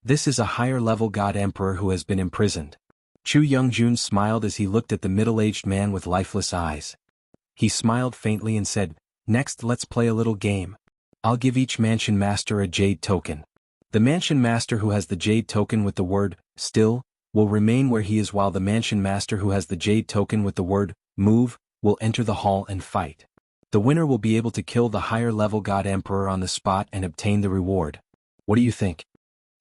This is a higher-level god emperor who has been imprisoned. Chu Youngjun smiled as he looked at the middle-aged man with lifeless eyes. He smiled faintly and said, "Next, let's play a little game. I'll give each mansion master a jade token. The mansion master who has the jade token with the word, still, will remain where he is, while the mansion master who has the jade token with the word, move, will enter the hall and fight. The winner will be able to kill the higher-level god emperor on the spot and obtain the reward. What do you think?"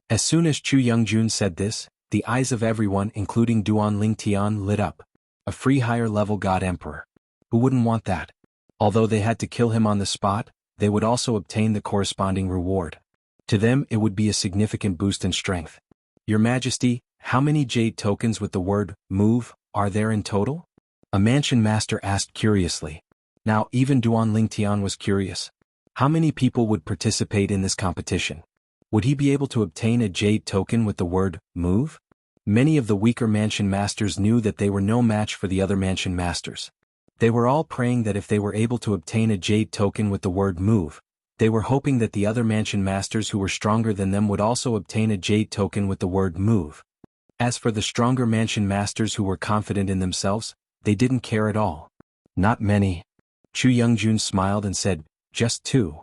As soon as Chu Youngjun said this, the eyes of everyone, including Duan Lingtian, lit up. A free higher-level god emperor. Who wouldn't want that? Although they had to kill him on the spot, they would also obtain the corresponding reward. To them, it would be a significant boost in strength. "Your Majesty, how many jade tokens with the word, move, are there in total?" A mansion master asked curiously. Now even Duan Lingtian was curious. How many people would participate in this competition? Would he be able to obtain a jade token with the word, move? Many of the weaker mansion masters knew that they were no match for the other mansion masters. They were all praying that if they were able to obtain a jade token with the word move, they were hoping that the other mansion masters who were stronger than them would also obtain a jade token with the word move. As for the stronger mansion masters who were confident in themselves, they didn't care at all. Not many. Chu Youngjun smiled and said, "Just two.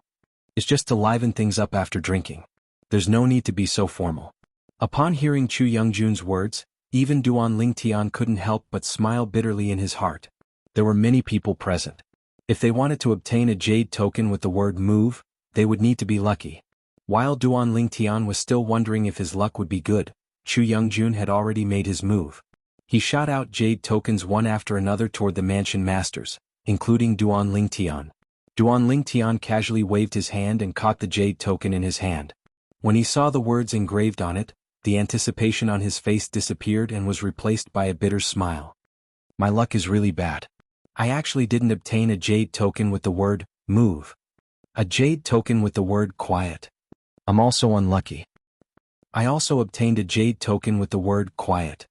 It's just to liven things up after drinking. There's no need to be so formal." Upon hearing Chu Youngjun's words, even Duan Lingtian couldn't help but smile bitterly in his heart. There were many people present. If they wanted to obtain a jade token with the word move, they would need to be lucky. While Duan Lingtian was still wondering if his luck would be good, Chu Youngjun had already made his move. He shot out jade tokens one after another toward the mansion masters, including Duan Lingtian. Duan Lingtian casually waved his hand and caught the jade token in his hand. When he saw the words engraved on it, the anticipation on his face disappeared and was replaced by a bitter smile. "My luck is really bad. I actually didn't obtain a jade token with the word, move. A jade token with the word, quiet. I'm also unlucky. I also obtained a jade token with the word, quiet."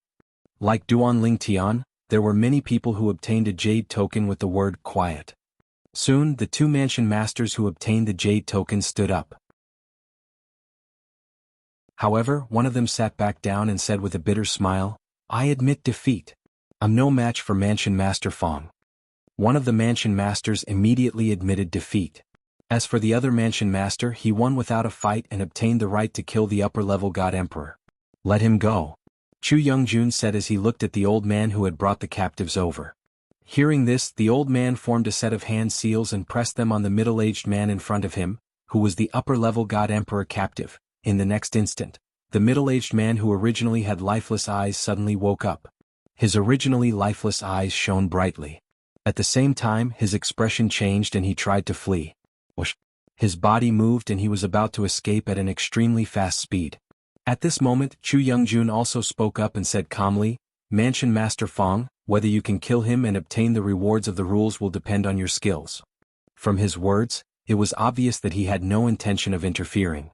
Like Duan Lingtian, there were many people who obtained a jade token with the word, quiet. Soon, the two mansion masters who obtained the jade token stood up. However, one of them sat back down and said with a bitter smile, "I admit defeat. I'm no match for Mansion Master Fong." One of the mansion masters immediately admitted defeat. As for the other mansion master, he won without a fight and obtained the right to kill the upper-level god emperor. "Let him go," Chu Youngjun said as he looked at the old man who had brought the captives over. Hearing this, the old man formed a set of hand seals and pressed them on the middle-aged man in front of him, who was the upper-level god emperor captive. In the next instant, the middle-aged man who originally had lifeless eyes suddenly woke up. His originally lifeless eyes shone brightly. At the same time, his expression changed and he tried to flee. Whoosh! His body moved and he was about to escape at an extremely fast speed. At this moment, Chu Youngjun also spoke up and said calmly, "Mansion Master Fong, whether you can kill him and obtain the rewards of the rules will depend on your skills." From his words, it was obvious that he had no intention of interfering.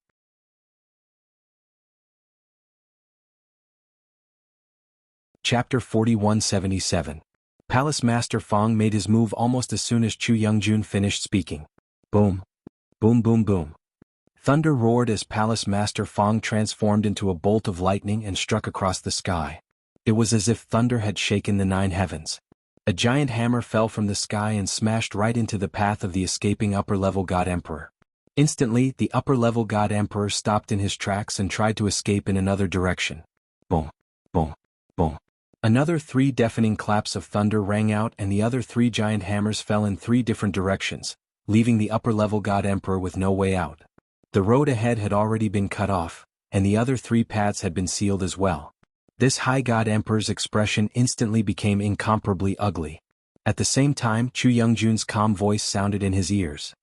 Chapter 4177. Palace Master Fong made his move almost as soon as Chu Youngjun finished speaking. Boom. Boom boom boom. Thunder roared as Palace Master Fong transformed into a bolt of lightning and struck across the sky. It was as if thunder had shaken the 9 heavens. A giant hammer fell from the sky and smashed right into the path of the escaping upper-level god emperor. Instantly, the upper-level god emperor stopped in his tracks and tried to escape in another direction. Boom. Boom. Boom. Another 3 deafening claps of thunder rang out and the other 3 giant hammers fell in 3 different directions, leaving the upper-level God Emperor with no way out. The road ahead had already been cut off, and the other 3 paths had been sealed as well. This High God Emperor's expression instantly became incomparably ugly. At the same time, Chu Youngjun's calm voice sounded in his ears.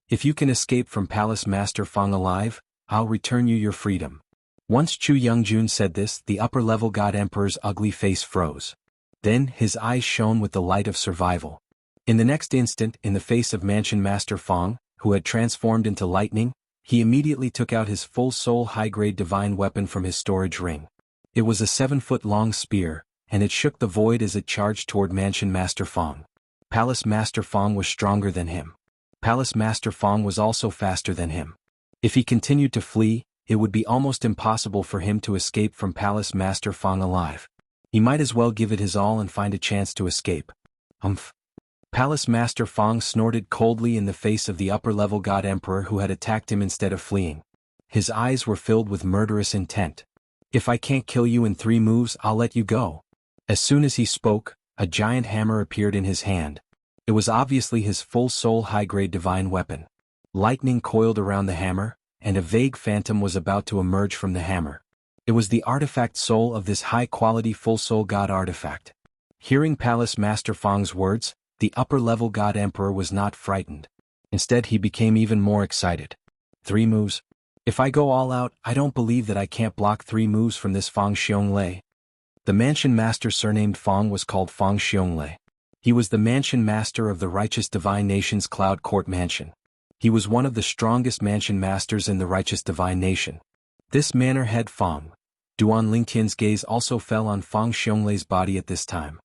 If you can escape from Palace Master Fang alive, I'll return you your freedom. Once Chu Youngjun said this, the upper-level God Emperor's ugly face froze. Then, his eyes shone with the light of survival. In the next instant, in the face of Mansion Master Fang, who had transformed into lightning, he immediately took out his full-soul high-grade divine weapon from his storage ring. It was a 7-foot-long spear, and it shook the void as it charged toward Mansion Master Fang. Palace Master Fang was stronger than him. Palace Master Fang was also faster than him. If he continued to flee, it would be almost impossible for him to escape from Palace Master Fang alive. He might as well give it his all and find a chance to escape. Umph. Palace Master Fang snorted coldly in the face of the upper-level God Emperor who had attacked him instead of fleeing. His eyes were filled with murderous intent. If I can't kill you in 3 moves, I'll let you go. As soon as he spoke, a giant hammer appeared in his hand. It was obviously his full-soul high-grade divine weapon. Lightning coiled around the hammer, and a vague phantom was about to emerge from the hammer. It was the artifact soul of this high-quality full-soul god artifact. Hearing Palace Master Fang's words, the upper-level God Emperor was not frightened. Instead, he became even more excited. 3 moves. If I go all out, I don't believe that I can't block 3 moves from this Fang Xionglei. The Mansion Master surnamed Fang was called Fang Xionglei. He was the Mansion Master of the Righteous Divine Nation's Cloud Court Mansion. He was one of the strongest Mansion Masters in the Righteous Divine Nation. This manor head Fang. Duan Lingtian's gaze also fell on Fang Xionglei's body at this time.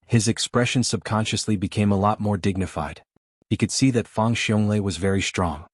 His expression subconsciously became a lot more dignified. He could see that Fang Xionglei was very strong.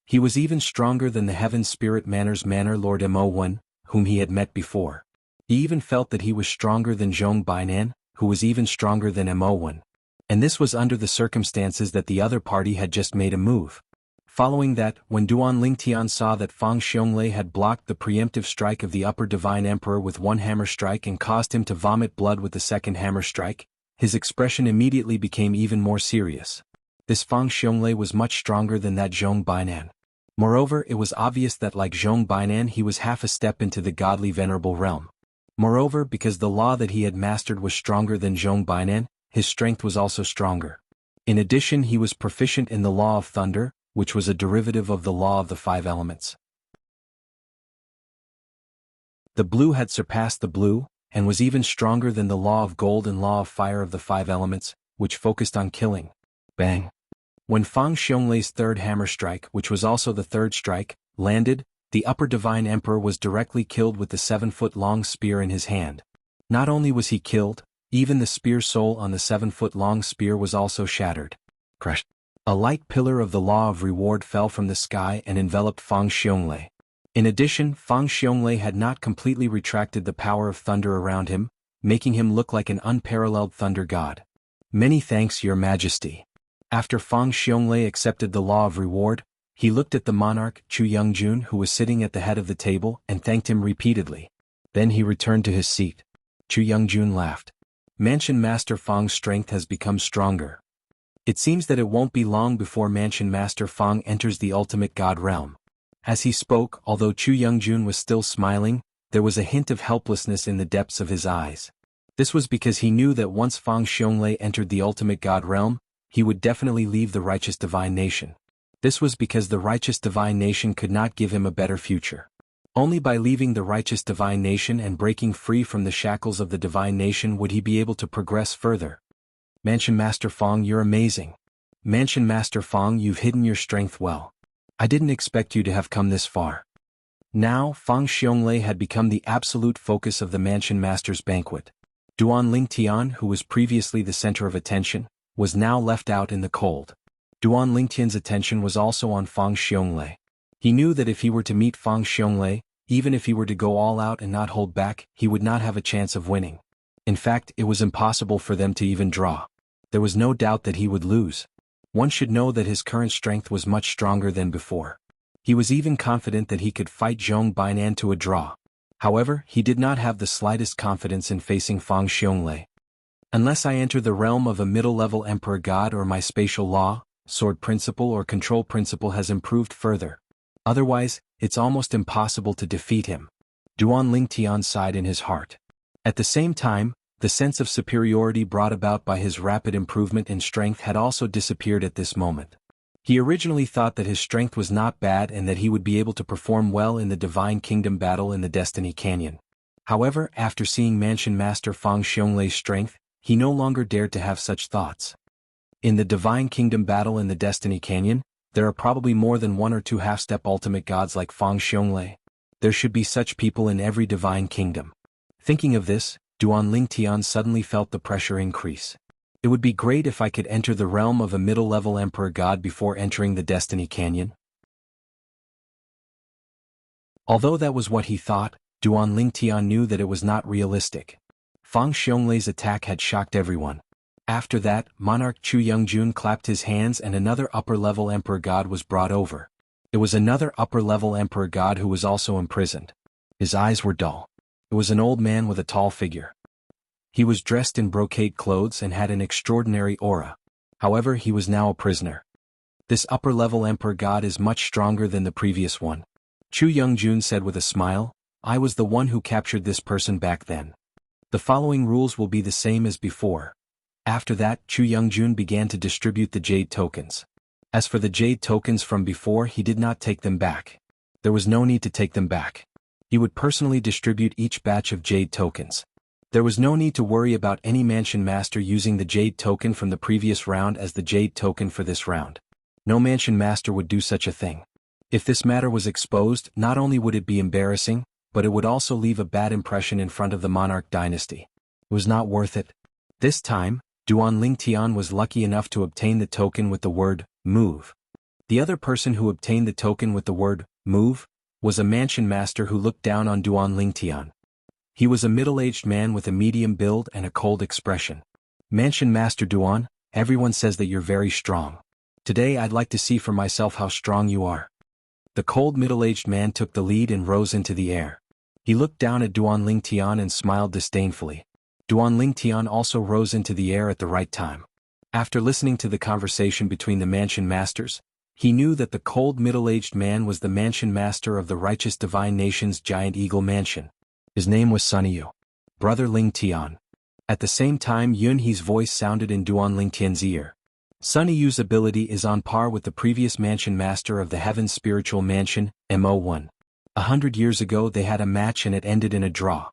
He was even stronger than the Heaven Spirit Manor's Manor Lord Mo Wen, whom he had met before. He even felt that he was stronger than Zhong Bainan, who was even stronger than Mo Wen. And this was under the circumstances that the other party had just made a move. Following that, when Duan Lingtian saw that Fang Xionglei had blocked the preemptive strike of the Upper Divine Emperor with 1 hammer strike and caused him to vomit blood with the 2nd hammer strike, his expression immediately became even more serious. This Fang Xionglei was much stronger than that Zhong Bainan. Moreover, it was obvious that like Zhong Bainan he was half a step into the godly venerable realm. Moreover, because the law that he had mastered was stronger than Zhong Bainan, his strength was also stronger. In addition, he was proficient in the law of thunder, which was a derivative of the law of the 5 elements. The blue had surpassed the blue, and was even stronger than the law of gold and law of fire of the 5 elements, which focused on killing. Bang! When Fang Xionglei's 3rd hammer strike, which was also the 3rd strike, landed, the Upper Divine Emperor was directly killed with the 7-foot-long spear in his hand. Not only was he killed, even the spear soul on the 7-foot-long spear was also shattered. Crushed. A light pillar of the law of reward fell from the sky and enveloped Fang Xionglei. In addition, Fang Xionglei had not completely retracted the power of thunder around him, making him look like an unparalleled thunder god. Many thanks, Your Majesty. After Fang Xionglei accepted the law of reward, he looked at the monarch, Chu Youngjun, who was sitting at the head of the table, and thanked him repeatedly. Then he returned to his seat. Chu Youngjun laughed. Mansion Master Fang's strength has become stronger. It seems that it won't be long before Mansion Master Fang enters the ultimate god realm. As he spoke, although Chu Youngjun was still smiling, there was a hint of helplessness in the depths of his eyes. This was because he knew that once Fang Xionglei entered the ultimate god realm, he would definitely leave the Righteous Divine Nation. This was because the Righteous Divine Nation could not give him a better future. Only by leaving the Righteous Divine Nation and breaking free from the shackles of the Divine Nation would he be able to progress further. Mansion Master Fang, you're amazing. Mansion Master Fang, you've hidden your strength well. I didn't expect you to have come this far. Now, Fang Xionglei had become the absolute focus of the Mansion Master's banquet. Duan Lingtian, who was previously the center of attention, was now left out in the cold. Duan Lingtian's attention was also on Fang Xionglei. He knew that if he were to meet Fang Xionglei, even if he were to go all out and not hold back, he would not have a chance of winning. In fact, it was impossible for them to even draw. There was no doubt that he would lose. One should know that his current strength was much stronger than before. He was even confident that he could fight Zhong Bainan to a draw. However, he did not have the slightest confidence in facing Fang Xiongli. Unless I enter the realm of a middle-level emperor god or my spatial law, sword principle or control principle has improved further. Otherwise, it's almost impossible to defeat him. Duan Lingtian sighed in his heart. At the same time, the sense of superiority brought about by his rapid improvement in strength had also disappeared at this moment. He originally thought that his strength was not bad and that he would be able to perform well in the Divine Kingdom battle in the Destiny Canyon. However, after seeing Mansion Master Fang Xionglei's strength, he no longer dared to have such thoughts. In the Divine Kingdom battle in the Destiny Canyon, there are probably more than one or two half-step ultimate gods like Fang Xiongli. There should be such people in every Divine Kingdom. Thinking of this, Duan Lingtian suddenly felt the pressure increase. It would be great if I could enter the realm of a middle-level emperor god before entering the Destiny Canyon. Although that was what he thought, Duan Lingtian knew that it was not realistic. Fang Xionglei's attack had shocked everyone. After that, Monarch Chu Youngjun clapped his hands and another upper-level emperor god was brought over. It was another upper-level emperor god who was also imprisoned. His eyes were dull. It was an old man with a tall figure. He was dressed in brocade clothes and had an extraordinary aura. However, he was now a prisoner. This upper-level emperor god is much stronger than the previous one. Chu Youngjun said with a smile, I was the one who captured this person back then. The following rules will be the same as before. After that, Chu Youngjun began to distribute the jade tokens. As for the jade tokens from before, he did not take them back. There was no need to take them back. He would personally distribute each batch of jade tokens. There was no need to worry about any mansion master using the jade token from the previous round as the jade token for this round. No mansion master would do such a thing. If this matter was exposed, not only would it be embarrassing, but it would also leave a bad impression in front of the monarch dynasty. It was not worth it. This time, Duan Lingtian was lucky enough to obtain the token with the word, move. The other person who obtained the token with the word, move, was a mansion master who looked down on Duan Lingtian. He was a middle-aged man with a medium build and a cold expression. Mansion Master Duan, everyone says that you're very strong. Today I'd like to see for myself how strong you are. The cold middle-aged man took the lead and rose into the air. He looked down at Duan Lingtian and smiled disdainfully. Duan Lingtian also rose into the air at the right time. After listening to the conversation between the mansion masters, he knew that the cold middle-aged man was the mansion master of the righteous divine nation's giant eagle mansion. His name was Sun Yu. Brother Lingtian. At the same time, Yun He's voice sounded in Duan Lingtian's ear. Sun Yu's ability is on par with the previous mansion master of the Heaven's spiritual mansion, Mo1. 100 years ago they had a match and it ended in a draw.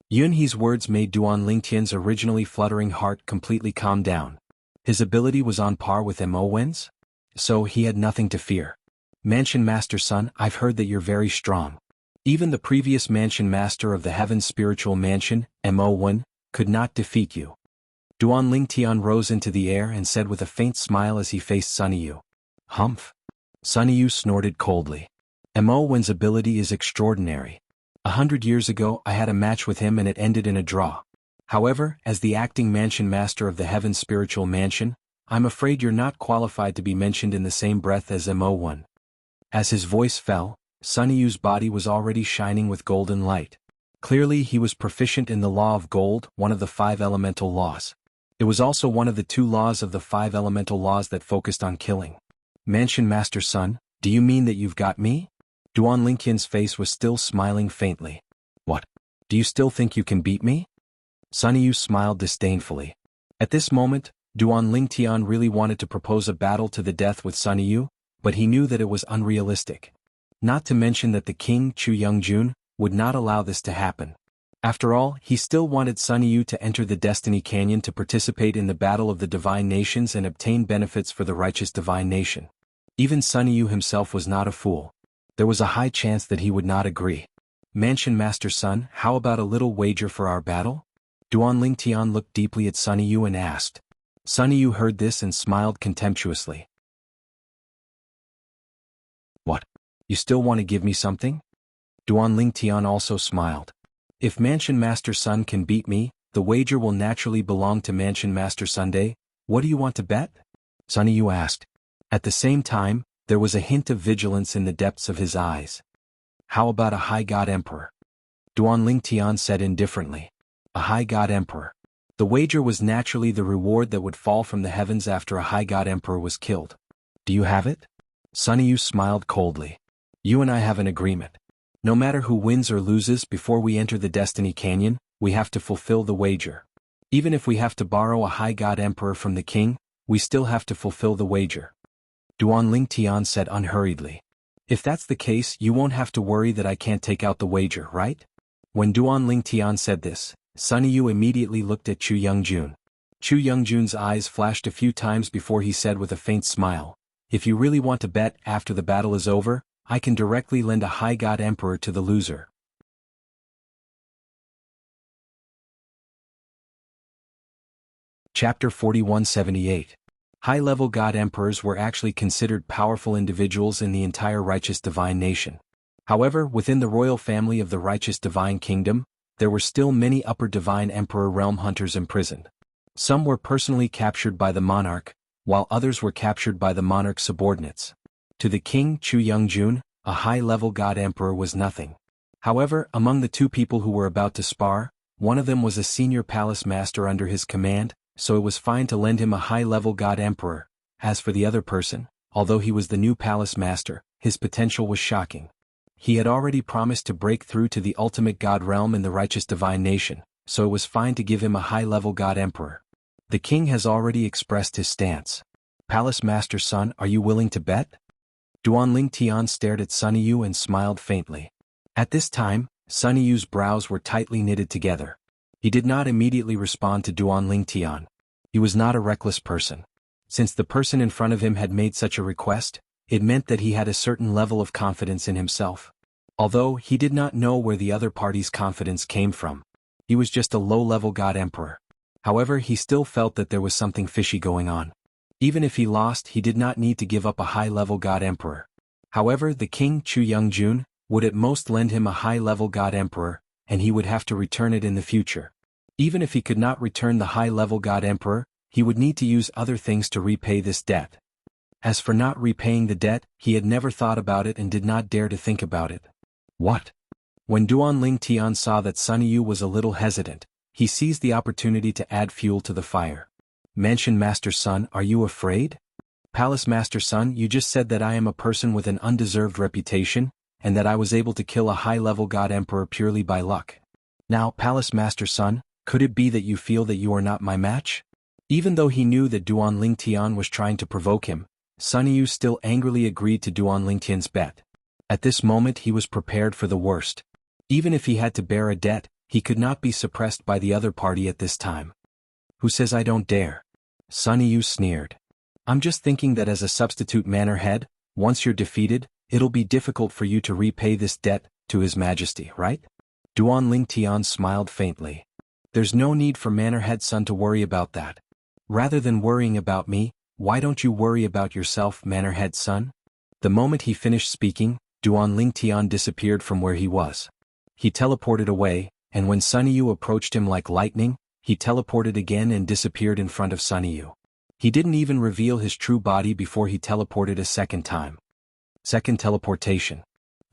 Yun He's words made Duan Lingtian's originally fluttering heart completely calm down. His ability was on par with Mo1's? So he had nothing to fear. Mansion Master Sun, I've heard that you're very strong. Even the previous mansion master of the Heaven's spiritual mansion, Mo1, could not defeat you. Duan Lingtian rose into the air and said with a faint smile as he faced Sun Yu. Humph. Sun Yu snorted coldly. Mo1's ability is extraordinary. 100 years ago I had a match with him and it ended in a draw. However, as the acting mansion master of the Heaven's spiritual mansion, I'm afraid you're not qualified to be mentioned in the same breath as Mo1. As his voice fell, Sun Yu's body was already shining with golden light. Clearly he was proficient in the law of gold, one of the 5 elemental laws. It was also one of the 2 laws of the 5 elemental laws that focused on killing. Mansion Master Sun, do you mean that you've got me? Duan Lingtian's face was still smiling faintly. What? Do you still think you can beat me? Sun Yu smiled disdainfully. At this moment, Duan Lingtian really wanted to propose a battle to the death with Sun Yu, but he knew that it was unrealistic. Not to mention that the king, Chu Youngjun, would not allow this to happen. After all, he still wanted Sun Yu to enter the Destiny Canyon to participate in the battle of the Divine Nations and obtain benefits for the righteous Divine Nation. Even Sun Yu himself was not a fool. There was a high chance that he would not agree. Mansion Master Sun, how about a little wager for our battle? Duan Lingtian looked deeply at Sun Yu and asked. Sun Yu heard this and smiled contemptuously. What? You still want to give me something? Duan Lingtian also smiled. If Mansion Master Sun can beat me, the wager will naturally belong to Mansion Master Sunday. What do you want to bet? Sun Yu asked. At the same time, there was a hint of vigilance in the depths of his eyes. How about a High God Emperor? Duanling Tian said indifferently. A high god emperor. The wager was naturally the reward that would fall from the heavens after a high god emperor was killed. Do you have it? Sun Yu smiled coldly. You and I have an agreement. No matter who wins or loses before we enter the Destiny Canyon, we have to fulfill the wager. Even if we have to borrow a high god emperor from the king, we still have to fulfill the wager. Duanling Tian said unhurriedly. If that's the case, you won't have to worry that I can't take out the wager, right? When Duanling Tian said this, Sun Yu immediately looked at Chu Youngjun. Chu Youngjun's eyes flashed a few times before he said with a faint smile, if you really want to bet after the battle is over, I can directly lend a high god emperor to the loser. Chapter 4178. High-level god emperors were actually considered powerful individuals in the entire righteous divine nation. However, within the royal family of the righteous divine kingdom, there were still many upper divine emperor realm hunters imprisoned. Some were personally captured by the monarch, while others were captured by the monarch's subordinates. To the king Chu Youngjun, a high-level god emperor was nothing. However, among the two people who were about to spar, one of them was a senior palace master under his command, so it was fine to lend him a high-level god emperor. As for the other person, although he was the new palace master, his potential was shocking. He had already promised to break through to the ultimate god realm in the righteous divine nation, so it was fine to give him a high-level god emperor. The king has already expressed his stance. Palace master's son, are you willing to bet? Duanling Tian stared at Sun Yu and smiled faintly. At this time, Sun Yu's brows were tightly knitted together. He did not immediately respond to Duanling Tian. He was not a reckless person. Since the person in front of him had made such a request, it meant that he had a certain level of confidence in himself. Although he did not know where the other party's confidence came from. He was just a low-level god emperor. However, he still felt that there was something fishy going on. Even if he lost, he did not need to give up a high-level god emperor. However, the king Chu Youngjun would at most lend him a high-level god emperor, and he would have to return it in the future. Even if he could not return the high-level god emperor, he would need to use other things to repay this debt. As for not repaying the debt, he had never thought about it and did not dare to think about it. What? When Duanling Tian saw that Sun Yu was a little hesitant, he seized the opportunity to add fuel to the fire. Mansion Master's son, are you afraid? Palace Master's son, you just said that I am a person with an undeserved reputation, and that I was able to kill a high-level god emperor purely by luck. Now, Palace Master's son, could it be that you feel that you are not my match? Even though he knew that Duanling Tian was trying to provoke him, Sun Yu still angrily agreed to Duanling Tian's bet. At this moment he was prepared for the worst. Even if he had to bear a debt, he could not be suppressed by the other party at this time. Who says I don't dare? Sun Yu sneered. I'm just thinking that as a substitute manor head, once you're defeated, it'll be difficult for you to repay this debt to His Majesty, right? Duanling Tian smiled faintly. There's no need for manor head son to worry about that. Rather than worrying about me, why don't you worry about yourself, manor head son? The moment he finished speaking, Duanling Tian disappeared from where he was. He teleported away, and when Sun Yu approached him like lightning, he teleported again and disappeared in front of Sun Yu. He didn't even reveal his true body before he teleported a second time. Second teleportation.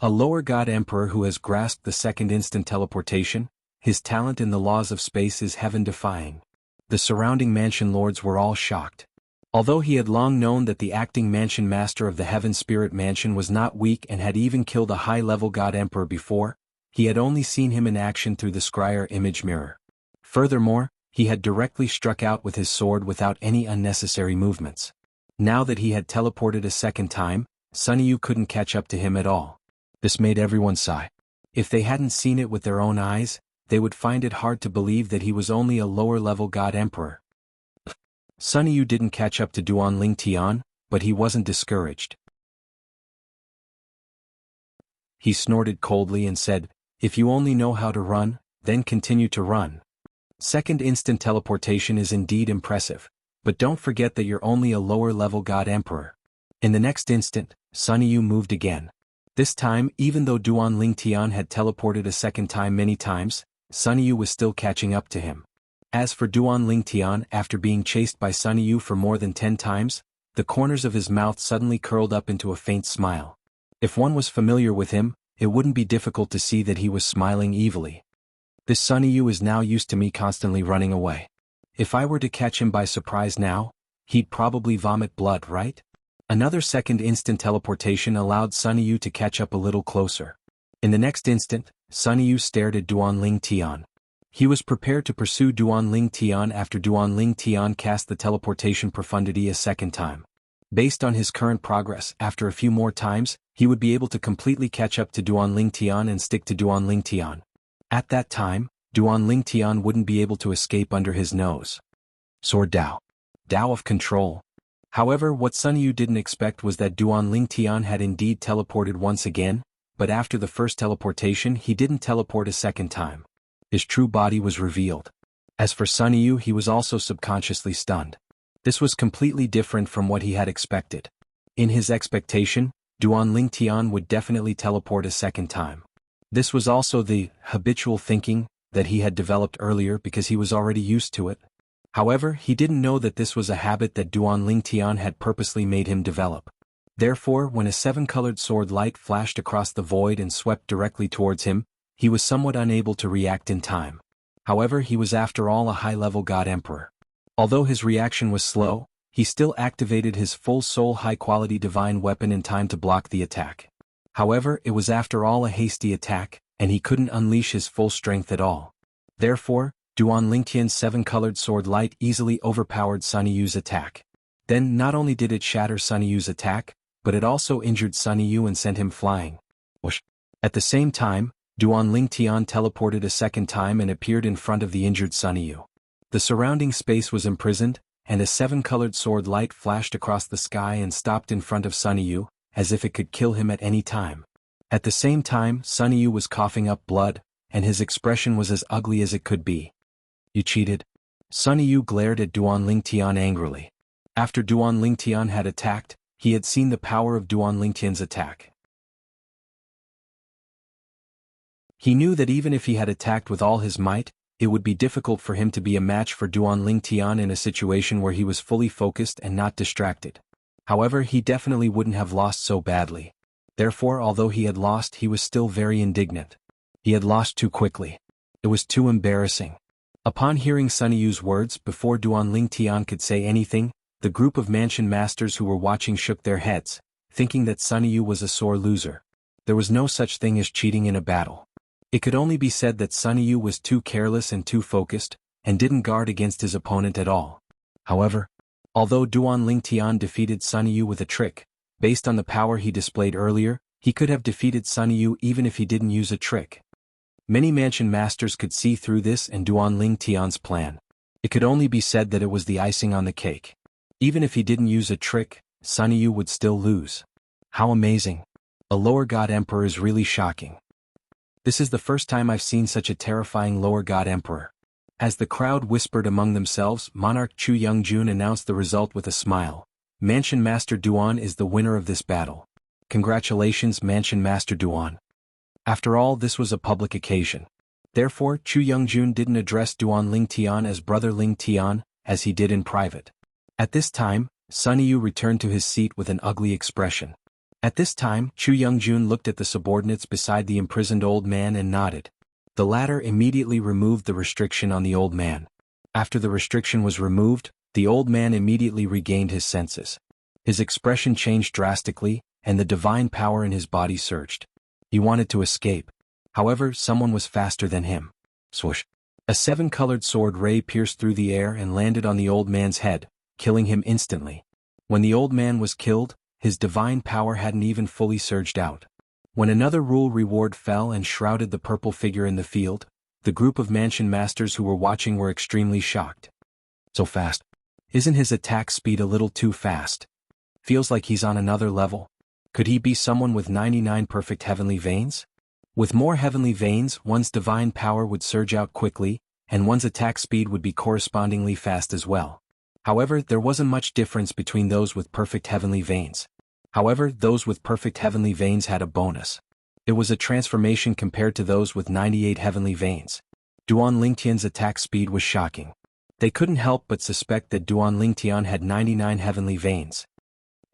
A lower god emperor who has grasped the second instant teleportation, his talent in the laws of space is heaven-defying. The surrounding mansion lords were all shocked. Although he had long known that the acting mansion master of the Heaven Spirit Mansion was not weak and had even killed a high-level god emperor before, he had only seen him in action through the scryer image mirror. Furthermore, he had directly struck out with his sword without any unnecessary movements. Now that he had teleported a second time, Sun Yu couldn't catch up to him at all. This made everyone sigh. If they hadn't seen it with their own eyes, they would find it hard to believe that he was only a lower-level god emperor. Sun Yu didn't catch up to Duanling Tian, but he wasn't discouraged. He snorted coldly and said, if you only know how to run, then continue to run. Second instant teleportation is indeed impressive, but don't forget that you're only a lower-level god emperor. In the next instant, Sun Yu moved again. This time, even though Duanling Tian had teleported a second time many times, Sun Yu was still catching up to him. As for Duanling Tian, after being chased by Sun Yu for more than 10 times, the corners of his mouth suddenly curled up into a faint smile. If one was familiar with him, it wouldn't be difficult to see that he was smiling evilly. This Sunny Yu is now used to me constantly running away. If I were to catch him by surprise now, he'd probably vomit blood, right? Another second instant teleportation allowed Sunny Yu to catch up a little closer. In the next instant, Sunny Yu stared at Duan Ling Tian. He was prepared to pursue Duan Ling Tian after Duan Ling Tian cast the teleportation profundity a second time. Based on his current progress, after a few more times, he would be able to completely catch up to Duan Ling Tian and stick to Duan Ling Tian. At that time, Duan Ling Tian wouldn't be able to escape under his nose. Sword Dao. Dao of control. However, what Sunny Yu didn't expect was that Duan Ling Tian had indeed teleported once again, but after the first teleportation he didn't teleport a second time. His true body was revealed. As for Sunny Yu, he was also subconsciously stunned. This was completely different from what he had expected. In his expectation, Duan Ling Tian would definitely teleport a second time. This was also the habitual thinking that he had developed earlier because he was already used to it. However, he didn't know that this was a habit that Duan Ling Tian had purposely made him develop. Therefore, when a seven-colored sword light flashed across the void and swept directly towards him, he was somewhat unable to react in time. However, he was after all a high-level God Emperor. Although his reaction was slow, he still activated his full soul high-quality divine weapon in time to block the attack. However, it was after all a hasty attack, and he couldn't unleash his full strength at all. Therefore, Duan Lingtian's seven-colored sword light easily overpowered Sunny Yu's attack. Then not only did it shatter Sunny Yu's attack, but it also injured Sunny Yu and sent him flying. Whoosh. At the same time, Duan Lingtian teleported a second time and appeared in front of the injured Sunny Yu. The surrounding space was imprisoned, and a seven-colored sword light flashed across the sky and stopped in front of Sunny Yu, as if it could kill him at any time. At the same time, Sunny Yu was coughing up blood, and his expression was as ugly as it could be. You cheated? Sunny Yu glared at Duan Lingtian angrily. After Duan Lingtian had attacked, he had seen the power of Duan Lingtian's attack. He knew that even if he had attacked with all his might, it would be difficult for him to be a match for Duan Lingtian in a situation where he was fully focused and not distracted. However, he definitely wouldn't have lost so badly. Therefore, although he had lost, he was still very indignant. He had lost too quickly. It was too embarrassing. Upon hearing Sunny Yu's words, before Duan Lingtian could say anything, the group of mansion masters who were watching shook their heads, thinking that Sunny Yu was a sore loser. There was no such thing as cheating in a battle. It could only be said that Sunny Yu was too careless and too focused, and didn't guard against his opponent at all. However, although Duan Lingtian defeated Sunny Yu with a trick, based on the power he displayed earlier, he could have defeated Sunny Yu even if he didn't use a trick. Many mansion masters could see through this and Duan Lingtian's plan. It could only be said that it was the icing on the cake. Even if he didn't use a trick, Sunny Yu would still lose. How amazing. A lower god emperor is really shocking. This is the first time I've seen such a terrifying lower god emperor. As the crowd whispered among themselves, Monarch Chu Youngjun announced the result with a smile. Mansion Master Duan is the winner of this battle. Congratulations, Mansion Master Duan. After all, this was a public occasion. Therefore, Chu Youngjun didn't address Duan Lingtian as Brother Lingtian, as he did in private. At this time, Sunny Yu returned to his seat with an ugly expression. At this time, Chu Youngjun looked at the subordinates beside the imprisoned old man and nodded. The latter immediately removed the restriction on the old man. After the restriction was removed, the old man immediately regained his senses. His expression changed drastically, and the divine power in his body surged. He wanted to escape. However, someone was faster than him. Swoosh. A seven-colored sword ray pierced through the air and landed on the old man's head, killing him instantly. When the old man was killed, his divine power hadn't even fully surged out. When another rule reward fell and shrouded the purple figure in the field, the group of mansion masters who were watching were extremely shocked. So fast. Isn't his attack speed a little too fast? Feels like he's on another level. Could he be someone with 99 perfect heavenly veins? With more heavenly veins, one's divine power would surge out quickly, and one's attack speed would be correspondingly fast as well. However, there wasn't much difference between those with perfect heavenly veins. However, those with perfect heavenly veins had a bonus. It was a transformation compared to those with 98 heavenly veins. Duan Lingtian's attack speed was shocking. They couldn't help but suspect that Duan Lingtian had 99 heavenly veins.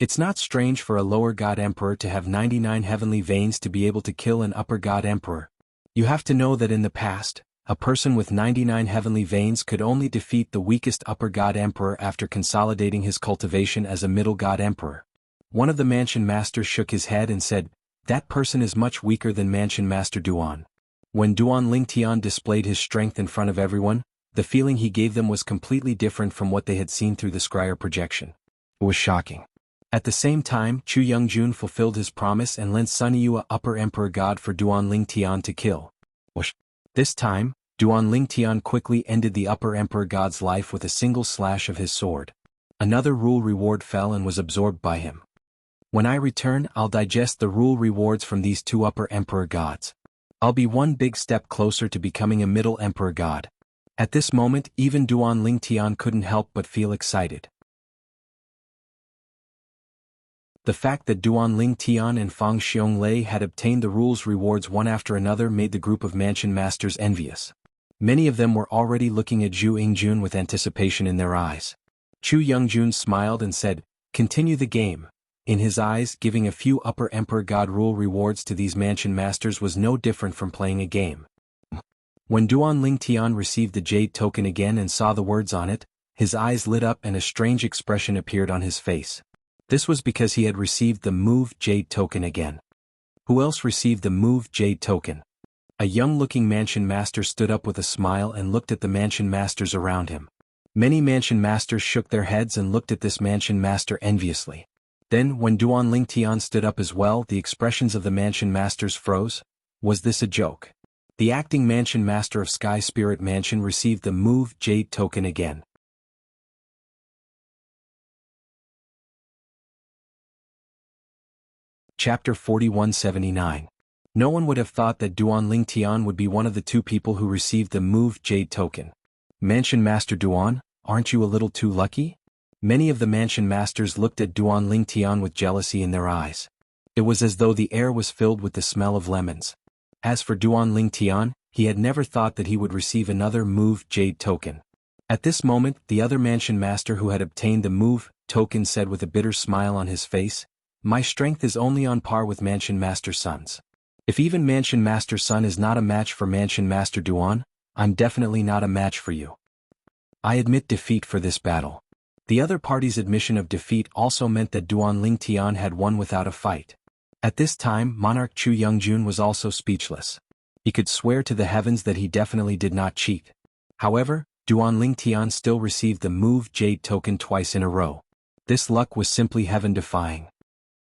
It's not strange for a lower god emperor to have 99 heavenly veins to be able to kill an upper god emperor. You have to know that in the past, a person with 99 heavenly veins could only defeat the weakest upper god emperor after consolidating his cultivation as a middle god emperor. One of the mansion masters shook his head and said, "That person is much weaker than Mansion Master Duan." When Duan Lingtian displayed his strength in front of everyone, the feeling he gave them was completely different from what they had seen through the scryer projection. It was shocking. At the same time, Chu Youngjun fulfilled his promise and lent Sun Yu a upper emperor god for Duan Lingtian to kill. This time, Duan Lingtian quickly ended the upper emperor god's life with a single slash of his sword. Another rule reward fell and was absorbed by him. When I return, I'll digest the rule rewards from these two upper emperor gods. I'll be one big step closer to becoming a middle emperor god. At this moment, even Duan Lingtian couldn't help but feel excited. The fact that Duan Lingtian and Fang Xionglei had obtained the rules rewards one after another made the group of mansion masters envious. Many of them were already looking at Zhu Yingjun with anticipation in their eyes. Chu Youngjun smiled and said, "Continue the game." In his eyes, giving a few upper emperor god rule rewards to these mansion masters was no different from playing a game. When Duan Lingtian received the jade token again and saw the words on it, his eyes lit up and a strange expression appeared on his face. This was because he had received the Move Jade token again. Who else received the Move Jade token? A young-looking mansion master stood up with a smile and looked at the mansion masters around him. Many mansion masters shook their heads and looked at this mansion master enviously. Then, when Duan Lingtian stood up as well, the expressions of the mansion masters froze. Was this a joke? The acting mansion master of Sky Spirit Mansion received the Move Jade token again. Chapter 4179. No one would have thought that Duan Lingtian would be one of the two people who received the Move Jade token. Mansion Master Duan, aren't you a little too lucky? Many of the mansion masters looked at Duan Lingtian with jealousy in their eyes. It was as though the air was filled with the smell of lemons. As for Duan Lingtian, he had never thought that he would receive another Move Jade token. At this moment, the other mansion master who had obtained the Move token said with a bitter smile on his face, "My strength is only on par with Mansion Master Sun's. If even Mansion Master Sun is not a match for Mansion Master Duan, I'm definitely not a match for you. I admit defeat for this battle." The other party's admission of defeat also meant that Duan Lingtian had won without a fight. At this time, Monarch Chu Youngjun was also speechless. He could swear to the heavens that he definitely did not cheat. However, Duan Lingtian still received the Move Jade token twice in a row. This luck was simply heaven-defying.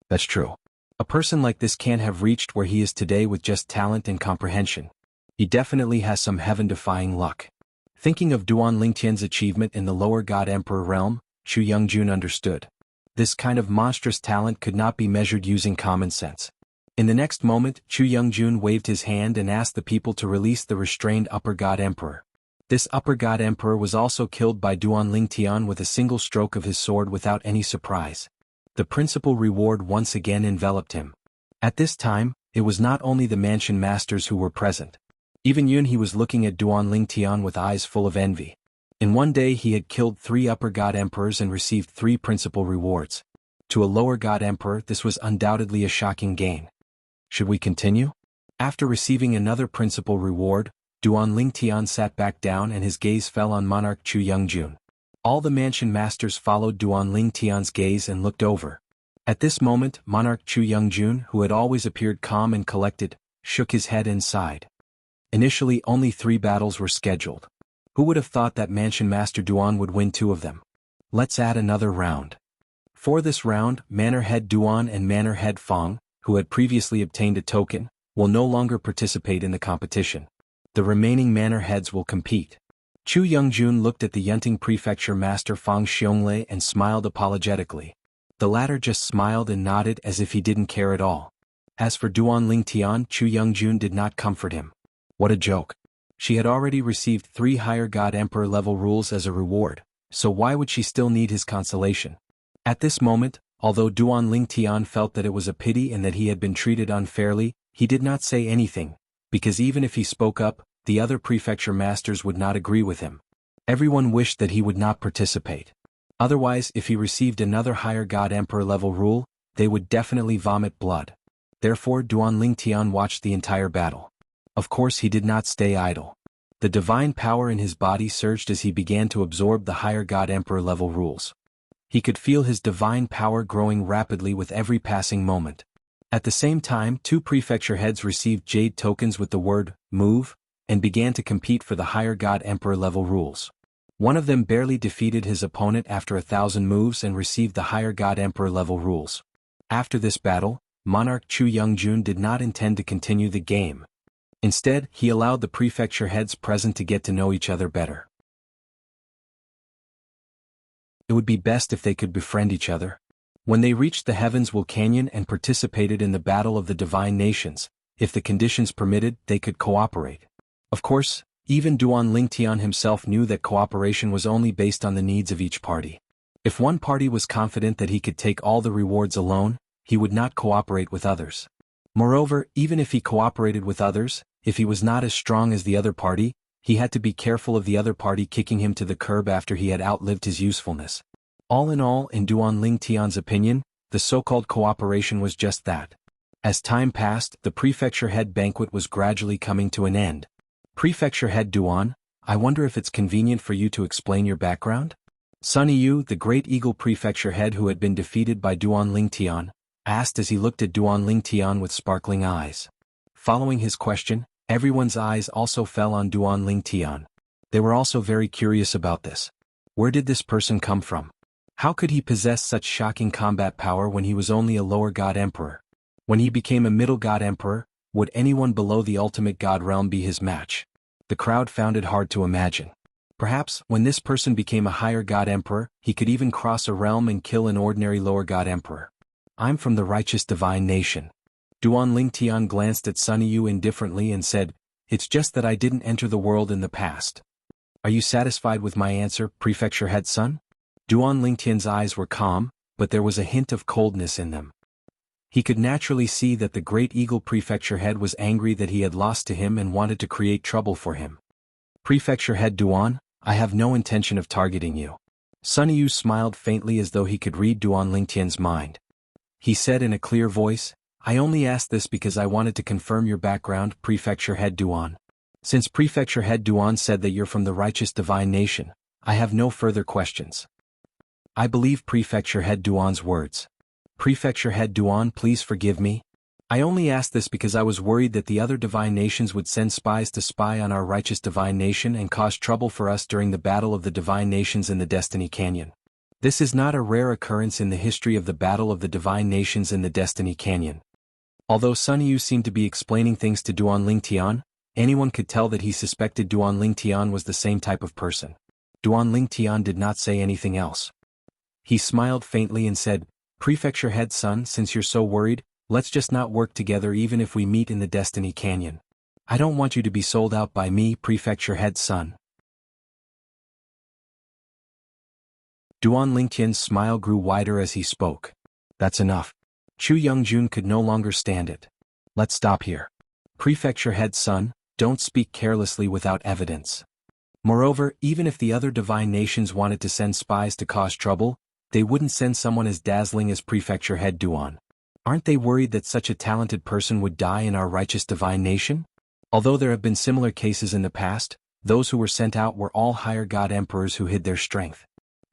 That's true. A person like this can't have reached where he is today with just talent and comprehension. He definitely has some heaven-defying luck. Thinking of Duan Lingtian's achievement in the lower God Emperor realm, Chu Youngjun understood. This kind of monstrous talent could not be measured using common sense. In the next moment, Chu Youngjun waved his hand and asked the people to release the restrained Upper God Emperor. This Upper God Emperor was also killed by Duan Lingtian with a single stroke of his sword without any surprise. The principal reward once again enveloped him. At this time, it was not only the mansion masters who were present. Even Yun He was looking at Duan Lingtian with eyes full of envy. In one day he had killed 3 Upper God Emperors and received 3 principal rewards. To a lower God Emperor, this was undoubtedly a shocking gain. Should we continue? After receiving another principal reward, Duan Lingtian sat back down and his gaze fell on Monarch Chu Youngjun. All the mansion masters followed Duan Lingtian's gaze and looked over. At this moment, Monarch Chu Youngjun, who had always appeared calm and collected, shook his head and sighed. Initially only 3 battles were scheduled. Who would have thought that Mansion Master Duan would win 2 of them? Let's add another round. For this round, Manor Head Duan and Manor Head Fang, who had previously obtained a token, will no longer participate in the competition. The remaining Manor Heads will compete. Chu Youngjun looked at the Yunting Prefecture Master Fang Xionglei and smiled apologetically. The latter just smiled and nodded as if he didn't care at all. As for Duan Lingtian, Chu Youngjun did not comfort him. What a joke. She had already received 3 higher God Emperor level rules as a reward, so why would she still need his consolation? At this moment, although Duan Lingtian felt that it was a pity and that he had been treated unfairly, he did not say anything, because even if he spoke up, the other prefecture masters would not agree with him. Everyone wished that he would not participate. Otherwise, if he received another higher god emperor level rule, they would definitely vomit blood. Therefore Duan Lingtian watched the entire battle. Of course he did not stay idle. The divine power in his body surged as he began to absorb the higher god emperor level rules. He could feel his divine power growing rapidly with every passing moment. At the same time, 2 prefecture heads received jade tokens with the word, move, and began to compete for the higher god emperor level rules. One of them barely defeated his opponent after 1,000 moves and received the higher god emperor level rules. After this battle, Monarch Chu Youngjun did not intend to continue the game. Instead, he allowed the prefecture heads present to get to know each other better. It would be best if they could befriend each other. When they reached the Heavens Will Canyon and participated in the Battle of the Divine Nations, if the conditions permitted, they could cooperate. Of course, even Duan Lingtian himself knew that cooperation was only based on the needs of each party. If one party was confident that he could take all the rewards alone, he would not cooperate with others. Moreover, even if he cooperated with others, if he was not as strong as the other party, he had to be careful of the other party kicking him to the curb after he had outlived his usefulness. All in all, in Duan Lingtian's opinion, the so-called cooperation was just that. As time passed, the prefecture head banquet was gradually coming to an end. Prefecture head Duan, I wonder if it's convenient for you to explain your background? Sun Yu, the great eagle prefecture head who had been defeated by Duan Lingtian, asked as he looked at Duan Lingtian with sparkling eyes. Following his question, everyone's eyes also fell on Duan Lingtian. They were also very curious about this. Where did this person come from? How could he possess such shocking combat power when he was only a lower god emperor? When he became a middle god emperor, would anyone below the ultimate god realm be his match? The crowd found it hard to imagine. Perhaps, when this person became a higher god emperor, he could even cross a realm and kill an ordinary lower god emperor. I'm from the righteous divine nation. Duan Lingtian glanced at Sun Yu indifferently and said, It's just that I didn't enter the world in the past. Are you satisfied with my answer, prefecture head son? Duan Lingtian's eyes were calm, but there was a hint of coldness in them. He could naturally see that the great eagle prefecture head was angry that he had lost to him and wanted to create trouble for him. Prefecture head Duan, I have no intention of targeting you. Sun Yu smiled faintly as though he could read Duan Lingtian's mind. He said in a clear voice, I only asked this because I wanted to confirm your background, Prefecture Head Duan. Since Prefecture Head Duan said that you're from the righteous divine nation, I have no further questions. I believe Prefecture Head Duan's words. Prefecture Head Duan, please forgive me. I only asked this because I was worried that the other divine nations would send spies to spy on our righteous divine nation and cause trouble for us during the Battle of the Divine Nations in the Destiny Canyon. This is not a rare occurrence in the history of the Battle of the Divine Nations in the Destiny Canyon. Although Sun Yu seemed to be explaining things to Duan Lingtian, anyone could tell that he suspected Duan Lingtian was the same type of person. Duan Lingtian did not say anything else. He smiled faintly and said, Prefecture Head son, since you're so worried, let's just not work together even if we meet in the Destiny Canyon. I don't want you to be sold out by me, Prefecture Head son. Duan Lingtian's smile grew wider as he spoke. That's enough. Chu Youngjun could no longer stand it. Let's stop here. Prefecture Head son, don't speak carelessly without evidence. Moreover, even if the other divine nations wanted to send spies to cause trouble, they wouldn't send someone as dazzling as Prefecture Head Duan. Aren't they worried that such a talented person would die in our righteous divine nation? Although there have been similar cases in the past, those who were sent out were all higher god emperors who hid their strength.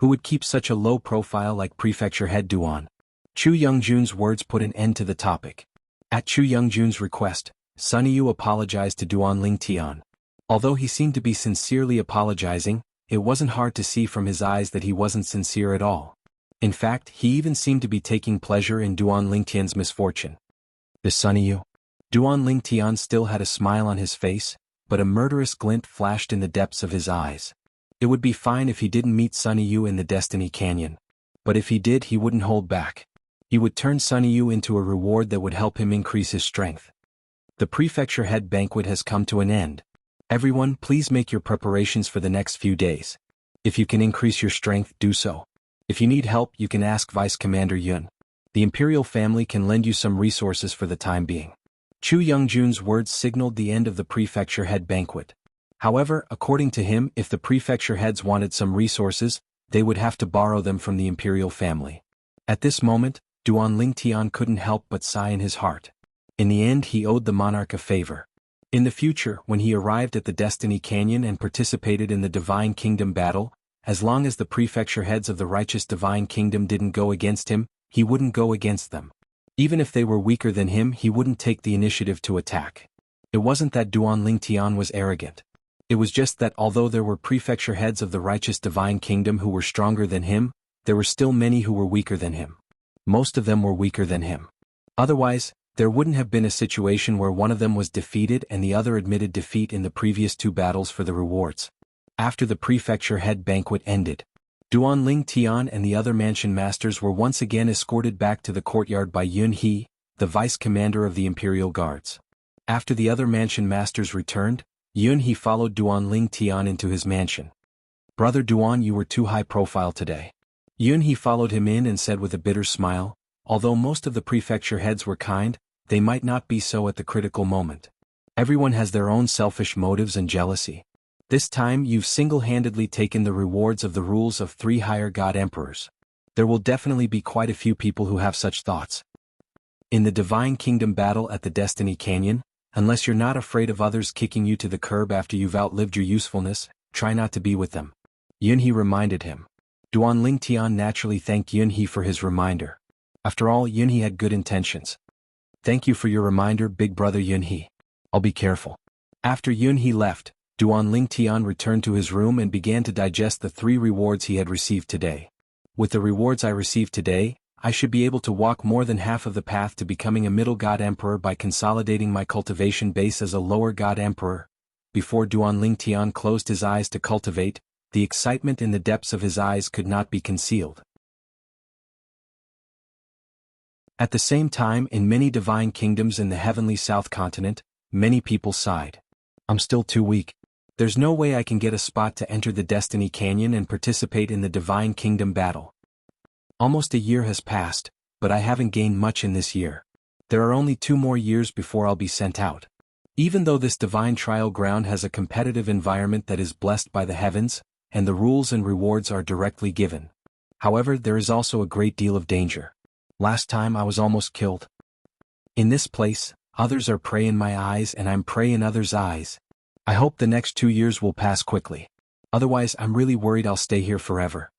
Who would keep such a low profile like Prefecture Head Duan? Chu Youngjun's words put an end to the topic. At Chu Youngjun's request, Sun Yu apologized to Duan Lingtian. Although he seemed to be sincerely apologizing, it wasn't hard to see from his eyes that he wasn't sincere at all. In fact, he even seemed to be taking pleasure in Duan Lingtian's misfortune. The Sun Yu. Duan Lingtian still had a smile on his face, but a murderous glint flashed in the depths of his eyes. It would be fine if he didn't meet Sun Yu in the Destiny Canyon. But if he did, he wouldn't hold back. He would turn Sun Yu into a reward that would help him increase his strength. The Prefecture Head banquet has come to an end. Everyone, please make your preparations for the next few days. If you can increase your strength, do so. If you need help, you can ask Vice Commander Yun. The Imperial family can lend you some resources for the time being. Chu Youngjun's words signaled the end of the Prefecture Head banquet. However, according to him, if the Prefecture Heads wanted some resources, they would have to borrow them from the imperial family. At this moment, Duan Lingtian couldn't help but sigh in his heart. In the end he owed the monarch a favor. In the future, when he arrived at the Destiny Canyon and participated in the Divine Kingdom battle, as long as the prefecture heads of the righteous Divine Kingdom didn't go against him, he wouldn't go against them. Even if they were weaker than him, he wouldn't take the initiative to attack. It wasn't that Duan Lingtian was arrogant. It was just that although there were prefecture heads of the righteous Divine Kingdom who were stronger than him, there were still many who were weaker than him. Most of them were weaker than him. Otherwise, there wouldn't have been a situation where one of them was defeated and the other admitted defeat in the previous 2 battles for the rewards. After the prefecture head banquet ended, Duan Lingtian and the other mansion masters were once again escorted back to the courtyard by Yun He, the vice commander of the Imperial Guards. After the other mansion masters returned, Yun He followed Duan Lingtian into his mansion. "Brother Duan, you were too high profile today." Yun He followed him in and said with a bitter smile, "Although most of the prefecture heads were kind, they might not be so at the critical moment. Everyone has their own selfish motives and jealousy. This time you've single-handedly taken the rewards of the rules of 3 higher god emperors. There will definitely be quite a few people who have such thoughts. In the Divine Kingdom battle at the Destiny Canyon, unless you're not afraid of others kicking you to the curb after you've outlived your usefulness, try not to be with them." Yun He reminded him. Duan Lingtian naturally thanked Yun He for his reminder. After all, Yun He had good intentions. "Thank you for your reminder, big brother Yun He. I'll be careful." After Yun He left, Duan Lingtian returned to his room and began to digest the 3 rewards he had received today. "With the rewards I received today, I should be able to walk more than half of the path to becoming a middle god emperor by consolidating my cultivation base as a lower god emperor." Before Duan Lingtian closed his eyes to cultivate, the excitement in the depths of his eyes could not be concealed. At the same time, in many divine kingdoms in the heavenly South Continent, many people sighed. "I'm still too weak. There's no way I can get a spot to enter the Destiny Canyon and participate in the Divine Kingdom battle. Almost a year has passed, but I haven't gained much in this year. There are only 2 more years before I'll be sent out. Even though this divine trial ground has a competitive environment that is blessed by the heavens, and the rules and rewards are directly given. However, there is also a great deal of danger. Last time I was almost killed. In this place, others are prey in my eyes and I'm prey in others' eyes. I hope the next 2 years will pass quickly. Otherwise I'm really worried I'll stay here forever."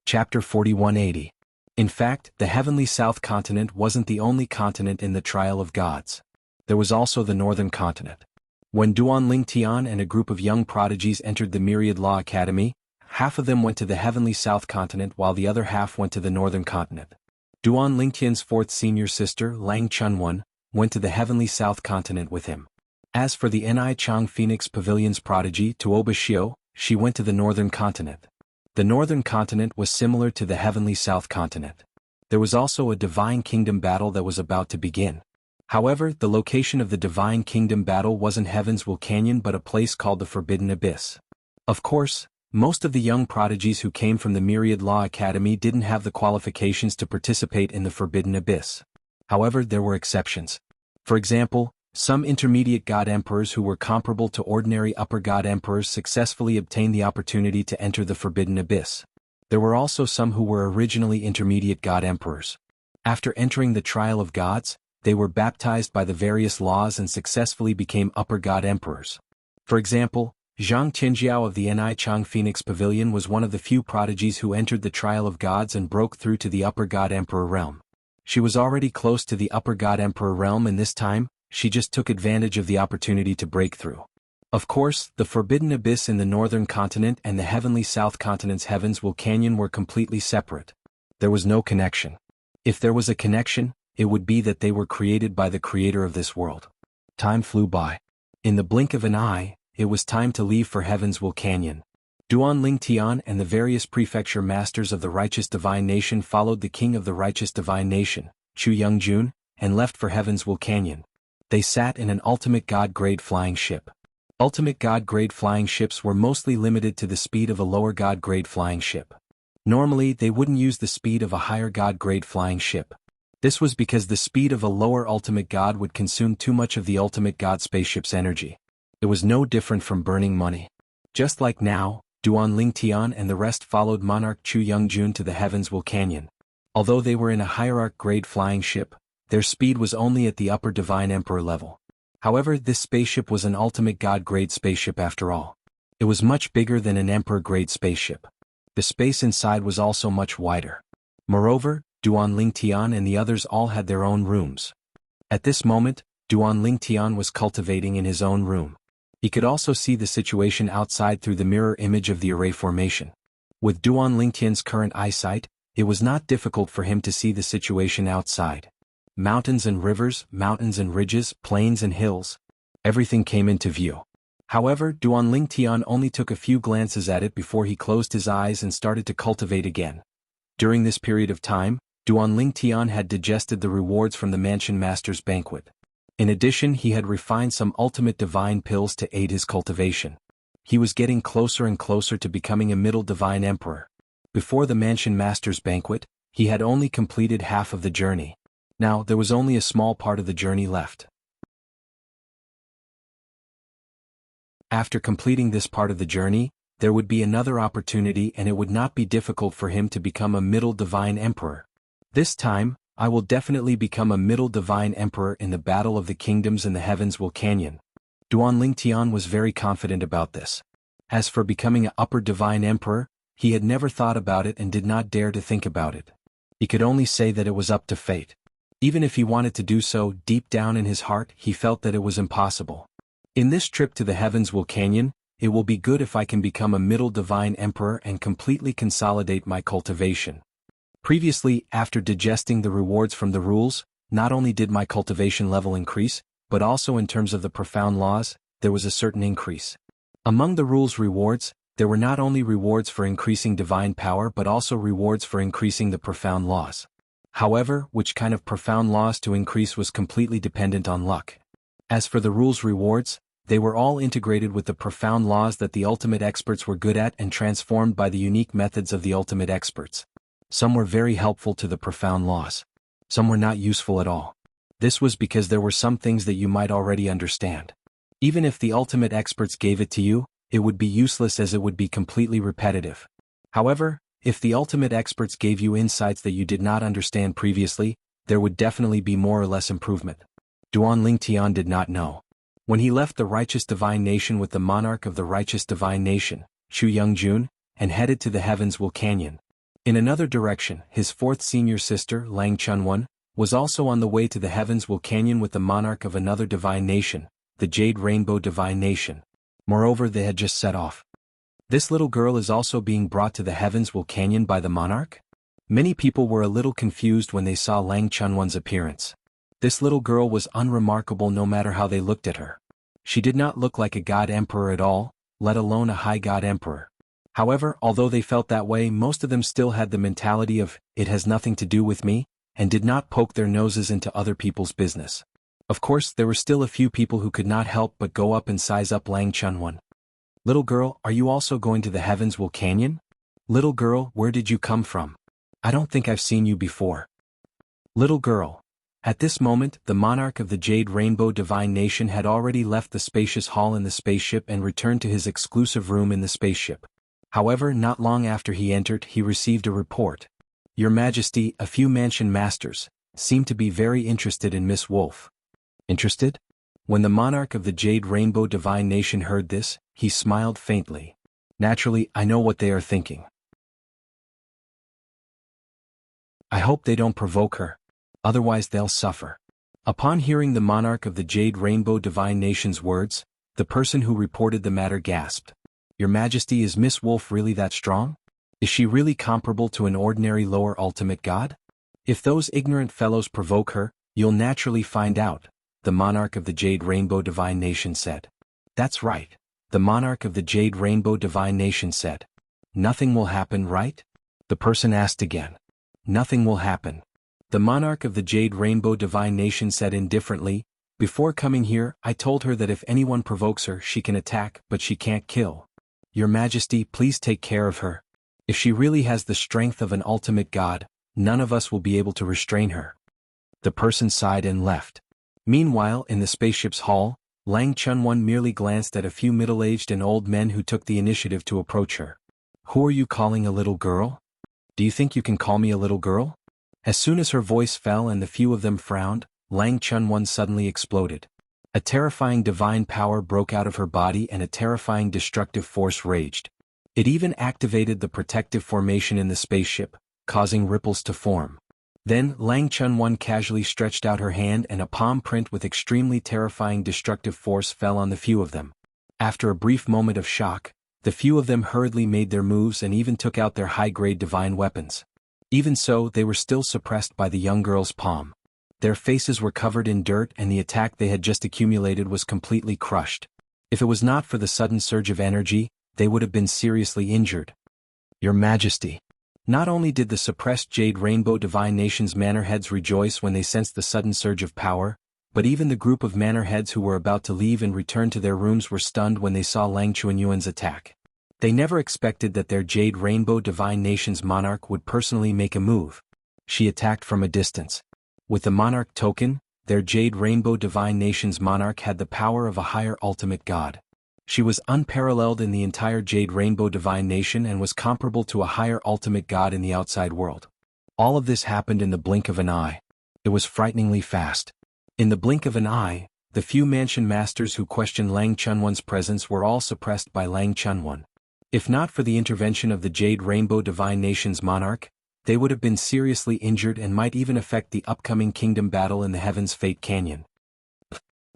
Chapter 4180. In fact, the heavenly South Continent wasn't the only continent in the trial of gods. There was also the Northern Continent. When Duan Lingtian and a group of young prodigies entered the Myriad Law Academy, half of them went to the heavenly South Continent while the other half went to the Northern Continent. Duan Lingtian's 4th senior sister, Lang Chunwon, went to the heavenly South Continent with him. As for the Ni Chang Phoenix Pavilion's prodigy, Tuoba Xiao, she went to the Northern Continent. The Northern Continent was similar to the heavenly South Continent. There was also a Divine Kingdom battle that was about to begin. However, the location of the Divine Kingdom battle wasn't Heaven's Will Canyon but a place called the Forbidden Abyss. Of course, most of the young prodigies who came from the Myriad Law Academy didn't have the qualifications to participate in the Forbidden Abyss. However, there were exceptions. For example, some intermediate god emperors who were comparable to ordinary upper god emperors successfully obtained the opportunity to enter the Forbidden Abyss. There were also some who were originally intermediate god emperors. After entering the trial of gods, they were baptized by the various laws and successfully became upper god emperors. For example, Zhang Tianjiao of the Ni Chang Phoenix Pavilion was one of the few prodigies who entered the trial of gods and broke through to the upper god emperor realm. She was already close to the upper god emperor realm and this time, she just took advantage of the opportunity to break through. Of course, the Forbidden Abyss in the Northern Continent and the heavenly South Continent's Heaven's Will Canyon were completely separate. There was no connection. If there was a connection, it would be that they were created by the creator of this world. Time flew by. In the blink of an eye, it was time to leave for Heaven's Will Canyon. Duan Lingtian and the various prefecture masters of the Righteous Divine Nation followed the king of the Righteous Divine Nation, Chu Youngjun, and left for Heaven's Will Canyon. They sat in an ultimate god-grade flying ship. Ultimate god-grade flying ships were mostly limited to the speed of a lower god-grade flying ship. Normally, they wouldn't use the speed of a higher god-grade flying ship. This was because the speed of a lower ultimate god would consume too much of the ultimate god spaceship's energy. It was no different from burning money. Just like now, Duan Lingtian and the rest followed Monarch Chu Youngjun to the Heavens Will Canyon. Although they were in a hierarch-grade flying ship, their speed was only at the upper Divine Emperor level. However, this spaceship was an ultimate god-grade spaceship after all. It was much bigger than an Emperor-grade spaceship. The space inside was also much wider. Moreover, Duan Lingtian and the others all had their own rooms. At this moment, Duan Lingtian was cultivating in his own room. He could also see the situation outside through the mirror image of the array formation. With Duan Lingtian's current eyesight, it was not difficult for him to see the situation outside. Mountains and rivers, mountains and ridges, plains and hills. Everything came into view. However, Duan Lingtian only took a few glances at it before he closed his eyes and started to cultivate again. During this period of time, Duan Lingtian had digested the rewards from the Mansion Master's banquet. In addition, he had refined some ultimate divine pills to aid his cultivation. He was getting closer and closer to becoming a middle divine emperor. Before the Mansion Master's banquet, he had only completed half of the journey. Now, there was only a small part of the journey left. After completing this part of the journey, there would be another opportunity and it would not be difficult for him to become a middle divine emperor. This time, I will definitely become a middle divine emperor in the Battle of the Kingdoms in the Heavens Will Canyon. Duan Lingtian was very confident about this. As for becoming an upper divine emperor, he had never thought about it and did not dare to think about it. He could only say that it was up to fate. Even if he wanted to do so, deep down in his heart he felt that it was impossible. In this trip to the Heavens Will Canyon, it will be good if I can become a middle divine emperor and completely consolidate my cultivation. Previously, after digesting the rewards from the rules, not only did my cultivation level increase, but also in terms of the profound laws, there was a certain increase. Among the rules rewards, there were not only rewards for increasing divine power but also rewards for increasing the profound laws. However, which kind of profound laws to increase was completely dependent on luck. As for the rules rewards, they were all integrated with the profound laws that the ultimate experts were good at and transformed by the unique methods of the ultimate experts. Some were very helpful to the profound laws. Some were not useful at all. This was because there were some things that you might already understand. Even if the ultimate experts gave it to you, it would be useless as it would be completely repetitive. However, if the ultimate experts gave you insights that you did not understand previously, there would definitely be more or less improvement. Duan Lingtian did not know. When he left the righteous divine nation with the monarch of the righteous divine nation, Chu Youngjun, and headed to the Heavens Will Canyon. In another direction, his fourth senior sister, Lang Chunwan, was also on the way to the Heavens Will Canyon with the monarch of another divine nation, the Jade Rainbow Divine Nation. Moreover, they had just set off. This little girl is also being brought to the Heavens Will Canyon by the monarch? Many people were a little confused when they saw Lang Chunwan's appearance. This little girl was unremarkable no matter how they looked at her. She did not look like a god emperor at all, let alone a high god emperor. However, although they felt that way, most of them still had the mentality of, it has nothing to do with me, and did not poke their noses into other people's business. Of course, there were still a few people who could not help but go up and size up Lang Chunwan. Little girl, are you also going to the Heavens Will Canyon? Little girl, where did you come from? I don't think I've seen you before. Little girl. At this moment, the monarch of the Jade Rainbow Divine Nation had already left the spacious hall in the spaceship and returned to his exclusive room in the spaceship. However, not long after he entered, he received a report. Your Majesty, a few mansion masters seem to be very interested in Miss Wolf. Interested? When the monarch of the Jade Rainbow Divine Nation heard this, he smiled faintly. Naturally, I know what they are thinking. I hope they don't provoke her. Otherwise they'll suffer. Upon hearing the monarch of the Jade Rainbow Divine Nation's words, the person who reported the matter gasped. Your Majesty, is Miss Wolf really that strong? Is she really comparable to an ordinary lower ultimate god? If those ignorant fellows provoke her, you'll naturally find out, the monarch of the Jade Rainbow Divine Nation said. That's right, the monarch of the Jade Rainbow Divine Nation said. Nothing will happen, right? The person asked again. Nothing will happen. The monarch of the Jade Rainbow Divine Nation said indifferently, before coming here, I told her that if anyone provokes her, she can attack, but she can't kill. Your Majesty, please take care of her. If she really has the strength of an ultimate god, none of us will be able to restrain her. The person sighed and left. Meanwhile, in the spaceship's hull, Lang Chunwan merely glanced at a few middle-aged and old men who took the initiative to approach her. Who are you calling a little girl? Do you think you can call me a little girl? As soon as her voice fell and the few of them frowned, Lang Chunwan suddenly exploded. A terrifying divine power broke out of her body and a terrifying destructive force raged. It even activated the protective formation in the spaceship, causing ripples to form. Then, Lang Chunwan casually stretched out her hand and a palm print with extremely terrifying destructive force fell on the few of them. After a brief moment of shock, the few of them hurriedly made their moves and even took out their high-grade divine weapons. Even so, they were still suppressed by the young girl's palm. Their faces were covered in dirt and the attack they had just accumulated was completely crushed. If it was not for the sudden surge of energy, they would have been seriously injured. Your Majesty. Not only did the suppressed Jade Rainbow Divine Nation's manor heads rejoice when they sensed the sudden surge of power, but even the group of manor heads who were about to leave and return to their rooms were stunned when they saw Lang Chuanyuan's attack. They never expected that their Jade Rainbow Divine Nation's monarch would personally make a move. She attacked from a distance. With the monarch token, their Jade Rainbow Divine Nation's monarch had the power of a higher ultimate god. She was unparalleled in the entire Jade Rainbow Divine Nation and was comparable to a higher ultimate god in the outside world. All of this happened in the blink of an eye. It was frighteningly fast. In the blink of an eye, the few mansion masters who questioned Lang Chunwan's presence were all suppressed by Lang Chunwan. If not for the intervention of the Jade Rainbow Divine Nation's monarch, they would have been seriously injured and might even affect the upcoming kingdom battle in the Heaven's Fate Canyon.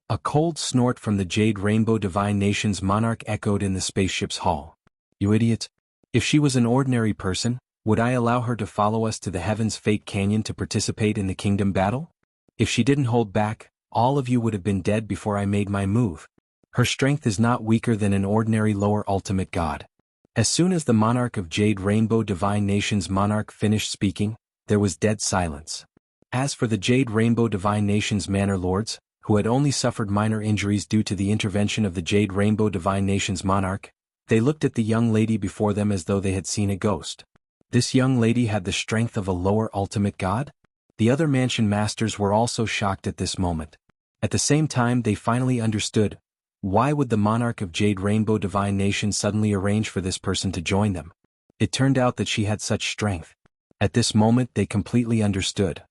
A cold snort from the Jade Rainbow Divine Nation's monarch echoed in the spaceship's hull. You idiot! If she was an ordinary person, would I allow her to follow us to the Heaven's Fate Canyon to participate in the kingdom battle? If she didn't hold back, all of you would have been dead before I made my move. Her strength is not weaker than an ordinary lower ultimate god. As soon as the monarch of Jade Rainbow Divine Nation's monarch finished speaking, there was dead silence. As for the Jade Rainbow Divine Nation's manor lords, who had only suffered minor injuries due to the intervention of the Jade Rainbow Divine Nation's monarch, they looked at the young lady before them as though they had seen a ghost. This young lady had the strength of a lower ultimate god? The other mansion masters were also shocked at this moment. At the same time they finally understood, why would the monarch of Jade Rainbow Divine Nation suddenly arrange for this person to join them? It turned out that she had such strength. At this moment they completely understood.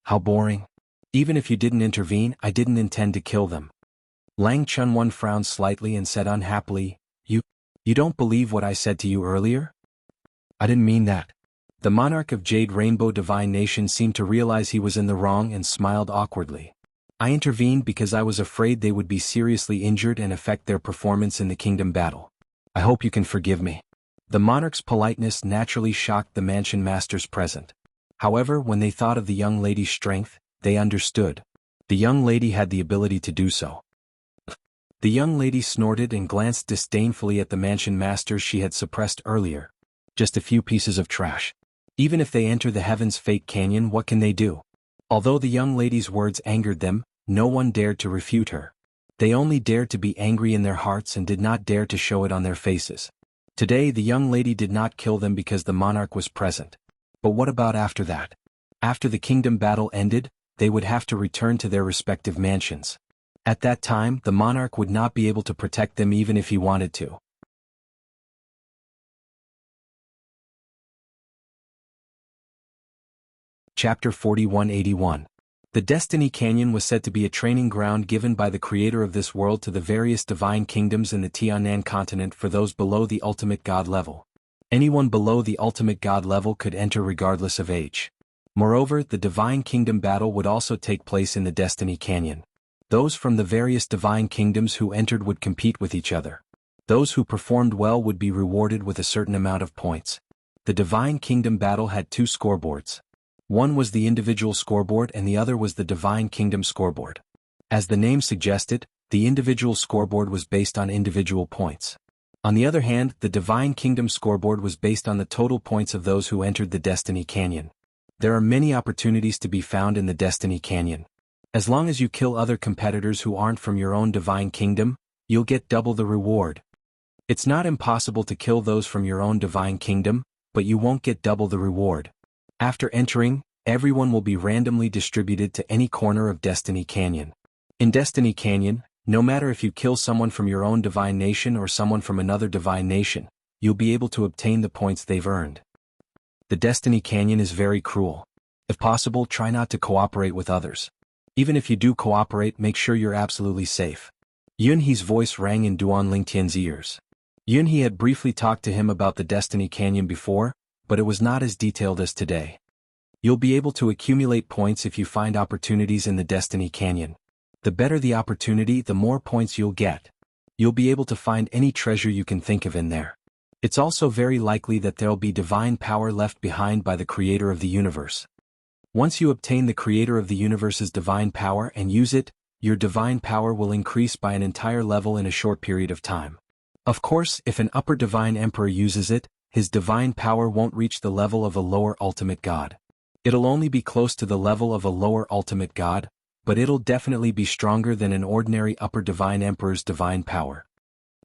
How boring. Even if you didn't intervene, I didn't intend to kill them. Lang Chunwan frowned slightly and said unhappily, You don't believe what I said to you earlier? I didn't mean that. The monarch of Jade Rainbow Divine Nation seemed to realize he was in the wrong and smiled awkwardly. I intervened because I was afraid they would be seriously injured and affect their performance in the kingdom battle. I hope you can forgive me. The monarch's politeness naturally shocked the mansion masters present. However, when they thought of the young lady's strength, they understood. The young lady had the ability to do so. The young lady snorted and glanced disdainfully at the mansion masters she had suppressed earlier. Just a few pieces of trash. Even if they enter the Heaven's Fate Canyon, what can they do? Although the young lady's words angered them, no one dared to refute her. They only dared to be angry in their hearts and did not dare to show it on their faces. Today the young lady did not kill them because the monarch was present. But what about after that? After the kingdom battle ended, they would have to return to their respective mansions. At that time, the monarch would not be able to protect them even if he wanted to. Chapter 4181. The Destiny Canyon was said to be a training ground given by the creator of this world to the various divine kingdoms in the Tianan continent for those below the ultimate god level. Anyone below the ultimate god level could enter regardless of age. Moreover, the divine kingdom battle would also take place in the Destiny Canyon. Those from the various divine kingdoms who entered would compete with each other. Those who performed well would be rewarded with a certain amount of points. The divine kingdom battle had two scoreboards. One was the individual scoreboard and the other was the divine kingdom scoreboard. As the name suggested, the individual scoreboard was based on individual points. On the other hand, the divine kingdom scoreboard was based on the total points of those who entered the Destiny Canyon. There are many opportunities to be found in the Destiny Canyon. As long as you kill other competitors who aren't from your own divine kingdom, you'll get double the reward. It's not impossible to kill those from your own divine kingdom, but you won't get double the reward. After entering, everyone will be randomly distributed to any corner of Destiny Canyon. In Destiny Canyon, no matter if you kill someone from your own divine nation or someone from another divine nation, you'll be able to obtain the points they've earned. The Destiny Canyon is very cruel. If possible, try not to cooperate with others. Even if you do cooperate, make sure you're absolutely safe. Yunhe's voice rang in Duan Lingtian's ears. Yunhe had briefly talked to him about the Destiny Canyon before, but it was not as detailed as today. You'll be able to accumulate points if you find opportunities in the Destiny Canyon. The better the opportunity, the more points you'll get. You'll be able to find any treasure you can think of in there. It's also very likely that there'll be divine power left behind by the creator of the universe. Once you obtain the creator of the universe's divine power and use it, your divine power will increase by an entire level in a short period of time. Of course, if an upper divine emperor uses it, his divine power won't reach the level of a lower ultimate god. It'll only be close to the level of a lower ultimate god, but it'll definitely be stronger than an ordinary upper divine emperor's divine power.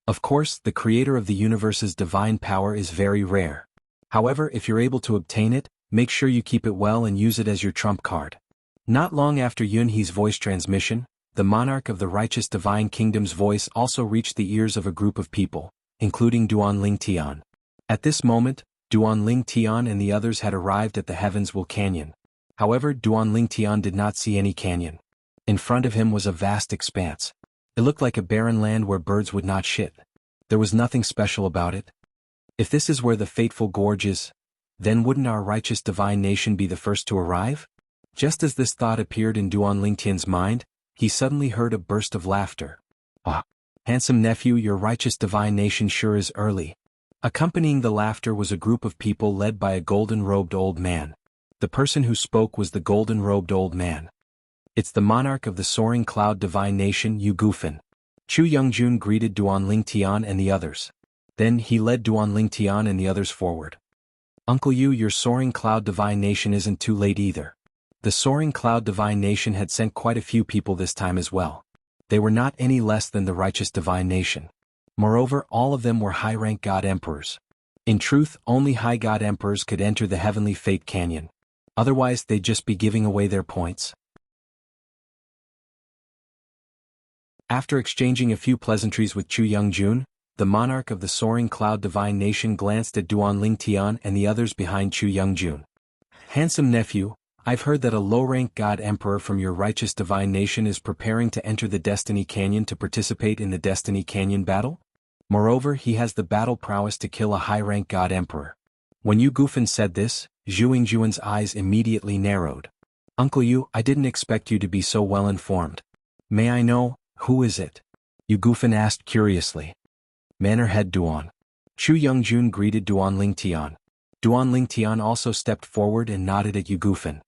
Of course, the creator of the universe's divine power is very rare. However, if you're able to obtain it, make sure you keep it well and use it as your trump card. Not long after Yunhe's voice transmission, the monarch of the righteous divine kingdom's voice also reached the ears of a group of people, including Duan Lingtian. At this moment, Duan Lingtian and the others had arrived at the Heavens Will Canyon. However, Duan Lingtian did not see any canyon. In front of him was a vast expanse. It looked like a barren land where birds would not shit. There was nothing special about it. If this is where the fateful gorge is, then wouldn't our righteous divine nation be the first to arrive? Just as this thought appeared in Duan Lingtian's mind, he suddenly heard a burst of laughter. Ah, handsome nephew, your righteous divine nation sure is early. Accompanying the laughter was a group of people led by a golden-robed old man. The person who spoke was the golden-robed old man. It's the monarch of the soaring cloud divine nation, Yu Gufan. Chu Youngjun greeted Duan Lingtian and the others. Then he led Duan Lingtian and the others forward. Uncle Yu, your soaring cloud divine nation isn't too late either. The soaring cloud divine nation had sent quite a few people this time as well. They were not any less than the righteous divine nation. Moreover, all of them were high-rank god emperors. In truth, only high god emperors could enter the heavenly fate canyon. Otherwise, they'd just be giving away their points. After exchanging a few pleasantries with Chu Youngjun, the monarch of the soaring cloud divine nation glanced at Duan Lingtian and the others behind Chu Youngjun. Handsome nephew, I've heard that a low-rank god emperor from your righteous divine nation is preparing to enter the Destiny Canyon to participate in the Destiny Canyon battle? Moreover, he has the battle prowess to kill a high-rank god emperor. When Yu Gufan said this, Zhu Yingjuan's eyes immediately narrowed. Uncle Yu, I didn't expect you to be so well informed. May I know, who is it? Yu Gufan asked curiously. Manor Head Duan. Chu Youngjun greeted Duan Lingtian. Duan Lingtian also stepped forward and nodded at Yu Gufan.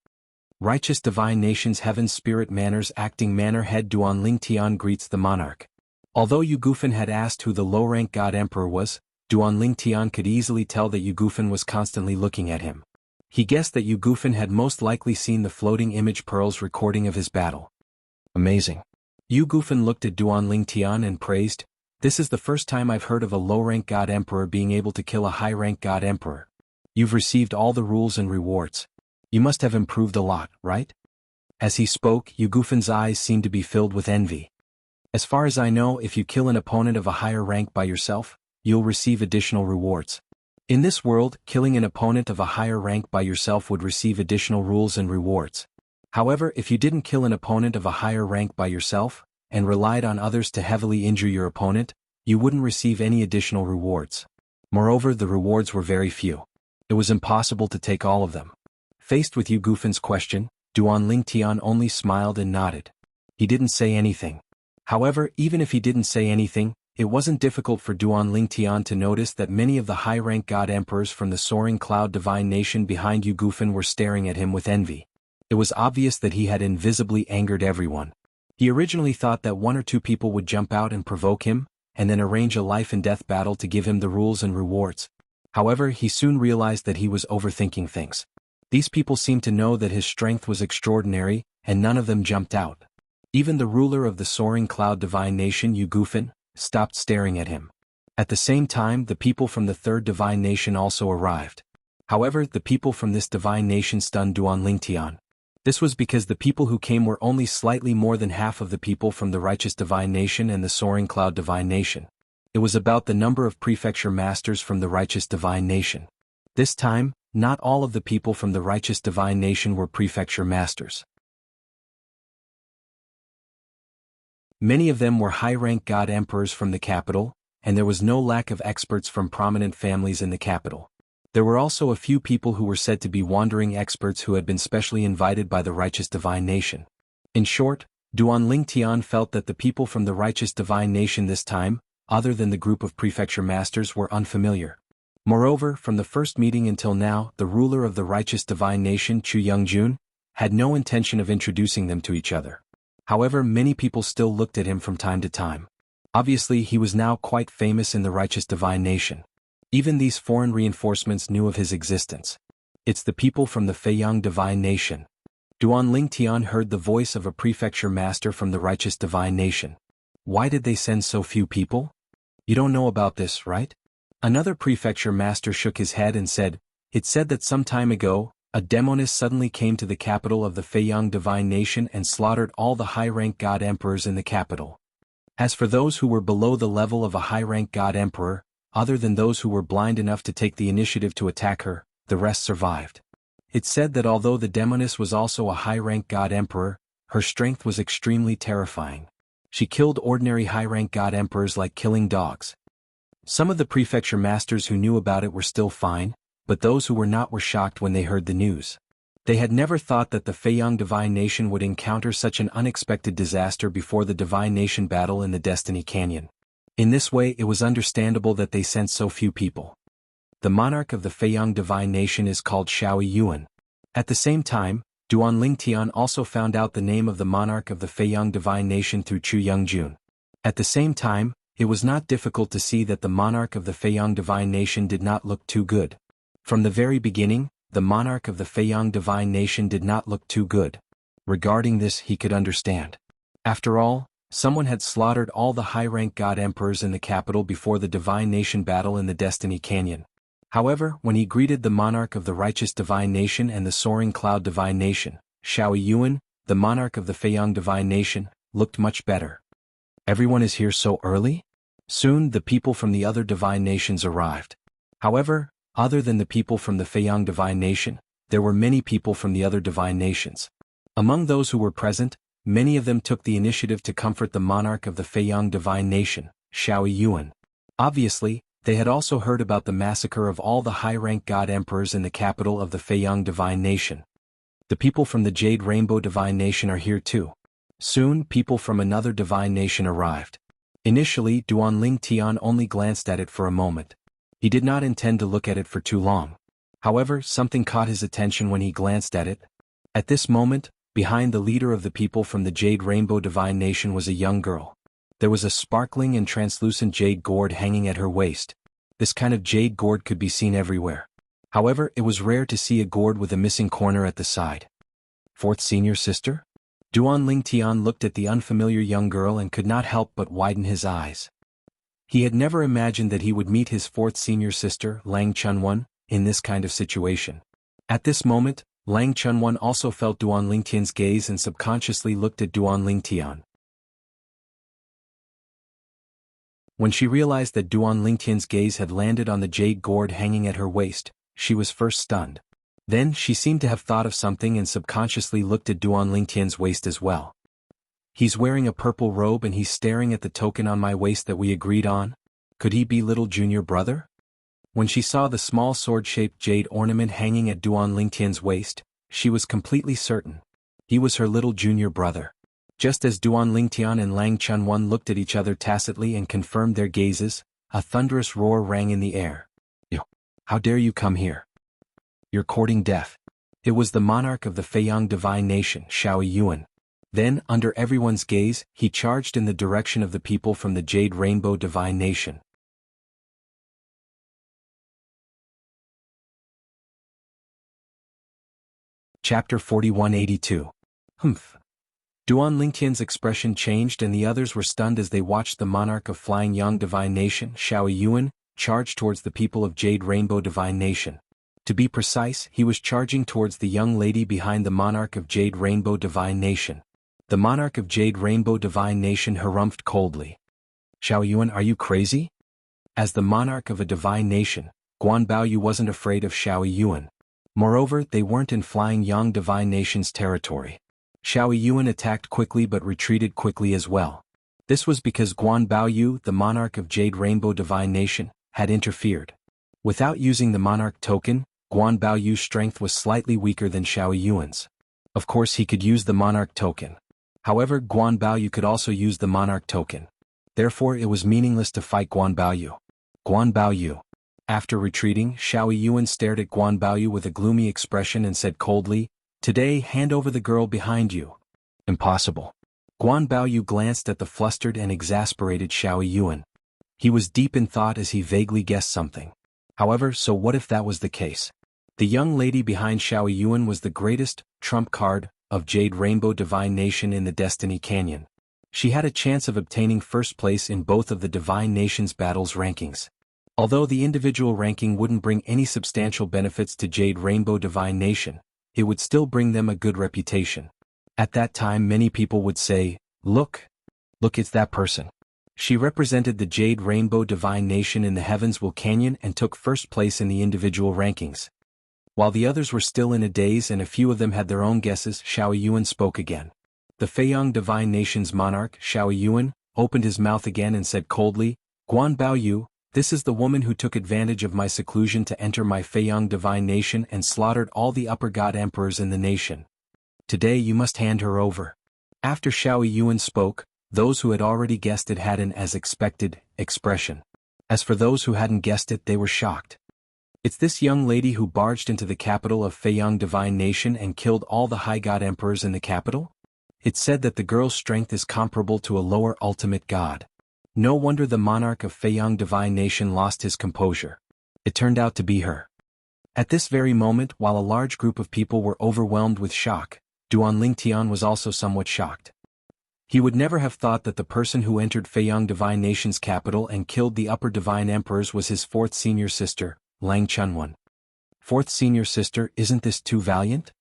Righteous divine nation's heaven spirit manners acting manor head Duan Lingtian greets the monarch. Although Yu Gufan had asked who the low-rank god emperor was, Duan Lingtian could easily tell that Yu Gufan was constantly looking at him. He guessed that Yu Gufan had most likely seen the floating image pearls recording of his battle. Amazing. Yu Gufan looked at Duan Lingtian and praised, this is the first time I've heard of a low-rank god emperor being able to kill a high-rank god emperor. You've received all the rules and rewards. You must have improved a lot, right? As he spoke, Yu Gufan's eyes seemed to be filled with envy. As far as I know, if you kill an opponent of a higher rank by yourself, you'll receive additional rewards. In this world, killing an opponent of a higher rank by yourself would receive additional rules and rewards. However, if you didn't kill an opponent of a higher rank by yourself, and relied on others to heavily injure your opponent, you wouldn't receive any additional rewards. Moreover, the rewards were very few. It was impossible to take all of them. Faced with Yu Gufan's question, Duan Lingtian only smiled and nodded. He didn't say anything. However, even if he didn't say anything, it wasn't difficult for Duan Lingtian to notice that many of the high-rank god emperors from the soaring cloud divine nation behind Yu Gufan were staring at him with envy. It was obvious that he had invisibly angered everyone. He originally thought that one or two people would jump out and provoke him, and then arrange a life-and-death battle to give him the rules and rewards. However, he soon realized that he was overthinking things. These people seemed to know that his strength was extraordinary, and none of them jumped out. Even the ruler of the soaring cloud divine nation, Yu Gufan, stopped staring at him. At the same time, the people from the third divine nation also arrived. However, the people from this divine nation stunned Duan Lingtian. This was because the people who came were only slightly more than half of the people from the righteous divine nation and the soaring cloud divine nation. It was about the number of prefecture masters from the righteous divine nation. This time, not all of the people from the righteous divine nation were prefecture masters. Many of them were high-rank god emperors from the capital, and there was no lack of experts from prominent families in the capital. There were also a few people who were said to be wandering experts who had been specially invited by the righteous divine nation. In short, Duan Lingtian felt that the people from the righteous divine nation this time, other than the group of prefecture masters, were unfamiliar. Moreover, from the first meeting until now, the ruler of the righteous divine nation, Chu Youngjun, had no intention of introducing them to each other. However, many people still looked at him from time to time. Obviously, he was now quite famous in the righteous divine nation. Even these foreign reinforcements knew of his existence. It's the people from the Feiyang divine nation. Duan Lingtian heard the voice of a prefecture master from the righteous divine nation. Why did they send so few people? You don't know about this, right? Another prefecture master shook his head and said, "It said that some time ago, a demoness suddenly came to the capital of the Feiyang divine nation and slaughtered all the high-rank god emperors in the capital. As for those who were below the level of a high-rank god emperor, other than those who were blind enough to take the initiative to attack her, the rest survived. It said that although the demoness was also a high-rank god emperor, her strength was extremely terrifying. She killed ordinary high-rank god emperors like killing dogs." Some of the prefecture masters who knew about it were still fine, but those who were not were shocked when they heard the news. They had never thought that the Feiyang divine nation would encounter such an unexpected disaster before the divine nation battle in the Destiny Canyon. In this way, it was understandable that they sent so few people. The monarch of the Feiyang divine nation is called Shaoi Yuan. At the same time, Duan Lingtian also found out the name of the monarch of the Feiyang divine nation through Chu Youngjun. At the same time, it was not difficult to see that the monarch of the Feiyang divine nation did not look too good. From the very beginning, the monarch of the Feiyang divine nation did not look too good. Regarding this, he could understand. After all, someone had slaughtered all the high-rank god emperors in the capital before the divine nation battle in the Destiny Canyon. However, when he greeted the monarch of the righteous divine nation and the soaring cloud divine nation, Shaoi Yuan, the monarch of the Feiyang divine nation, looked much better. "Everyone is here so early?" Soon the people from the other divine nations arrived. However, other than the people from the Feiyang divine nation, there were many people from the other divine nations. Among those who were present, many of them took the initiative to comfort the monarch of the Feiyang divine nation, Shaoi Yuan. Obviously, they had also heard about the massacre of all the high-rank god emperors in the capital of the Feiyang divine nation. The people from the Jade Rainbow divine nation are here too. Soon, people from another divine nation arrived. Initially, Duan Lingtian only glanced at it for a moment. He did not intend to look at it for too long. However, something caught his attention when he glanced at it. At this moment, behind the leader of the people from the Jade Rainbow divine nation was a young girl. There was a sparkling and translucent jade gourd hanging at her waist. This kind of jade gourd could be seen everywhere. However, it was rare to see a gourd with a missing corner at the side. Fourth senior sister? Duan Lingtian looked at the unfamiliar young girl and could not help but widen his eyes. He had never imagined that he would meet his fourth senior sister, Lang Chunwan, in this kind of situation. At this moment, Lang Chunwan also felt Duan Lingtian's gaze and subconsciously looked at Duan Lingtian. When she realized that Duan Lingtian's gaze had landed on the jade gourd hanging at her waist, she was first stunned. Then she seemed to have thought of something and subconsciously looked at Duan Lingtian's waist as well. "He's wearing a purple robe and he's staring at the token on my waist that we agreed on? Could he be little junior brother?" When she saw the small sword-shaped jade ornament hanging at Duan Lingtian's waist, she was completely certain. He was her little junior brother. Just as Duan Lingtian and Lang Chunwan looked at each other tacitly and confirmed their gazes, a thunderous roar rang in the air. "Yo! How dare you come here? You're courting death." It was the monarch of the Feiyang divine nation, Shaoi Yuan. Then, under everyone's gaze, he charged in the direction of the people from the Jade Rainbow divine nation. Chapter 4182. Humph. Duan Lingtian's expression changed and the others were stunned as they watched the monarch of Flying Yang divine nation, Shaoi Yuan, charge towards the people of Jade Rainbow divine nation. To be precise, he was charging towards the young lady behind the monarch of Jade Rainbow Divine Nation. The monarch of Jade Rainbow Divine Nation harumphed coldly. Xiao Yuan, are you crazy? As the monarch of a divine nation, Guan Baoyu wasn't afraid of Xiao Yuan. Moreover, they weren't in Flying Yang Divine Nation's territory. Xiao Yuan attacked quickly but retreated quickly as well. This was because Guan Baoyu, the monarch of Jade Rainbow Divine Nation, had interfered. Without using the monarch token, Guan Baoyu's strength was slightly weaker than Xiao Yuan's. Of course he could use the monarch token. However, Guan Baoyu could also use the monarch token. Therefore it was meaningless to fight Guan Baoyu. Guan Baoyu. After retreating, Xiao Yuan stared at Guan Baoyu with a gloomy expression and said coldly, "Today, hand over the girl behind you." Impossible. Guan Baoyu glanced at the flustered and exasperated Xiao Yuan. He was deep in thought as he vaguely guessed something. However, so what if that was the case? The young lady behind Xiao Yuan was the greatest trump card of Jade Rainbow Divine Nation in the Destiny Canyon. She had a chance of obtaining first place in both of the Divine Nations battles rankings. Although the individual ranking wouldn't bring any substantial benefits to Jade Rainbow Divine Nation, it would still bring them a good reputation. At that time many people would say, look, it's that person. She represented the Jade Rainbow Divine Nation in the Heavens Will Canyon and took first place in the individual rankings. While the others were still in a daze and a few of them had their own guesses, Xiao Yuan spoke again. The Feiyang Divine Nation's monarch, Xiao Yuan, opened his mouth again and said coldly, "Guan Baoyu, this is the woman who took advantage of my seclusion to enter my Feiyang Divine Nation and slaughtered all the upper god emperors in the nation. Today you must hand her over." After Xiao Yuan spoke, those who had already guessed it had an as expected expression. As for those who hadn't guessed it, they were shocked. It's this young lady who barged into the capital of Feiyang Divine Nation and killed all the high god emperors in the capital? It's said that the girl's strength is comparable to a lower ultimate god. No wonder the monarch of Feiyang Divine Nation lost his composure. It turned out to be her. At this very moment, while a large group of people were overwhelmed with shock, Duan Lingtian was also somewhat shocked. He would never have thought that the person who entered Feiyang Divine Nation's capital and killed the upper divine emperors was his fourth senior sister, Lang Chunwan. Fourth senior sister, isn't this too valiant?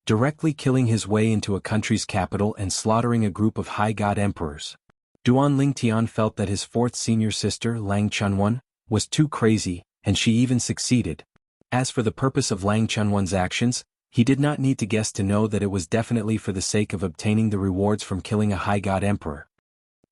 Directly killing his way into a country's capital and slaughtering a group of high god emperors. Duan Lingtian felt that his fourth senior sister, Lang Chunwan, was too crazy, and she even succeeded. As for the purpose of Lang Chunwan's actions, he did not need to guess to know that it was definitely for the sake of obtaining the rewards from killing a high god emperor.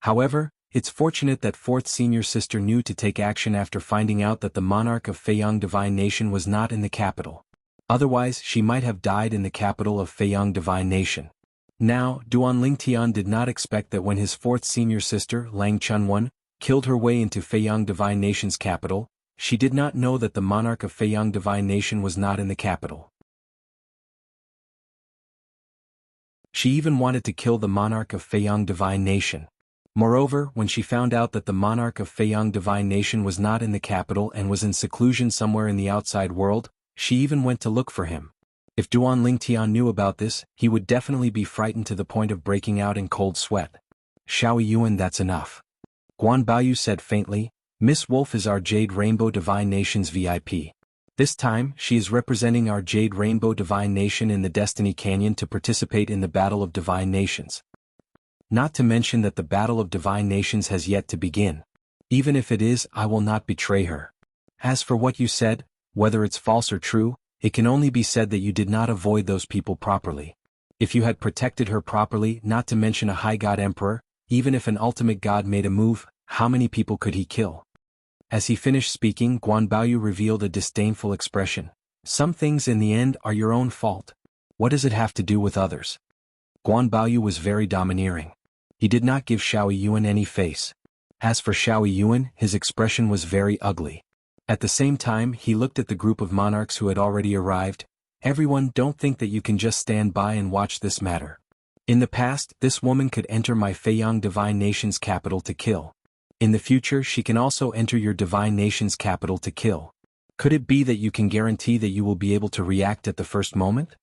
However, it's fortunate that fourth senior sister knew to take action after finding out that the monarch of Feiyang Divine Nation was not in the capital. Otherwise, she might have died in the capital of Feiyang Divine Nation. Now, Duan Lingtian did not expect that when his fourth senior sister, Lang Chunwan, killed her way into Feiyang Divine Nation's capital, she did not know that the monarch of Feiyang Divine Nation was not in the capital. She even wanted to kill the monarch of Feiyang Divine Nation. Moreover, when she found out that the monarch of Feiyang Divine Nation was not in the capital and was in seclusion somewhere in the outside world, she even went to look for him. If Duan Lingtian knew about this, he would definitely be frightened to the point of breaking out in cold sweat. "Xiao Yuan, that's enough." Guan Baoyu said faintly, "Miss Wolf is our Jade Rainbow Divine Nation's VIP. This time, she is representing our Jade Rainbow Divine Nation in the Destiny Canyon to participate in the Battle of Divine Nations. Not to mention that the Battle of Divine Nations has yet to begin. Even if it is, I will not betray her. As for what you said, whether it's false or true, it can only be said that you did not avoid those people properly. If you had protected her properly, not to mention a high god emperor, even if an ultimate god made a move, how many people could he kill?" As he finished speaking, Guan Baoyu revealed a disdainful expression. "Some things in the end are your own fault. What does it have to do with others?" Guan Baoyu was very domineering. He did not give Xiao Yuan any face. As for Xiao Yuan, his expression was very ugly. At the same time, he looked at the group of monarchs who had already arrived. "Everyone, don't think that you can just stand by and watch this matter. In the past, this woman could enter my Feiyang Divine Nation's capital to kill. In the future, she can also enter your Divine Nation's capital to kill. Could it be that you can guarantee that you will be able to react at the first moment?"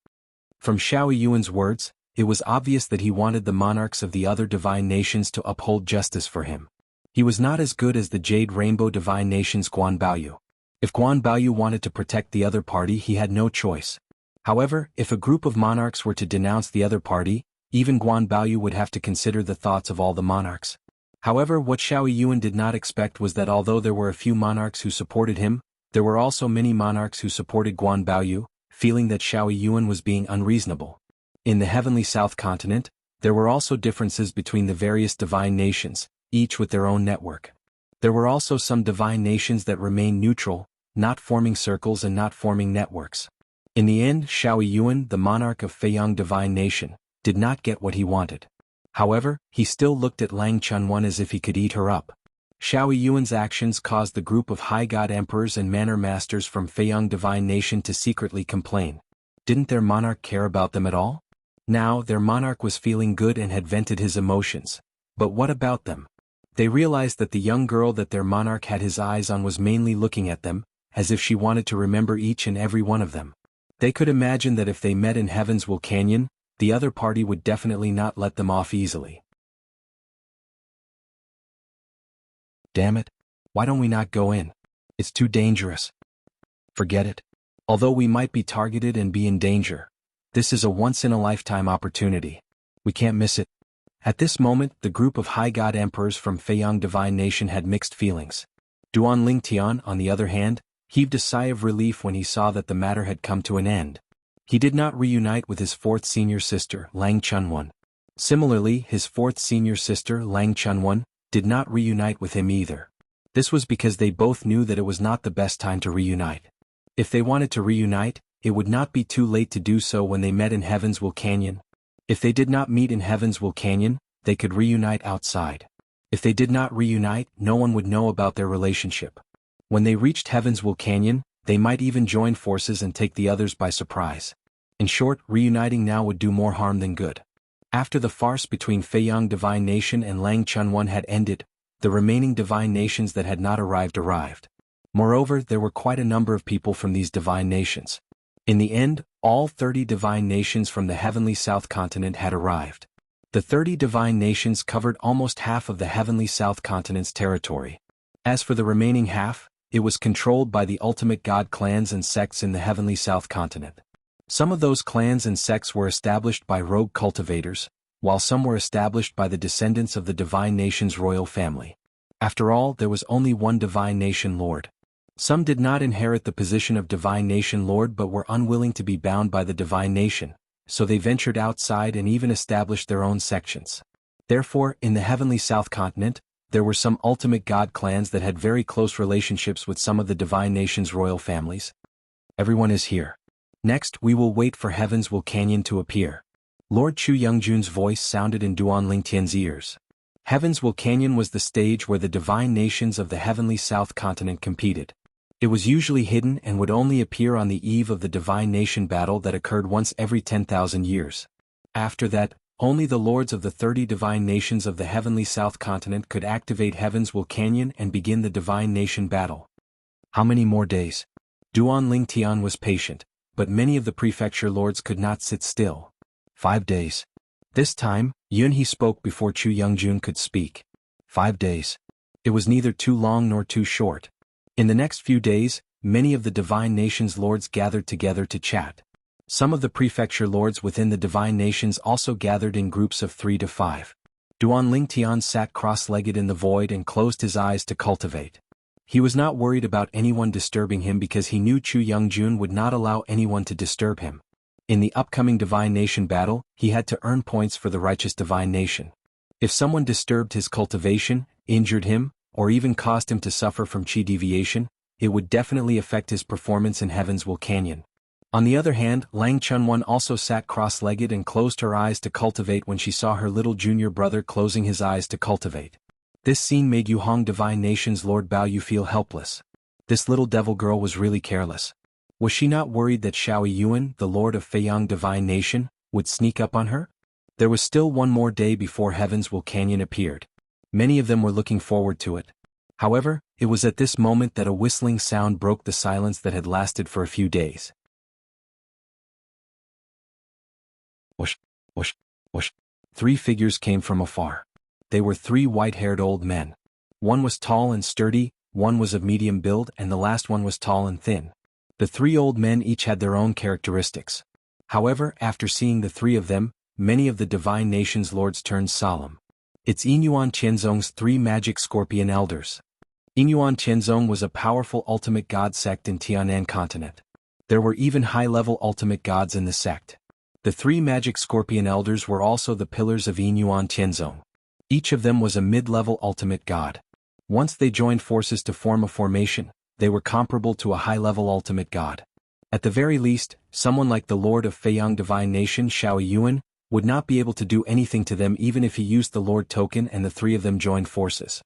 From Xiao Yuan's words, it was obvious that he wanted the monarchs of the other divine nations to uphold justice for him. He was not as good as the Jade Rainbow Divine Nation's Guan Baoyu. If Guan Baoyu wanted to protect the other party, he had no choice. However, if a group of monarchs were to denounce the other party, even Guan Baoyu would have to consider the thoughts of all the monarchs. However, what Xiao Yuan did not expect was that although there were a few monarchs who supported him, there were also many monarchs who supported Guan Baoyu, feeling that Xiao Yuan was being unreasonable. In the heavenly South Continent, there were also differences between the various divine nations, each with their own network. There were also some divine nations that remained neutral, not forming circles and not forming networks. In the end, Xiao Yuan, the monarch of Feiyang Divine Nation, did not get what he wanted. However, he still looked at Lang Chunwan as if he could eat her up. Xiao Yuan's actions caused the group of high god emperors and manor masters from Feiyang Divine Nation to secretly complain. Didn't their monarch care about them at all? Now, their monarch was feeling good and had vented his emotions. But what about them? They realized that the young girl that their monarch had his eyes on was mainly looking at them, as if she wanted to remember each and every one of them. They could imagine that if they met in Heaven's Will Canyon, the other party would definitely not let them off easily. Damn it. Why don't we not go in? It's too dangerous. Forget it. Although we might be targeted and be in danger, this is a once-in-a-lifetime opportunity. We can't miss it. At this moment, the group of high god emperors from Feiyang Divine Nation had mixed feelings. Duan Lingtian, on the other hand, heaved a sigh of relief when he saw that the matter had come to an end. He did not reunite with his fourth senior sister, Lang Chunwan. Similarly, his fourth senior sister, Lang Chunwan, did not reunite with him either. This was because they both knew that it was not the best time to reunite. If they wanted to reunite, it would not be too late to do so when they met in Heaven's Will Canyon. If they did not meet in Heaven's Will Canyon, they could reunite outside. If they did not reunite, no one would know about their relationship. When they reached Heaven's Will Canyon, they might even join forces and take the others by surprise. In short, reuniting now would do more harm than good. After the farce between Feiyang Divine Nation and Lang Chunwan had ended, the remaining divine nations that had not arrived. Moreover, there were quite a number of people from these divine nations. In the end, all 30 divine nations from the heavenly South Continent had arrived. The 30 divine nations covered almost half of the heavenly South Continent's territory. As for the remaining half, it was controlled by the ultimate god clans and sects in the heavenly South Continent. Some of those clans and sects were established by rogue cultivators, while some were established by the descendants of the divine nation's royal family. After all, there was only one divine nation lord. Some did not inherit the position of divine nation lord but were unwilling to be bound by the divine nation, so they ventured outside and even established their own sections. Therefore, in the heavenly South Continent, there were some ultimate god clans that had very close relationships with some of the divine nation's royal families. Everyone is here. Next, we will wait for Heaven's Will Canyon to appear. Lord Chu Youngjun's voice sounded in Duan Lingtian's ears. Heaven's Will Canyon was the stage where the divine nations of the heavenly South Continent competed. It was usually hidden and would only appear on the eve of the divine nation battle that occurred once every 10,000 years. After that, only the lords of the 30 divine nations of the heavenly South Continent could activate Heaven's Will Canyon and begin the divine nation battle. How many more days? Duan Lingtian was patient, but many of the prefecture lords could not sit still. 5 days. This time, Yunhe spoke before Chu Youngjun could speak. 5 days. It was neither too long nor too short. In the next few days, many of the divine nations' lords gathered together to chat. Some of the prefecture lords within the divine nations also gathered in groups of 3 to 5. Duan Lingtian sat cross-legged in the void and closed his eyes to cultivate. He was not worried about anyone disturbing him because he knew Chu Youngjun would not allow anyone to disturb him. In the upcoming divine nation battle, he had to earn points for the righteous divine nation. If someone disturbed his cultivation, injured him, or even caused him to suffer from chi deviation, it would definitely affect his performance in Heaven's Will Canyon. On the other hand, Lang Chunwan also sat cross-legged and closed her eyes to cultivate when she saw her little junior brother closing his eyes to cultivate. This scene made Yuhong Divine Nation's Lord Baoyu feel helpless. This little devil girl was really careless. Was she not worried that Xiao Yuan, the Lord of Feiyang Divine Nation, would sneak up on her? There was still one more day before Heaven's Will Canyon appeared. Many of them were looking forward to it. However, it was at this moment that a whistling sound broke the silence that had lasted for a few days. Whoosh, whoosh, whoosh. 3 figures came from afar. They were 3 white-haired old men. One was tall and sturdy, one was of medium build and the last one was tall and thin. The three old men each had their own characteristics. However, after seeing the three of them, many of the divine nation's lords turned solemn. It's Yinyuan Qianzong's three magic scorpion elders. Yinyuan Qianzong was a powerful ultimate god sect in Tianan continent. There were even high-level ultimate gods in the sect. The three magic scorpion elders were also the pillars of Yinyuan Qianzong. Each of them was a mid-level ultimate god. Once they joined forces to form a formation, they were comparable to a high-level ultimate god. At the very least, someone like the Lord of Feiyang Divine Nation Xiao Yuan would not be able to do anything to them even if he used the Lord token and the three of them joined forces.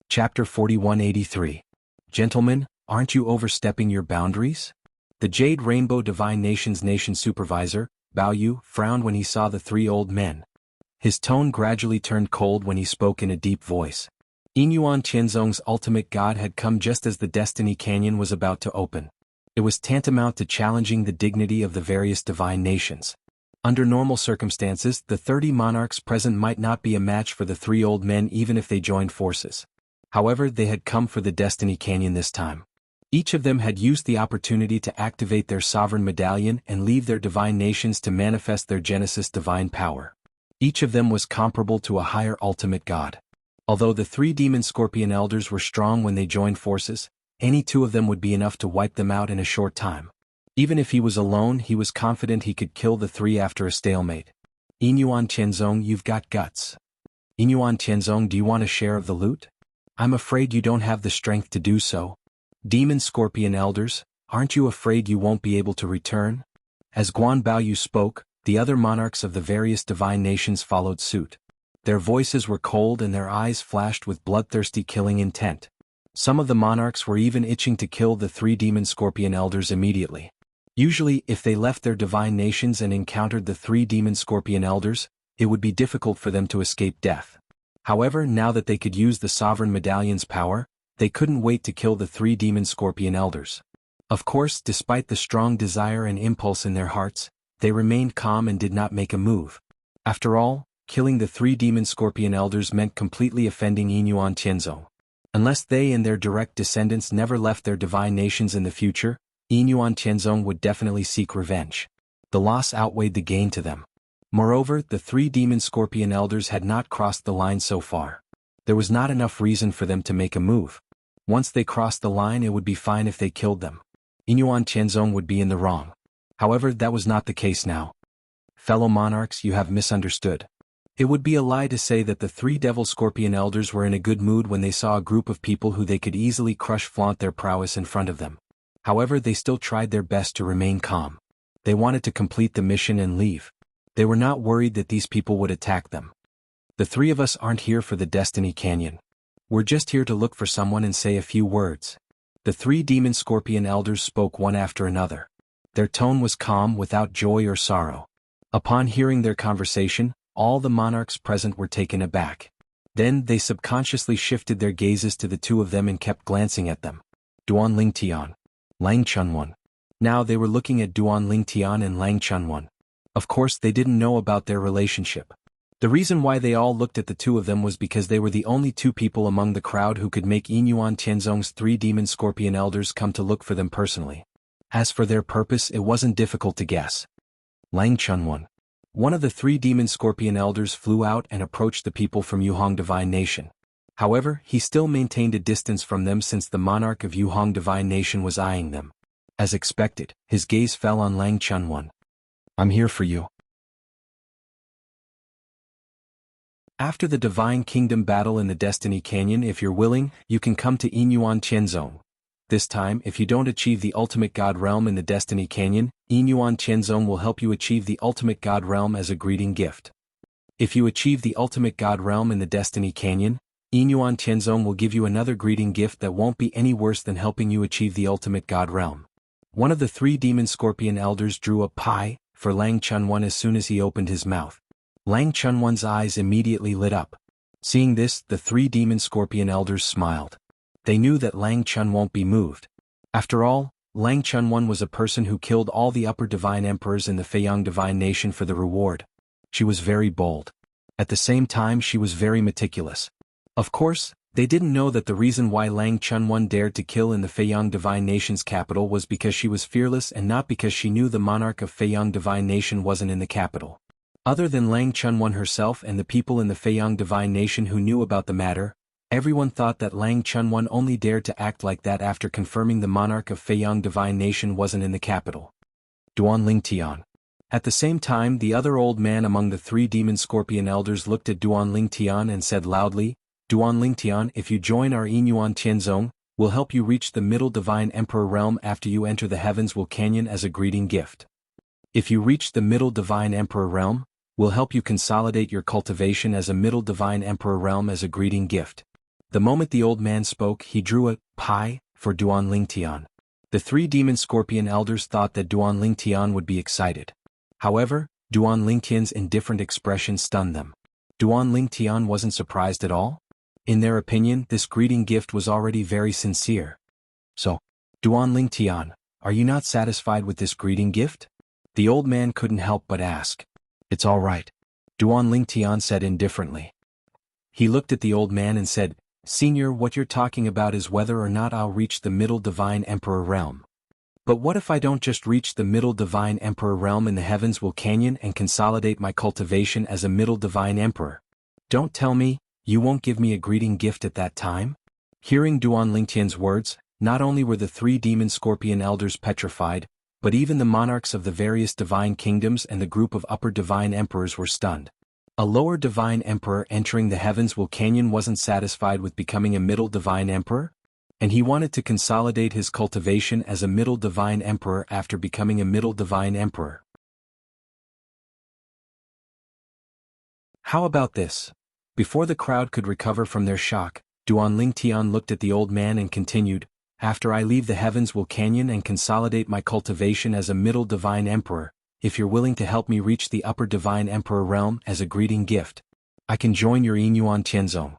Chapter 4183. Gentlemen, aren't you overstepping your boundaries? The Jade Rainbow Divine Nation's nation supervisor, Bao Yu, frowned when he saw the three old men. His tone gradually turned cold when he spoke in a deep voice. Yinyuan Qianzong's ultimate god had come just as the Destiny Canyon was about to open. It was tantamount to challenging the dignity of the various divine nations. Under normal circumstances, the 30 monarchs present might not be a match for the three old men even if they joined forces. However, they had come for the Destiny Canyon this time. Each of them had used the opportunity to activate their sovereign medallion and leave their divine nations to manifest their Genesis divine power. Each of them was comparable to a higher ultimate god. Although the three demon scorpion elders were strong when they joined forces, any two of them would be enough to wipe them out in a short time. Even if he was alone, he was confident he could kill the three after a stalemate. Yinyuan Qianzong, you've got guts. Yinyuan Qianzong, do you want a share of the loot? I'm afraid you don't have the strength to do so. Demon scorpion elders, aren't you afraid you won't be able to return? As Guan Baoyu spoke, the other monarchs of the various divine nations followed suit. Their voices were cold and their eyes flashed with bloodthirsty killing intent. Some of the monarchs were even itching to kill the three demon scorpion elders immediately. Usually, if they left their divine nations and encountered the three demon scorpion elders, it would be difficult for them to escape death. However, now that they could use the sovereign medallion's power, they couldn't wait to kill the three demon scorpion elders. Of course, despite the strong desire and impulse in their hearts, they remained calm and did not make a move. After all, killing the three demon scorpion elders meant completely offending Yinyuan Qianzong. Unless they and their direct descendants never left their divine nations in the future, Yinyuan Qianzong would definitely seek revenge. The loss outweighed the gain to them. Moreover, the three demon scorpion elders had not crossed the line so far. There was not enough reason for them to make a move. Once they crossed the line, it would be fine if they killed them. Yinyuan Qianzong would be in the wrong. However, that was not the case now. Fellow monarchs, you have misunderstood. It would be a lie to say that the three devil scorpion elders were in a good mood when they saw a group of people who they could easily crush flaunt their prowess in front of them. However, they still tried their best to remain calm. They wanted to complete the mission and leave. They were not worried that these people would attack them. The three of us aren't here for the Destiny Canyon. We're just here to look for someone and say a few words. The three demon scorpion elders spoke one after another. Their tone was calm, without joy or sorrow. Upon hearing their conversation, all the monarchs present were taken aback. Then they subconsciously shifted their gazes to the two of them and kept glancing at them. Duan Lingtian, Lang Chunwan. Now they were looking at Duan Lingtian and Lang Chunwan. Of course, they didn't know about their relationship. The reason why they all looked at the two of them was because they were the only two people among the crowd who could make Yinyuan Qianzong's three demon scorpion elders come to look for them personally. As for their purpose, it wasn't difficult to guess. Lang Chunwan. One of the three demon scorpion elders flew out and approached the people from Yuhong Divine Nation. However, he still maintained a distance from them since the monarch of Yuhong Divine Nation was eyeing them. As expected, his gaze fell on Lang Chunwan. I'm here for you. After the Divine Kingdom battle in the Destiny Canyon, if you're willing, you can come to Yinyuan Qianzong. This time, if you don't achieve the Ultimate God Realm in the Destiny Canyon, Yinyuan Qianzong will help you achieve the Ultimate God Realm as a greeting gift. If you achieve the Ultimate God Realm in the Destiny Canyon, Yinyuan Qianzong will give you another greeting gift that won't be any worse than helping you achieve the Ultimate God Realm. One of the three demon scorpion elders drew a pie for Lang Chunwan as soon as he opened his mouth. Lang Chunwan's eyes immediately lit up. Seeing this, the three demon scorpion elders smiled. They knew that Lang Chun won't be moved. After all, Lang Chunwan was a person who killed all the upper divine emperors in the Feiyang Divine Nation for the reward. She was very bold. At the same time she was very meticulous. Of course, they didn't know that the reason why Lang Chunwan dared to kill in the Feiyang Divine Nation's capital was because she was fearless and not because she knew the monarch of Feiyang Divine Nation wasn't in the capital. Other than Lang Chunwan herself and the people in the Feiyang Divine Nation who knew about the matter, everyone thought that Lang Chunwan only dared to act like that after confirming the monarch of Feiyang Divine Nation wasn't in the capital. Duan Lingtian. At the same time the other old man among the 3 demon scorpion elders looked at Duan Lingtian and said loudly, Duan Lingtian, if you join our Yinyuan Tianzong, we'll help you reach the Middle Divine Emperor realm after you enter the Heavens Will Canyon as a greeting gift. If you reach the Middle Divine Emperor realm, we'll help you consolidate your cultivation as a Middle Divine Emperor realm as a greeting gift. The moment the old man spoke he drew a pie for Duan Lingtian. The 3 demon scorpion elders thought that Duan Lingtian would be excited. However, Duan Lingtian's indifferent expression stunned them. Duan Lingtian wasn't surprised at all. In their opinion, this greeting gift was already very sincere. So, Duan Lingtian, are you not satisfied with this greeting gift? The old man couldn't help but ask. It's all right. Duan Lingtian said indifferently. He looked at the old man and said, Senior, what you're talking about is whether or not I'll reach the Middle Divine Emperor realm. But what if I don't just reach the Middle Divine Emperor realm in the Heavens Will Canyon and consolidate my cultivation as a Middle Divine Emperor? Don't tell me, you won't give me a greeting gift at that time? Hearing Duan Lingtian's words, not only were the 3 demon scorpion elders petrified, but even the monarchs of the various divine kingdoms and the group of upper divine emperors were stunned. A lower divine emperor entering the Heavens Will Canyon wasn't satisfied with becoming a middle divine emperor? And he wanted to consolidate his cultivation as a middle divine emperor after becoming a middle divine emperor. How about this? Before the crowd could recover from their shock, Duan Lingtian looked at the old man and continued, After I leave the Heavens Will Canyon and consolidate my cultivation as a middle divine emperor, if you're willing to help me reach the upper divine emperor realm as a greeting gift, I can join your Yinyuan Tianzong.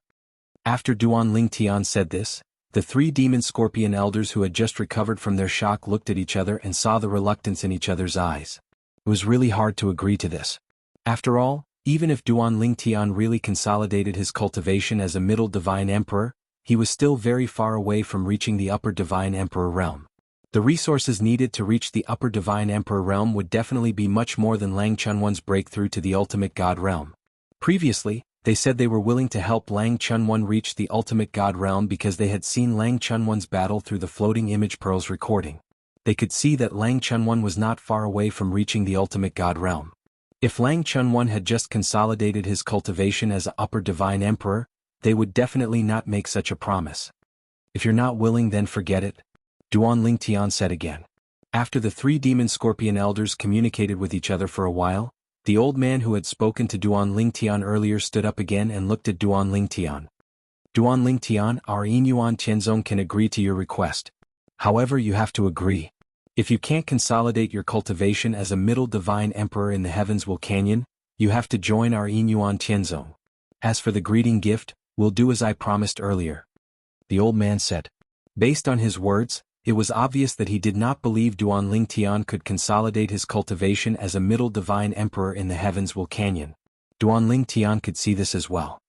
After Duan Lingtian said this, the 3 demon scorpion elders who had just recovered from their shock looked at each other and saw the reluctance in each other's eyes. It was really hard to agree to this. After all, even if Duan Lingtian really consolidated his cultivation as a middle divine emperor, he was still very far away from reaching the upper divine emperor realm. The resources needed to reach the upper divine emperor realm would definitely be much more than Lang Chunwan's breakthrough to the ultimate god realm. Previously, they said they were willing to help Lang Chunwan reach the ultimate god realm because they had seen Lang Chunwan's battle through the floating image pearls recording. They could see that Lang Chunwan was not far away from reaching the ultimate god realm. If Lang Chunwan had just consolidated his cultivation as an upper divine emperor, they would definitely not make such a promise. If you're not willing, then forget it, Duan Lingtian said again. After the 3 demon scorpion elders communicated with each other for a while, the old man who had spoken to Duan Lingtian earlier stood up again and looked at Duan Lingtian. Duan Lingtian, our Yinyuan Tianzong can agree to your request. However, you have to agree. If you can't consolidate your cultivation as a middle divine emperor in the Heavens Will Canyon, you have to join our Yinyuan Tianzong. As for the greeting gift, we'll do as I promised earlier, the old man said. Based on his words, it was obvious that he did not believe Duan Lingtian could consolidate his cultivation as a middle divine emperor in the Heavens Will Canyon. Duan Lingtian could see this as well.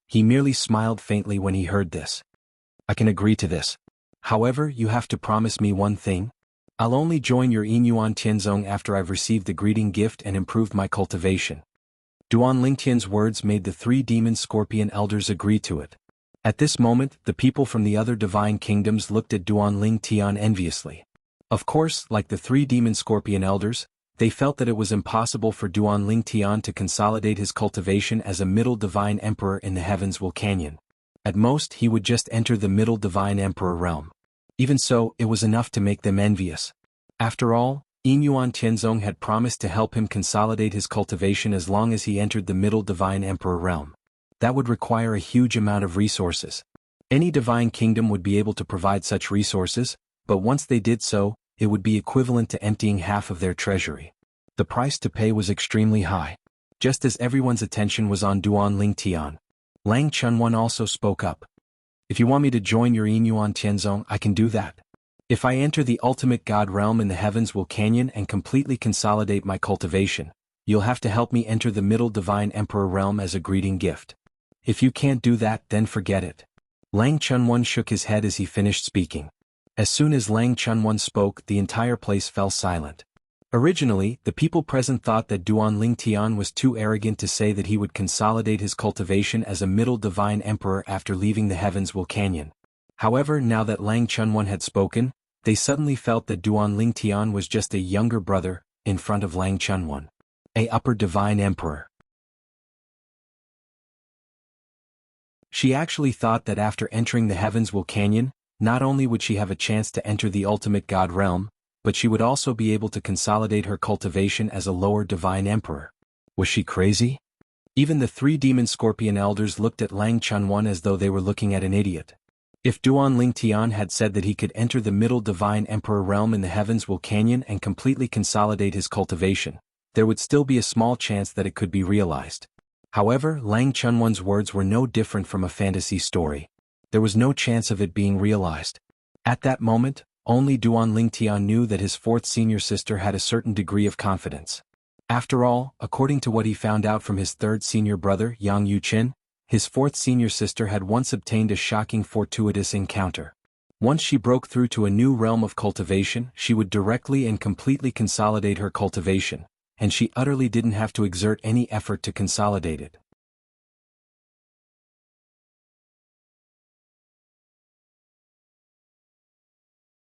He merely smiled faintly when he heard this. I can agree to this. However, you have to promise me one thing. I'll only join your Yinyuan Tianzong after I've received the greeting gift and improved my cultivation. Duan Lingtian's words made the 3 demon scorpion elders agree to it. At this moment, the people from the other divine kingdoms looked at Duan Lingtian enviously. Of course, like the 3 demon scorpion elders, they felt that it was impossible for Duan Lingtian to consolidate his cultivation as a middle divine emperor in the Heavens Will Canyon. At most, he would just enter the middle divine emperor realm. Even so, it was enough to make them envious. After all, Yinyuan Tianzong had promised to help him consolidate his cultivation as long as he entered the middle divine emperor realm. That would require a huge amount of resources. Any divine kingdom would be able to provide such resources, but once they did so, it would be equivalent to emptying half of their treasury. The price to pay was extremely high. Just as everyone's attention was on Duan Lingtian, Lang Chunwan also spoke up. If you want me to join your Yinyuan Tianzong, I can do that. If I enter the ultimate god realm in the Heavens Will Canyon and completely consolidate my cultivation, you'll have to help me enter the Middle Divine Emperor realm as a greeting gift. If you can't do that, then forget it. Lang Chunwan shook his head as he finished speaking. As soon as Lang Chunwan spoke, the entire place fell silent. Originally, the people present thought that Duan Lingtian was too arrogant to say that he would consolidate his cultivation as a Middle Divine Emperor after leaving the Heavens Will Canyon. However, now that Lang Chunwan had spoken, they suddenly felt that Duan Lingtian was just a younger brother, in front of Lang Chunwan. A Upper Divine Emperor. She actually thought that after entering the Heavens Will Canyon, not only would she have a chance to enter the ultimate God realm, but she would also be able to consolidate her cultivation as a lower divine emperor. Was she crazy? Even the 3 demon scorpion elders looked at Lang Chunwan as though they were looking at an idiot. If Duan Lingtian had said that he could enter the middle divine emperor realm in the Heavens Will Canyon and completely consolidate his cultivation, there would still be a small chance that it could be realized. However, Lang Chunwan's words were no different from a fantasy story. There was no chance of it being realized. At that moment, only Duan Lingtian knew that his 4th senior sister had a certain degree of confidence. After all, according to what he found out from his 3rd senior brother, Yang Yuqin, his 4th senior sister had once obtained a shocking fortuitous encounter. Once she broke through to a new realm of cultivation, she would directly and completely consolidate her cultivation, and she utterly didn't have to exert any effort to consolidate it.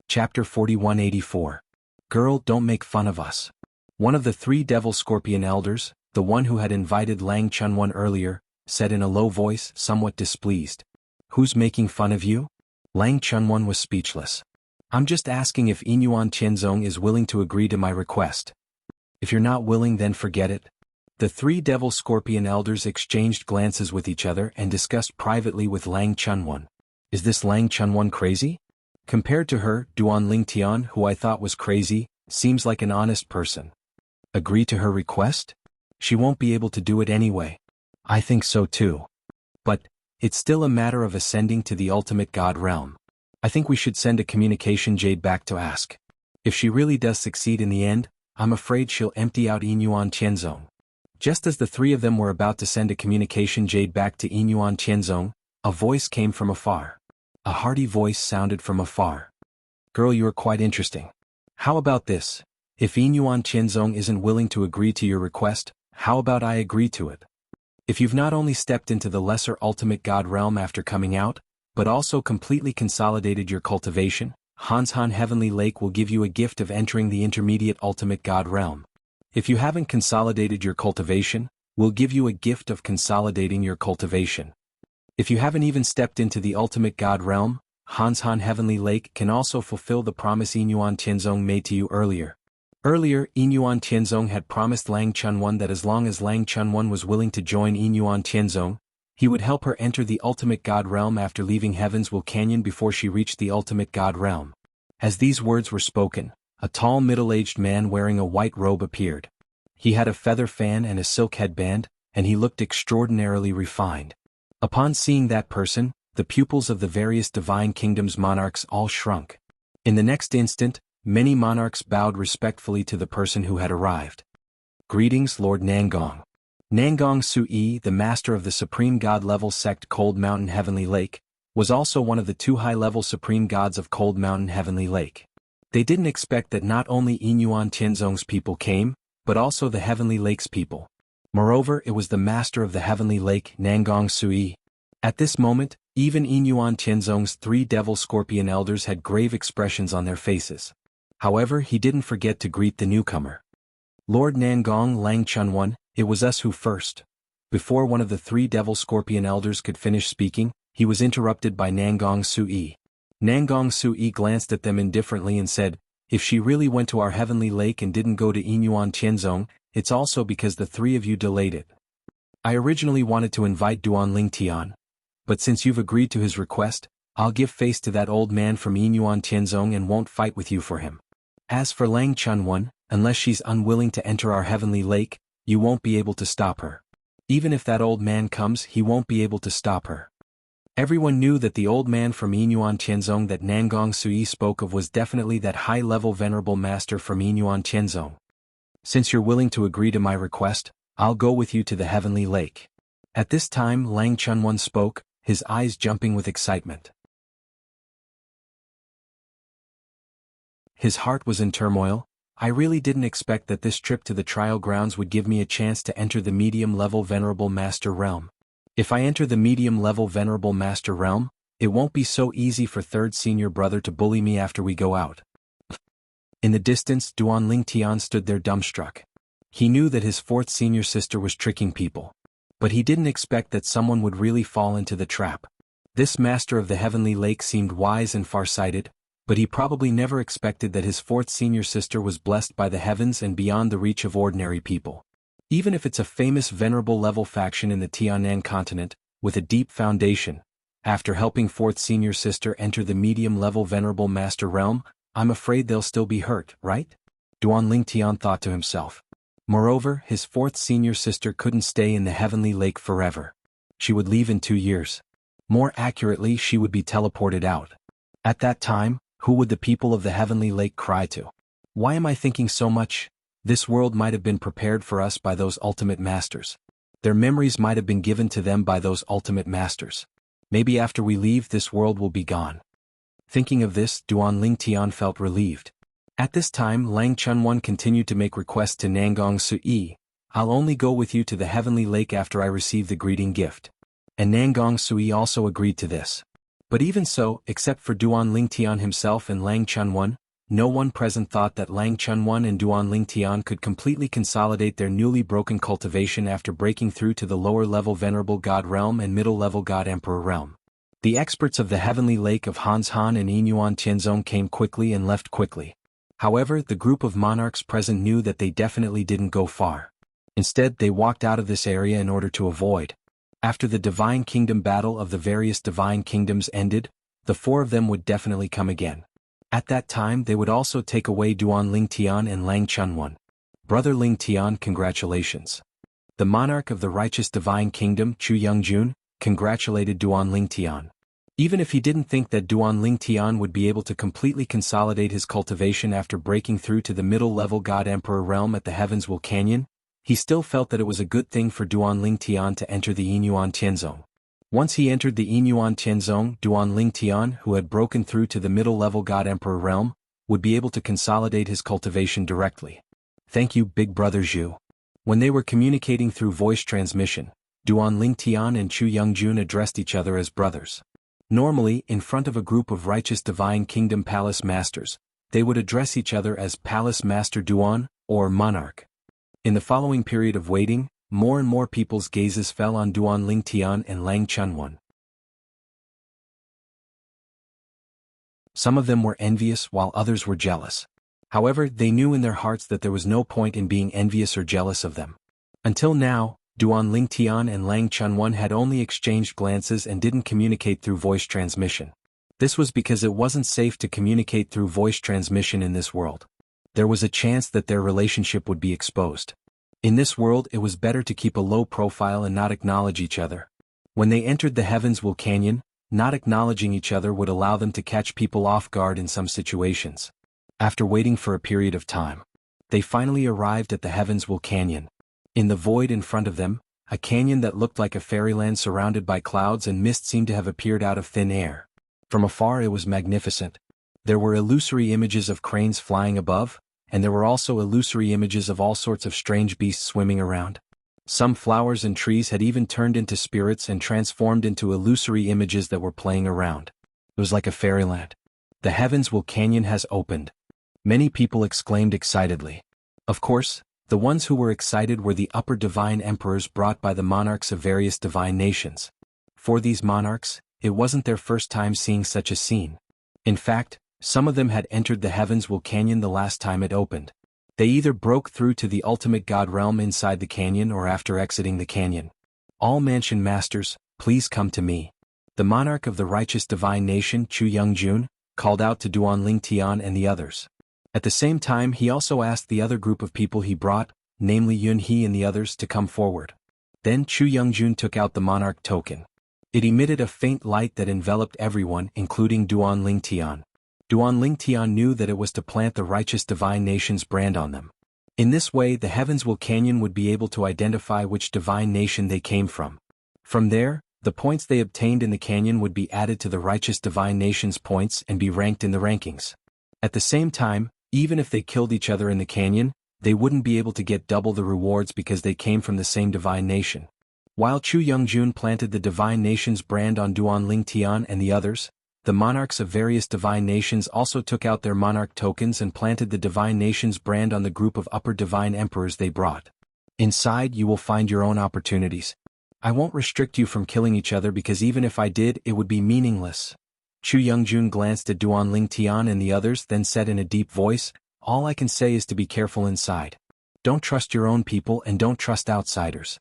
Chapter 4184. Girl, don't make fun of us. One of the 3 devil scorpion elders, the one who had invited Lang Chunwan earlier, said in a low voice, somewhat displeased. Who's making fun of you? Lang Chunwan was speechless. I'm just asking if Inyuan Tianzong is willing to agree to my request. If you're not willing, then forget it. The 3 devil scorpion elders exchanged glances with each other and discussed privately with Lang Chunwan. Is this Lang Chunwan crazy? Compared to her, Duan Lingtian, who I thought was crazy, seems like an honest person. Agree to her request? She won't be able to do it anyway. I think so too. But, it's still a matter of ascending to the ultimate God realm. I think we should send a communication jade back to ask. If she really does succeed in the end, I'm afraid she'll empty out Inyuan Tianzong. Just as the 3 of them were about to send a communication jade back to Inyuan Tianzong, a voice came from afar. A hearty voice sounded from afar. Girl, you are quite interesting. How about this? If Inyuan Tianzong isn't willing to agree to your request, how about I agree to it? If you've not only stepped into the lesser ultimate God realm after coming out, but also completely consolidated your cultivation, Hanshan Heavenly Lake will give you a gift of entering the intermediate ultimate God realm. If you haven't consolidated your cultivation, we'll give you a gift of consolidating your cultivation. If you haven't even stepped into the ultimate God realm, Hanshan Heavenly Lake can also fulfill the promise Inyuan Tianzong made to you earlier. Earlier, Inyuan Tianzong had promised Lang Chunwan that as long as Lang Chunwan was willing to join Inyuan Tianzong, he would help her enter the ultimate God realm after leaving Heaven's Will Canyon before she reached the ultimate God realm. As these words were spoken, a tall middle-aged man wearing a white robe appeared. He had a feather fan and a silk headband, and he looked extraordinarily refined. Upon seeing that person, the pupils of the various divine kingdoms' monarchs all shrunk. In the next instant, many monarchs bowed respectfully to the person who had arrived. Greetings, Lord Nangong. Nangong Sui, the master of the Supreme God-level sect Cold Mountain Heavenly Lake, was also one of the 2 high-level supreme gods of Cold Mountain Heavenly Lake. They didn't expect that not only Inyuan Tianzong's people came, but also the Heavenly Lake's people. Moreover, it was the master of the Heavenly Lake, Nangong Sui. At this moment, even Inyuan Tianzong's 3 devil scorpion elders had grave expressions on their faces. However, he didn't forget to greet the newcomer. Lord Nangong Lang Chunwan, it was us who first. Before one of the 3 devil scorpion elders could finish speaking, he was interrupted by Nangong Sui. Nangong Sui glanced at them indifferently and said, if she really went to our Heavenly Lake and didn't go to Inyuan Tianzong, it's also because the 3 of you delayed it. I originally wanted to invite Duan Lingtian, but since you've agreed to his request, I'll give face to that old man from Inyuan Tianzong and won't fight with you for him. As for Lang Chunwan, unless she's unwilling to enter our Heavenly Lake, you won't be able to stop her. Even if that old man comes, he won't be able to stop her. Everyone knew that the old man from Inyuan Tianzong that Nangong Sui spoke of was definitely that high-level venerable master from Inyuan Tianzong. Since you're willing to agree to my request, I'll go with you to the heavenly lake. At this time Lang Chunwan spoke, his eyes jumping with excitement. His heart was in turmoil. I really didn't expect that this trip to the trial grounds would give me a chance to enter the medium-level Venerable Master realm. If I enter the medium-level Venerable Master realm, it won't be so easy for third senior brother to bully me after we go out. In the distance, Duan Ling Tian stood there dumbstruck. He knew that his fourth senior sister was tricking people. But he didn't expect that someone would really fall into the trap. This master of the heavenly lake seemed wise and far-sighted, but he probably never expected that his fourth senior sister was blessed by the heavens and beyond the reach of ordinary people. Even if it's a famous venerable level faction in the Tianan continent, with a deep foundation, after helping fourth senior sister enter the medium-level venerable master realm, I'm afraid they'll still be hurt, right? Duan Ling Tian thought to himself. Moreover, his fourth senior sister couldn't stay in the heavenly lake forever. She would leave in 2 years. More accurately, she would be teleported out. At that time, who would the people of the heavenly lake cry to? Why am I thinking so much? This world might have been prepared for us by those ultimate masters. Their memories might have been given to them by those ultimate masters. Maybe after we leave, this world will be gone. Thinking of this, Duan Ling Tian felt relieved. At this time Lang Chunwan continued to make requests to Nangong Sui. I'll only go with you to the heavenly lake after I receive the greeting gift. And Nangong Sui also agreed to this. But even so, except for Duan Ling Tian himself and Lang Chunwan, no one present thought that Lang Chunwan and Duan Ling Tian could completely consolidate their newly broken cultivation after breaking through to the lower-level Venerable God realm and middle-level God Emperor realm. The experts of the heavenly lake of Hanshan and Yinyuan Tianzong came quickly and left quickly. However, the group of monarchs present knew that they definitely didn't go far. Instead, they walked out of this area in order to avoid. After the Divine Kingdom battle of the various Divine Kingdoms ended, the 4 of them would definitely come again. At that time they would also take away Duan Ling Tian and Lang Chunwan. Brother Ling Tian, congratulations. The monarch of the righteous Divine Kingdom, Chu Youngjun, congratulated Duan Ling Tian. Even if he didn't think that Duan Ling Tian would be able to completely consolidate his cultivation after breaking through to the middle-level God Emperor realm at the Heavens Will Canyon, he still felt that it was a good thing for Duan Ling Tian to enter the Yinyuan Tianzong. Once he entered the Yinyuan Tianzong, Duan Ling Tian, who had broken through to the middle-level God Emperor realm, would be able to consolidate his cultivation directly. Thank you, Big Brother Zhu. When they were communicating through voice transmission, Duan Ling Tian and Chu Youngjun addressed each other as brothers. Normally, in front of a group of righteous Divine Kingdom Palace Masters, they would address each other as Palace Master Duan, or Monarch. In the following period of waiting, more and more people's gazes fell on Duan Ling Tian and Lang Chunwan. Some of them were envious while others were jealous. However, they knew in their hearts that there was no point in being envious or jealous of them. Until now, Duan Ling Tian and Lang Chunwan had only exchanged glances and didn't communicate through voice transmission. This was because it wasn't safe to communicate through voice transmission in this world. There was a chance that their relationship would be exposed. In this world it was better to keep a low profile and not acknowledge each other. When they entered the Heavens Will Canyon, not acknowledging each other would allow them to catch people off guard in some situations. After waiting for a period of time, they finally arrived at the Heavens Will Canyon. In the void in front of them, a canyon that looked like a fairyland surrounded by clouds and mist seemed to have appeared out of thin air. From afar it was magnificent. There were illusory images of cranes flying above, and there were also illusory images of all sorts of strange beasts swimming around. Some flowers and trees had even turned into spirits and transformed into illusory images that were playing around. It was like a fairyland. The Heavens Will Canyon has opened. Many people exclaimed excitedly. Of course, the ones who were excited were the upper divine emperors brought by the monarchs of various divine nations. For these monarchs, it wasn't their first time seeing such a scene. In fact, some of them had entered the Heavens Will Canyon the last time it opened. They either broke through to the ultimate god realm inside the canyon or after exiting the canyon. All mansion masters, please come to me. The monarch of the righteous divine nation, Chu Youngjun, called out to Duan Ling Tian and the others. At the same time he also asked the other group of people he brought, namely Yun He and the others, to come forward. Then Chu Youngjun took out the monarch token. It emitted a faint light that enveloped everyone, including Duan Ling Tian. Duan Ling Tian knew that it was to plant the righteous divine nation's brand on them. In this way the Heavenswell Canyon would be able to identify which divine nation they came from. From there, the points they obtained in the canyon would be added to the righteous divine nation's points and be ranked in the rankings. At the same time, even if they killed each other in the canyon, they wouldn't be able to get double the rewards because they came from the same divine nation. While Chu Youngjun planted the divine nation's brand on Duanling Tian and the others, the monarchs of various divine nations also took out their monarch tokens and planted the divine nation's brand on the group of upper divine emperors they brought. Inside you will find your own opportunities. I won't restrict you from killing each other because even if I did it would be meaningless. Chu Youngjun glanced at Duanling Tian and the others, then said in a deep voice, all I can say is to be careful inside. Don't trust your own people and don't trust outsiders.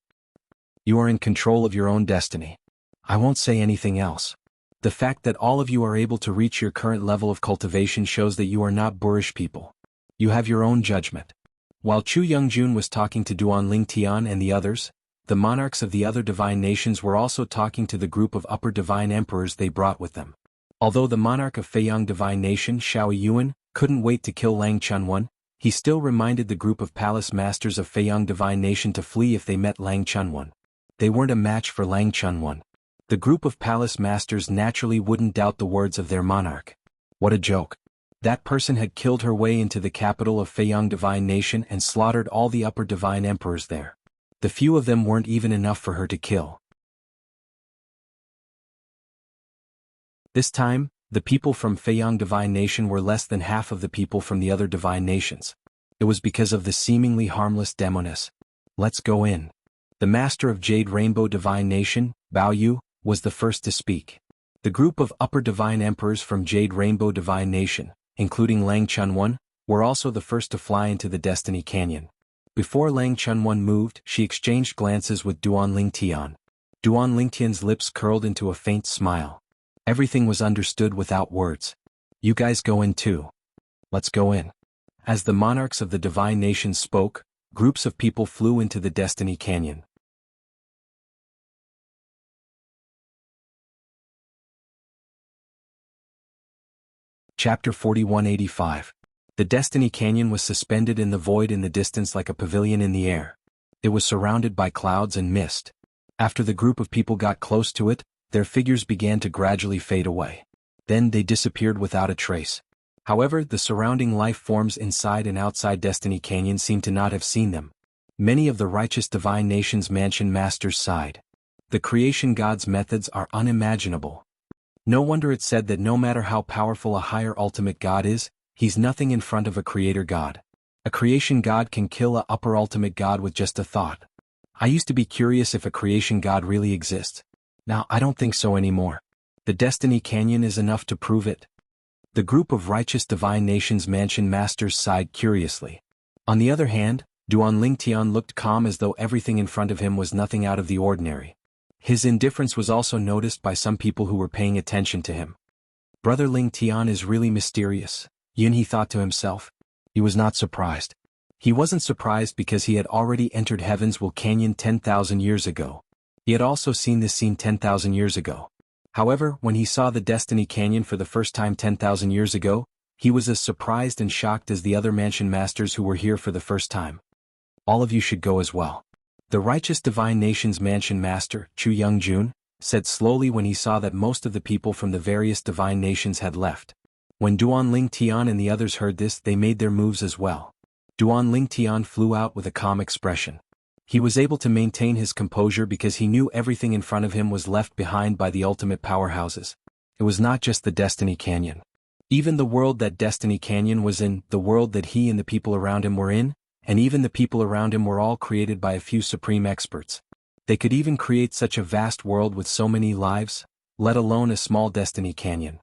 You are in control of your own destiny. I won't say anything else. The fact that all of you are able to reach your current level of cultivation shows that you are not boorish people. You have your own judgment. While Chu Youngjun was talking to Duanling Tian and the others, the monarchs of the other divine nations were also talking to the group of upper divine emperors they brought with them. Although the monarch of Feiyang divine nation, Xiao Yuan, couldn't wait to kill Lang Chunwan, he still reminded the group of palace masters of Feiyang divine nation to flee if they met Lang Chunwan. They weren't a match for Lang Chunwan. The group of palace masters naturally wouldn't doubt the words of their monarch. What a joke. That person had killed her way into the capital of Feiyang divine nation and slaughtered all the upper divine emperors there. The few of them weren't even enough for her to kill. This time, the people from Feiyang divine nation were less than half of the people from the other divine nations. It was because of the seemingly harmless demoness. Let's go in. The master of Jade Rainbow divine nation, Bao Yu, was the first to speak. The group of upper divine emperors from Jade Rainbow divine nation, including Lang Chunwan, were also the first to fly into the Destiny Canyon. Before Lang Chunwan moved, she exchanged glances with Duanling Tian. Duanling Tian's lips curled into a faint smile. Everything was understood without words. You guys go in too. Let's go in. As the monarchs of the divine nations spoke, groups of people flew into the Destiny Canyon. Chapter 4185. The Destiny Canyon was suspended in the void in the distance like a pavilion in the air. It was surrounded by clouds and mist. After the group of people got close to it, their figures began to gradually fade away. Then they disappeared without a trace. However, the surrounding life forms inside and outside Destiny Canyon seemed to not have seen them. Many of the righteous divine nations' mansion masters sighed. The creation god's methods are unimaginable. No wonder it said that no matter how powerful a higher ultimate god is, he's nothing in front of a creator god. A creation god can kill a upper ultimate god with just a thought. I used to be curious if a creation god really exists. Now I don't think so anymore. The Destiny Canyon is enough to prove it. The group of righteous divine nations mansion masters sighed curiously. On the other hand, Duanling Tian looked calm as though everything in front of him was nothing out of the ordinary. His indifference was also noticed by some people who were paying attention to him. Brother Ling Tian is really mysterious, Yin he thought to himself. He was not surprised. He wasn't surprised because he had already entered Heavenswell Canyon 10,000 years ago. He had also seen this scene 10,000 years ago. However, when he saw the Destiny Canyon for the first time 10,000 years ago, he was as surprised and shocked as the other mansion masters who were here for the first time. All of you should go as well. The righteous divine nation's mansion master, Chu Youngjun, said slowly when he saw that most of the people from the various divine nations had left. When Duanling Tian and the others heard this, they made their moves as well. Duanling Tian flew out with a calm expression. He was able to maintain his composure because he knew everything in front of him was left behind by the ultimate powerhouses. It was not just the Destiny Canyon. Even the world that Destiny Canyon was in, the world that he and the people around him were in, and even the people around him were all created by a few supreme experts. They could even create such a vast world with so many lives, let alone a small Destiny Canyon.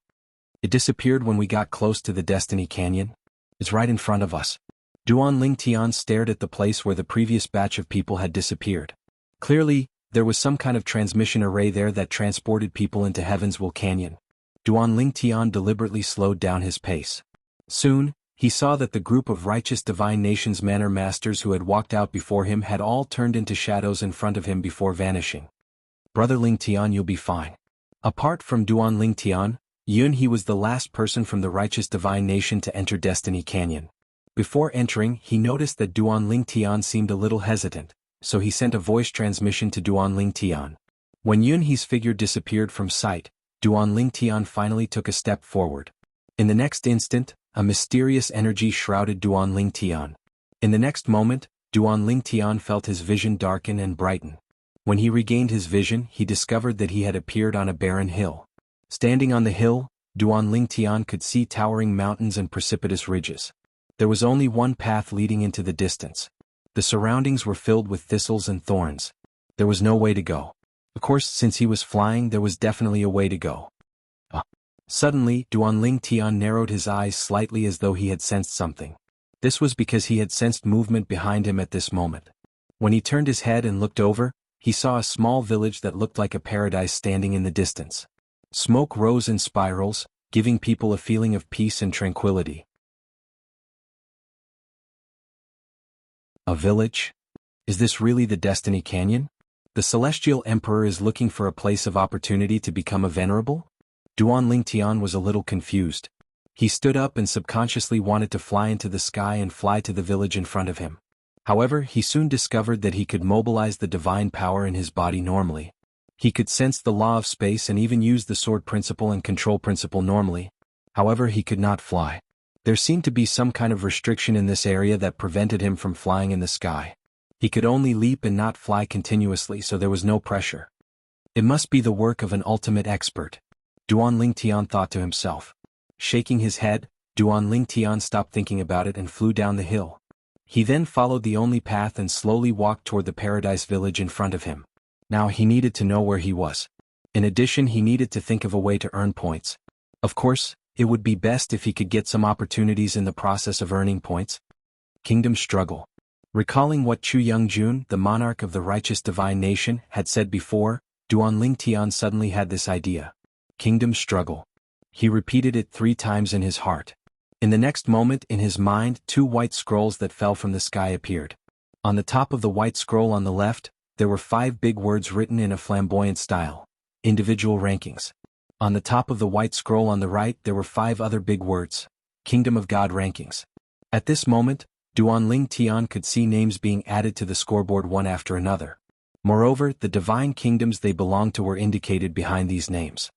It disappeared when we got close to the Destiny Canyon. It's right in front of us. Duanling Tian stared at the place where the previous batch of people had disappeared. Clearly, there was some kind of transmission array there that transported people into Heavenswell Canyon. Duanling Tian deliberately slowed down his pace. Soon, he saw that the group of righteous divine nations manor masters who had walked out before him had all turned into shadows in front of him before vanishing. Brother Ling Tian, you'll be fine. Apart from Duanling Tian, Yun he was the last person from the righteous divine nation to enter Destiny Canyon. Before entering, he noticed that Duan Lingtian seemed a little hesitant, so he sent a voice transmission to Duan Lingtian. When Yunhe's figure disappeared from sight, Duan Lingtian finally took a step forward. In the next instant, a mysterious energy shrouded Duan Lingtian. In the next moment, Duan Lingtian felt his vision darken and brighten. When he regained his vision, he discovered that he had appeared on a barren hill. Standing on the hill, Duan Lingtian could see towering mountains and precipitous ridges. There was only one path leading into the distance. The surroundings were filled with thistles and thorns. There was no way to go. Of course, since he was flying, there was definitely a way to go. Suddenly, Duan Lingtian narrowed his eyes slightly as though he had sensed something. This was because he had sensed movement behind him at this moment. When he turned his head and looked over, he saw a small village that looked like a paradise standing in the distance. Smoke rose in spirals, giving people a feeling of peace and tranquility. A village? Is this really the Destiny Canyon? The Celestial Emperor is looking for a place of opportunity to become a venerable? Duan Lingtian was a little confused. He stood up and subconsciously wanted to fly into the sky and fly to the village in front of him. However, he soon discovered that he could mobilize the divine power in his body normally. He could sense the law of space and even use the sword principle and control principle normally. However, he could not fly. There seemed to be some kind of restriction in this area that prevented him from flying in the sky. He could only leap and not fly continuously, so there was no pressure. It must be the work of an ultimate expert, Duan Lingtian thought to himself. Shaking his head, Duan Lingtian stopped thinking about it and flew down the hill. He then followed the only path and slowly walked toward the paradise village in front of him. Now he needed to know where he was. In addition, he needed to think of a way to earn points. Of course, it would be best if he could get some opportunities in the process of earning points. Kingdom struggle. Recalling what Chu Youngjun, the monarch of the righteous divine nation, had said before, Duan Lingtian suddenly had this idea. Kingdom struggle. He repeated it 3 times in his heart. In the next moment, in his mind, 2 white scrolls that fell from the sky appeared. On the top of the white scroll on the left, there were 5 big words written in a flamboyant style. Individual rankings. On the top of the white scroll on the right, there were 5 other big words. Kingdom of God rankings. At this moment, Duan Lingtian could see names being added to the scoreboard one after another. Moreover, the divine kingdoms they belonged to were indicated behind these names.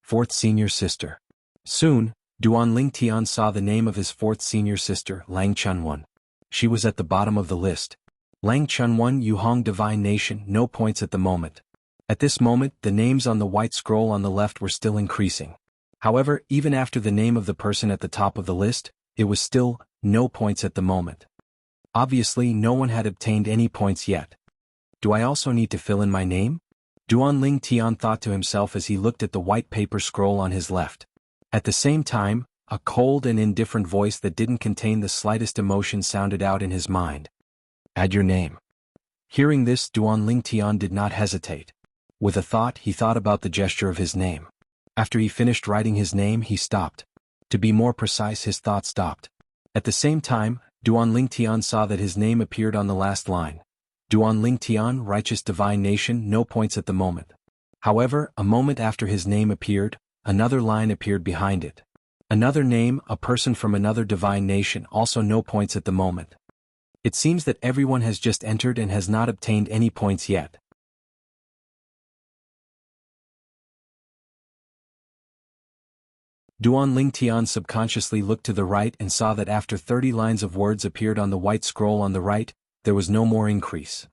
4th senior sister. Soon, Duan Lingtian saw the name of his 4th senior sister, Lang Chunwan. She was at the bottom of the list. Lang Chunwan, Yuhong divine nation, no points at the moment. At this moment, the names on the white scroll on the left were still increasing. However, even after the name of the person at the top of the list, it was still no points at the moment. Obviously, no one had obtained any points yet. Do I also need to fill in my name? Duan Lingtian thought to himself as he looked at the white paper scroll on his left. At the same time, a cold and indifferent voice that didn't contain the slightest emotion sounded out in his mind. Add your name. Hearing this, Duan Lingtian did not hesitate. With a thought, he thought about the gesture of his name. After he finished writing his name, he stopped. To be more precise, his thought stopped. At the same time, Duan Lingtian saw that his name appeared on the last line. Duan Lingtian, righteous divine nation, no points at the moment. However, a moment after his name appeared, another line appeared behind it. Another name, a person from another divine nation, also no points at the moment. It seems that everyone has just entered and has not obtained any points yet. Duan Lingtian subconsciously looked to the right and saw that after 30 lines of words appeared on the white scroll on the right, there was no more increase.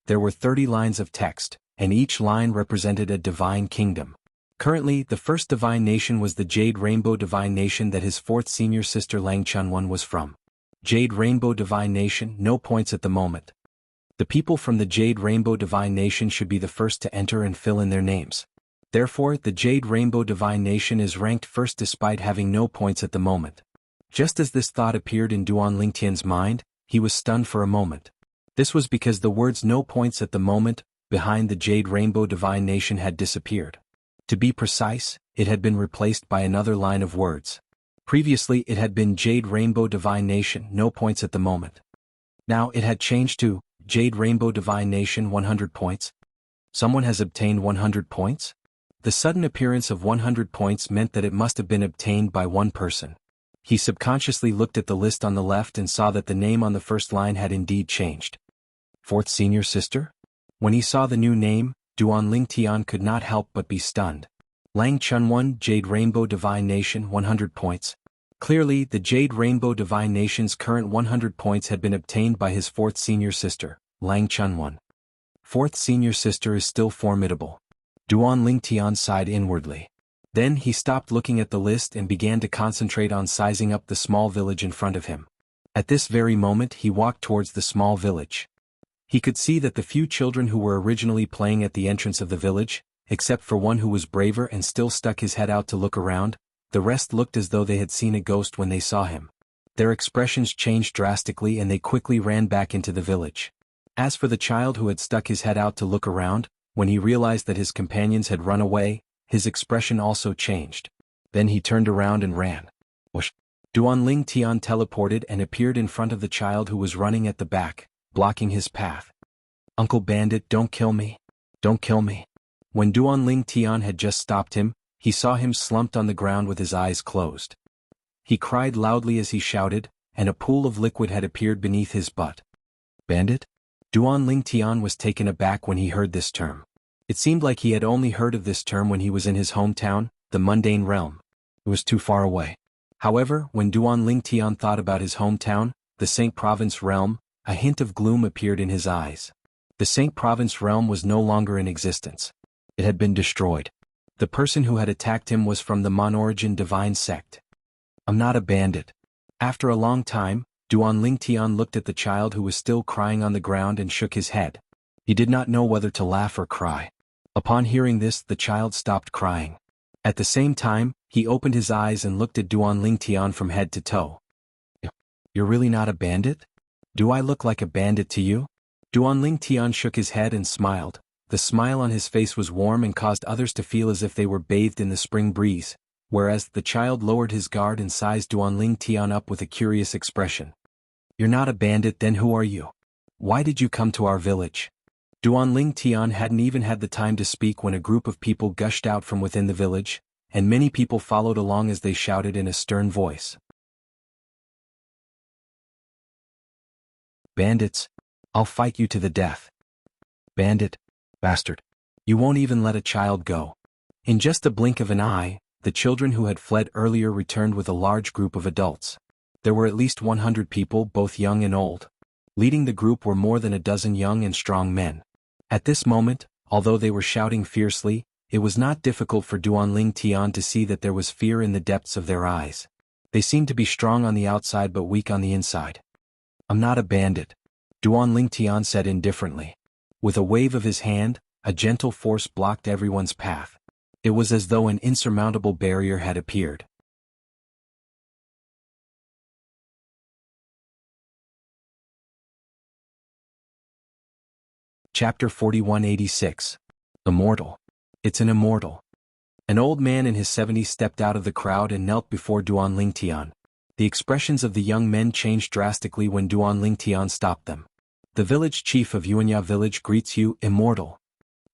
There were 30 lines of text, and each line represented a divine kingdom. Currently, the first divine nation was the Jade Rainbow Divine Nation that his 4th senior sister Lang Chunwan was from. Jade Rainbow Divine Nation, no points at the moment. The people from the Jade Rainbow Divine Nation should be the first to enter and fill in their names. Therefore, the Jade Rainbow Divine Nation is ranked first despite having no points at the moment. Just as this thought appeared in Duan Lingtian's mind, he was stunned for a moment. This was because the words no points at the moment behind the Jade Rainbow Divine Nation had disappeared. To be precise, it had been replaced by another line of words. Previously it had been Jade Rainbow Divine Nation, no points at the moment. Now it had changed to Jade Rainbow Divine Nation, 100 points. Someone has obtained 100 points? The sudden appearance of 100 points meant that it must have been obtained by one person. He subconsciously looked at the list on the left and saw that the name on the first line had indeed changed. Fourth senior sister? When he saw the new name, Duan Lingtian could not help but be stunned. Lang Chunwon, Jade Rainbow Divine Nation, 100 points. Clearly, the Jade Rainbow Divine Nation's current 100 points had been obtained by his fourth senior sister, Lang Chunwon. Fourth senior sister is still formidable. Duan Lingtian sighed inwardly. Then he stopped looking at the list and began to concentrate on sizing up the small village in front of him. At this very moment he walked towards the small village. He could see that the few children who were originally playing at the entrance of the village, except for one who was braver and still stuck his head out to look around, the rest looked as though they had seen a ghost when they saw him. Their expressions changed drastically and they quickly ran back into the village. As for the child who had stuck his head out to look around, when he realized that his companions had run away, his expression also changed. Then he turned around and ran. Whoosh! Duan Lingtian teleported and appeared in front of the child who was running at the back, blocking his path. Uncle Bandit, don't kill me. Don't kill me. When Duan Lingtian had just stopped him, he saw him slumped on the ground with his eyes closed. He cried loudly as he shouted, and a pool of liquid had appeared beneath his butt. Bandit? Duan Lingtian was taken aback when he heard this term. It seemed like he had only heard of this term when he was in his hometown, the mundane realm. It was too far away. However, when Duan Lingtian thought about his hometown, the Saint Province realm, a hint of gloom appeared in his eyes. The Saint Province realm was no longer in existence. It had been destroyed. The person who had attacked him was from the Mon-Origin divine sect. I'm not a bandit. After a long time, Duan Lingtian looked at the child who was still crying on the ground and shook his head. He did not know whether to laugh or cry. Upon hearing this, the child stopped crying. At the same time, he opened his eyes and looked at Duan Lingtian from head to toe. You're really not a bandit? Do I look like a bandit to you? Duan Lingtian shook his head and smiled. The smile on his face was warm and caused others to feel as if they were bathed in the spring breeze, whereas the child lowered his guard and sized Duan Lingtian up with a curious expression. You're not a bandit, then who are you? Why did you come to our village? Duan Lingtian hadn't even had the time to speak when a group of people gushed out from within the village, and many people followed along as they shouted in a stern voice. Bandits, I'll fight you to the death. Bandit, bastard, you won't even let a child go. In just a blink of an eye, the children who had fled earlier returned with a large group of adults. There were at least 100 people, both young and old. Leading the group were more than a dozen young and strong men. At this moment, although they were shouting fiercely, it was not difficult for Duan Lingtian to see that there was fear in the depths of their eyes. They seemed to be strong on the outside but weak on the inside. I'm not a bandit, Duan Lingtian said indifferently. With a wave of his hand, a gentle force blocked everyone's path. It was as though an insurmountable barrier had appeared. Chapter 4186. Immortal. It's an immortal. An old man in his 70s stepped out of the crowd and knelt before Duan Lingtian. The expressions of the young men changed drastically when Duan Lingtian stopped them. The village chief of Yuanya village greets you, immortal.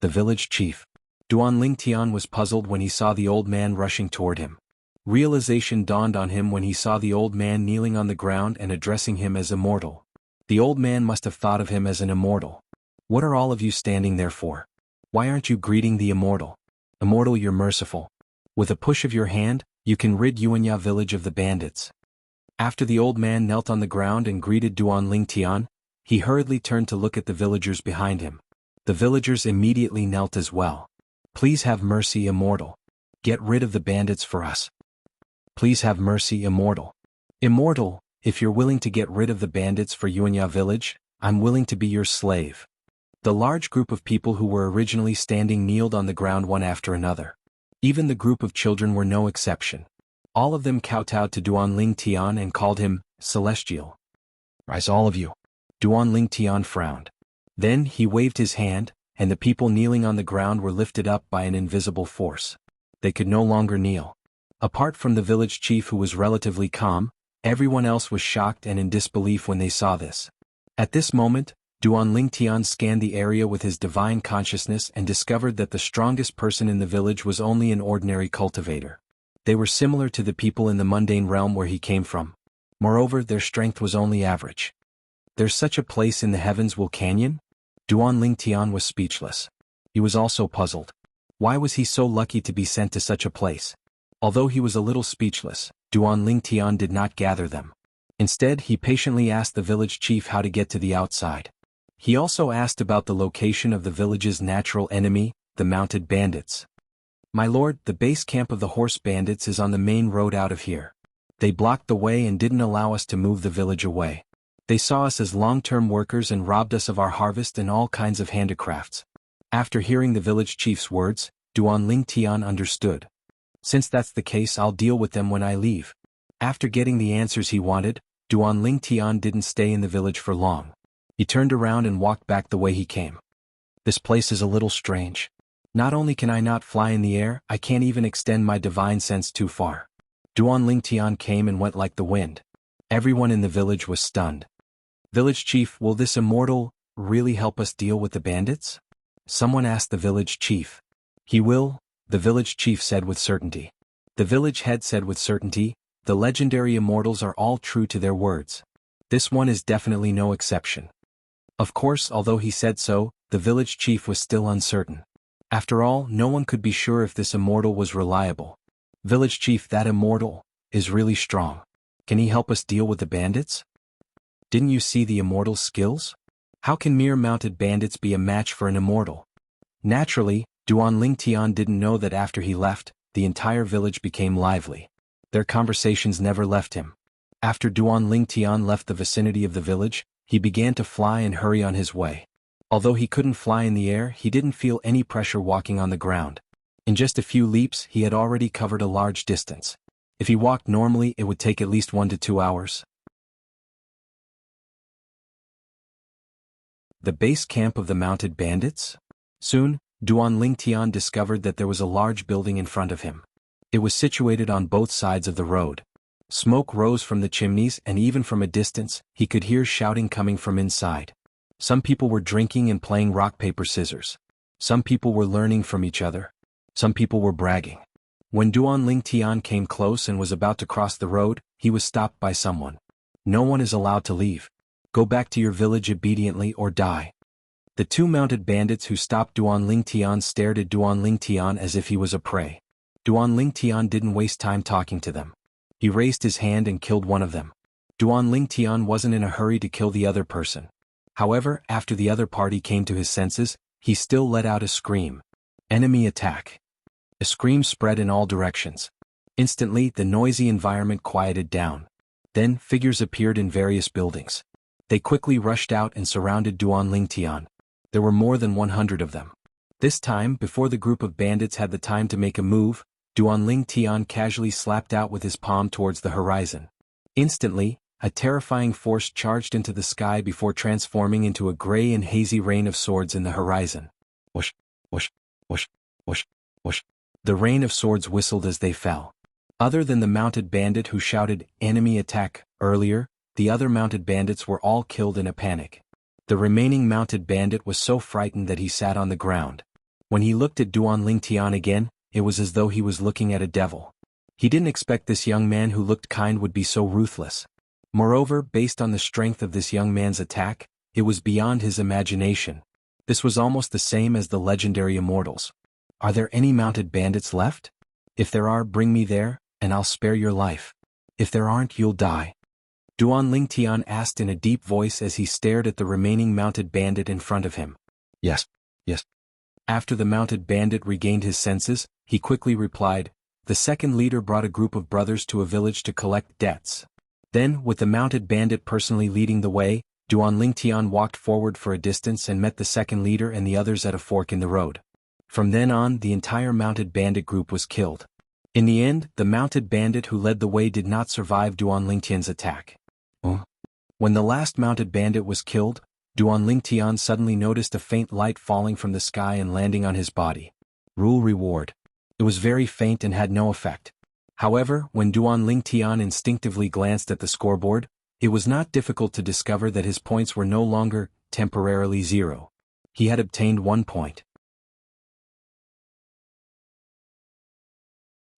The village chief. Duan Lingtian was puzzled when he saw the old man rushing toward him. Realization dawned on him when he saw the old man kneeling on the ground and addressing him as immortal. The old man must have thought of him as an immortal. What are all of you standing there for? Why aren't you greeting the immortal? Immortal, you're merciful. With a push of your hand, you can rid Yuanya village of the bandits. After the old man knelt on the ground and greeted Duan Lingtian, he hurriedly turned to look at the villagers behind him. The villagers immediately knelt as well. Please have mercy, immortal. Get rid of the bandits for us. Please have mercy, immortal. Immortal, if you're willing to get rid of the bandits for Yuanya village, I'm willing to be your slave. The large group of people who were originally standing kneeled on the ground one after another. Even the group of children were no exception. All of them kowtowed to Duan Lingtian and called him Celestial. Rise all of you. Duan Lingtian frowned. Then he waved his hand, and the people kneeling on the ground were lifted up by an invisible force. They could no longer kneel. Apart from the village chief, who was relatively calm, everyone else was shocked and in disbelief when they saw this. At this moment, Duan Lingtian scanned the area with his divine consciousness and discovered that the strongest person in the village was only an ordinary cultivator. They were similar to the people in the mundane realm where he came from. Moreover, their strength was only average. There's such a place in the heavens, Will Canyon? Duan Lingtian was speechless. He was also puzzled. Why was he so lucky to be sent to such a place? Although he was a little speechless, Duan Lingtian did not gather them. Instead, he patiently asked the village chief how to get to the outside. He also asked about the location of the village's natural enemy, the mounted bandits. My lord, the base camp of the horse bandits is on the main road out of here. They blocked the way and didn't allow us to move the village away. They saw us as long-term workers and robbed us of our harvest and all kinds of handicrafts. After hearing the village chief's words, Duan Lingtian understood. Since that's the case, I'll deal with them when I leave. After getting the answers he wanted, Duan Lingtian didn't stay in the village for long. He turned around and walked back the way he came. This place is a little strange. Not only can I not fly in the air, I can't even extend my divine sense too far. Duan Lingtian came and went like the wind. Everyone in the village was stunned. Village chief, will this immortal really help us deal with the bandits? Someone asked the village chief. He will, the village chief said with certainty. The village head said with certainty, the legendary immortals are all true to their words. This one is definitely no exception. Of course, although he said so, the village chief was still uncertain. After all, no one could be sure if this immortal was reliable. Village chief, that immortal is really strong. Can he help us deal with the bandits? Didn't you see the immortal's skills? How can mere mounted bandits be a match for an immortal? Naturally, Duan Lingtian didn't know that after he left, the entire village became lively. Their conversations never left him. After Duan Lingtian left the vicinity of the village, he began to fly and hurry on his way. Although he couldn't fly in the air, he didn't feel any pressure walking on the ground. In just a few leaps, he had already covered a large distance. If he walked normally, it would take at least 1 to 2 hours. The base camp of the mounted bandits? Soon, Duan Lingtian discovered that there was a large building in front of him. It was situated on both sides of the road. Smoke rose from the chimneys, and even from a distance, he could hear shouting coming from inside. Some people were drinking and playing rock, paper, scissors. Some people were learning from each other. Some people were bragging. When Duan Lingtian came close and was about to cross the road, he was stopped by someone. No one is allowed to leave. Go back to your village obediently or die. The two mounted bandits who stopped Duan Lingtian stared at Duan Lingtian as if he was a prey. Duan Lingtian didn't waste time talking to them. He raised his hand and killed one of them. Duan Lingtian wasn't in a hurry to kill the other person. However, after the other party came to his senses, he still let out a scream. Enemy attack. A scream spread in all directions. Instantly, the noisy environment quieted down. Then, figures appeared in various buildings. They quickly rushed out and surrounded Duan Lingtian. There were more than 100 of them. This time, before the group of bandits had the time to make a move, Duan Lingtian casually slapped out with his palm towards the horizon. Instantly, a terrifying force charged into the sky before transforming into a gray and hazy rain of swords in the horizon. Whoosh, whoosh, whoosh, whoosh, whoosh. The rain of swords whistled as they fell. Other than the mounted bandit who shouted, "Enemy attack," earlier, the other mounted bandits were all killed in a panic. The remaining mounted bandit was so frightened that he sat on the ground. When he looked at Duan Lingtian again, it was as though he was looking at a devil. He didn't expect this young man who looked kind would be so ruthless. Moreover, based on the strength of this young man's attack, it was beyond his imagination. This was almost the same as the legendary immortals. Are there any mounted bandits left? If there are, bring me there, and I'll spare your life. If there aren't, you'll die. Duan Lingtian asked in a deep voice as he stared at the remaining mounted bandit in front of him. Yes, yes. After the mounted bandit regained his senses, he quickly replied, "The second leader brought a group of brothers to a village to collect debts." Then, with the mounted bandit personally leading the way, Duan Lingtian walked forward for a distance and met the second leader and the others at a fork in the road. From then on, the entire mounted bandit group was killed. In the end, the mounted bandit who led the way did not survive Duan Lingtian's attack. When the last mounted bandit was killed, Duan Lingtian suddenly noticed a faint light falling from the sky and landing on his body. Rule reward. It was very faint and had no effect. However, when Duan Lingtian instinctively glanced at the scoreboard, it was not difficult to discover that his points were no longer temporarily 0. He had obtained 1 point.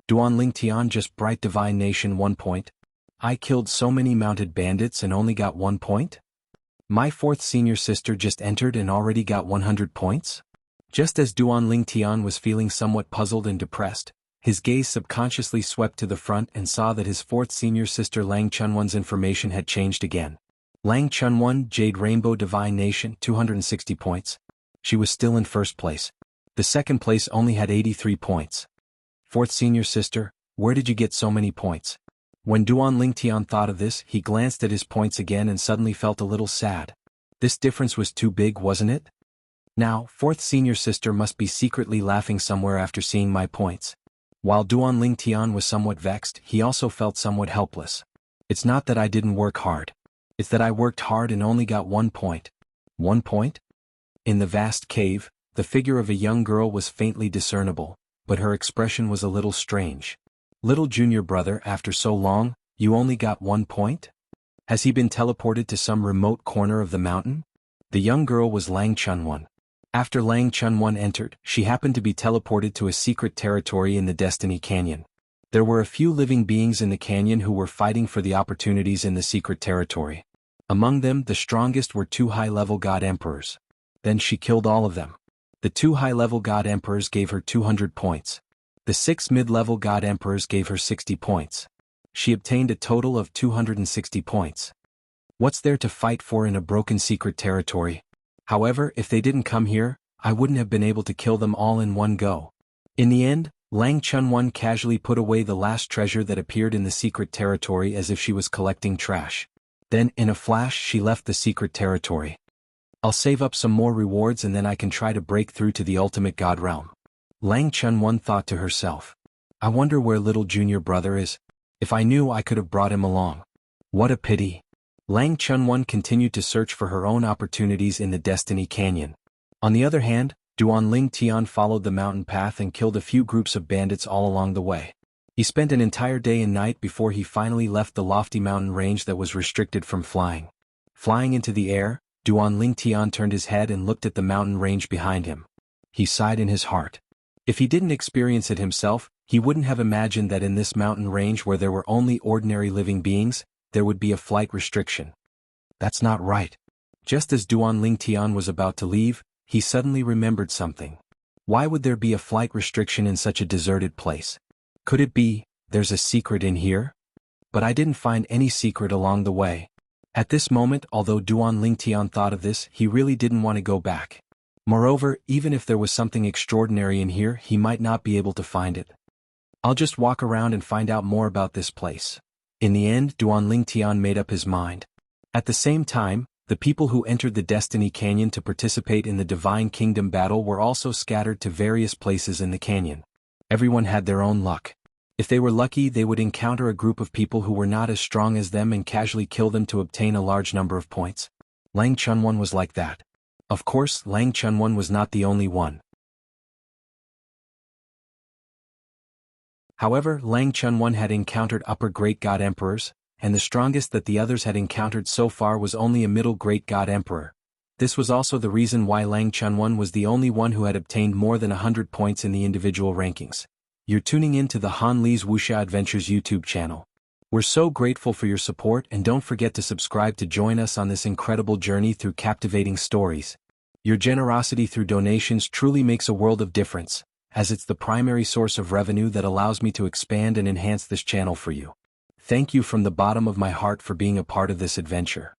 Duan Tian just bright divine nation 1 point. I killed so many mounted bandits and only got 1 point? My fourth senior sister just entered and already got 100 points? Just as Duan Tian was feeling somewhat puzzled and depressed, his gaze subconsciously swept to the front and saw that his fourth senior sister Lang Chunwan's information had changed again. Lang Chunwan, Jade Rainbow Divine Nation, 260 points. She was still in first place. The second place only had 83 points. Fourth senior sister, where did you get so many points? When Duan Tian thought of this, he glanced at his points again and suddenly felt a little sad. This difference was too big, wasn't it? Now, fourth senior sister must be secretly laughing somewhere after seeing my points. While Duan Tian was somewhat vexed, he also felt somewhat helpless. It's not that I didn't work hard. It's that I worked hard and only got 1 point. 1 point? In the vast cave, the figure of a young girl was faintly discernible, but her expression was a little strange. Little junior brother, after so long, you only got 1 point? Has he been teleported to some remote corner of the mountain? The young girl was Lang Chunwan. After Lang Chunwan entered, she happened to be teleported to a secret territory in the Destiny Canyon. There were a few living beings in the canyon who were fighting for the opportunities in the secret territory. Among them, the strongest were 2 high-level god emperors. Then she killed all of them. The 2 high-level god emperors gave her 200 points. The 6 mid-level god emperors gave her 60 points. She obtained a total of 260 points. What's there to fight for in a broken secret territory? However, if they didn't come here, I wouldn't have been able to kill them all in one go. In the end, Lang Chunwan casually put away the last treasure that appeared in the secret territory as if she was collecting trash. Then, in a flash, she left the secret territory. I'll save up some more rewards and then I can try to break through to the ultimate god realm. Lang Chunwan thought to herself. I wonder where little junior brother is. If I knew, I could have brought him along. What a pity. Lang Chunwan continued to search for her own opportunities in the Destiny Canyon. On the other hand, Duan Tian followed the mountain path and killed a few groups of bandits all along the way. He spent an entire day and night before he finally left the lofty mountain range that was restricted from flying. Flying into the air, Duan Tian turned his head and looked at the mountain range behind him. He sighed in his heart. If he didn't experience it himself, he wouldn't have imagined that in this mountain range where there were only ordinary living beings, there would be a flight restriction. That's not right. Just as Duan Tian was about to leave, he suddenly remembered something. Why would there be a flight restriction in such a deserted place? Could it be, there's a secret in here? But I didn't find any secret along the way. At this moment, although Duan Tian thought of this, he really didn't want to go back. Moreover, even if there was something extraordinary in here, he might not be able to find it. I'll just walk around and find out more about this place. In the end, Duan Tian made up his mind. At the same time, the people who entered the Destiny Canyon to participate in the Divine Kingdom battle were also scattered to various places in the canyon. Everyone had their own luck. If they were lucky, they would encounter a group of people who were not as strong as them and casually kill them to obtain a large number of points. Lang Chunwan was like that. Of course, Lang Chunwan was not the only one. However, Lang Chunwan had encountered upper great god emperors, and the strongest that the others had encountered so far was only a middle great god emperor. This was also the reason why Lang Chunwan was the only one who had obtained more than 100 points in the individual rankings. You're tuning in to the Han Li's Wuxia Adventures YouTube channel. We're so grateful for your support, and don't forget to subscribe to join us on this incredible journey through captivating stories. Your generosity through donations truly makes a world of difference, as it's the primary source of revenue that allows me to expand and enhance this channel for you. Thank you from the bottom of my heart for being a part of this adventure.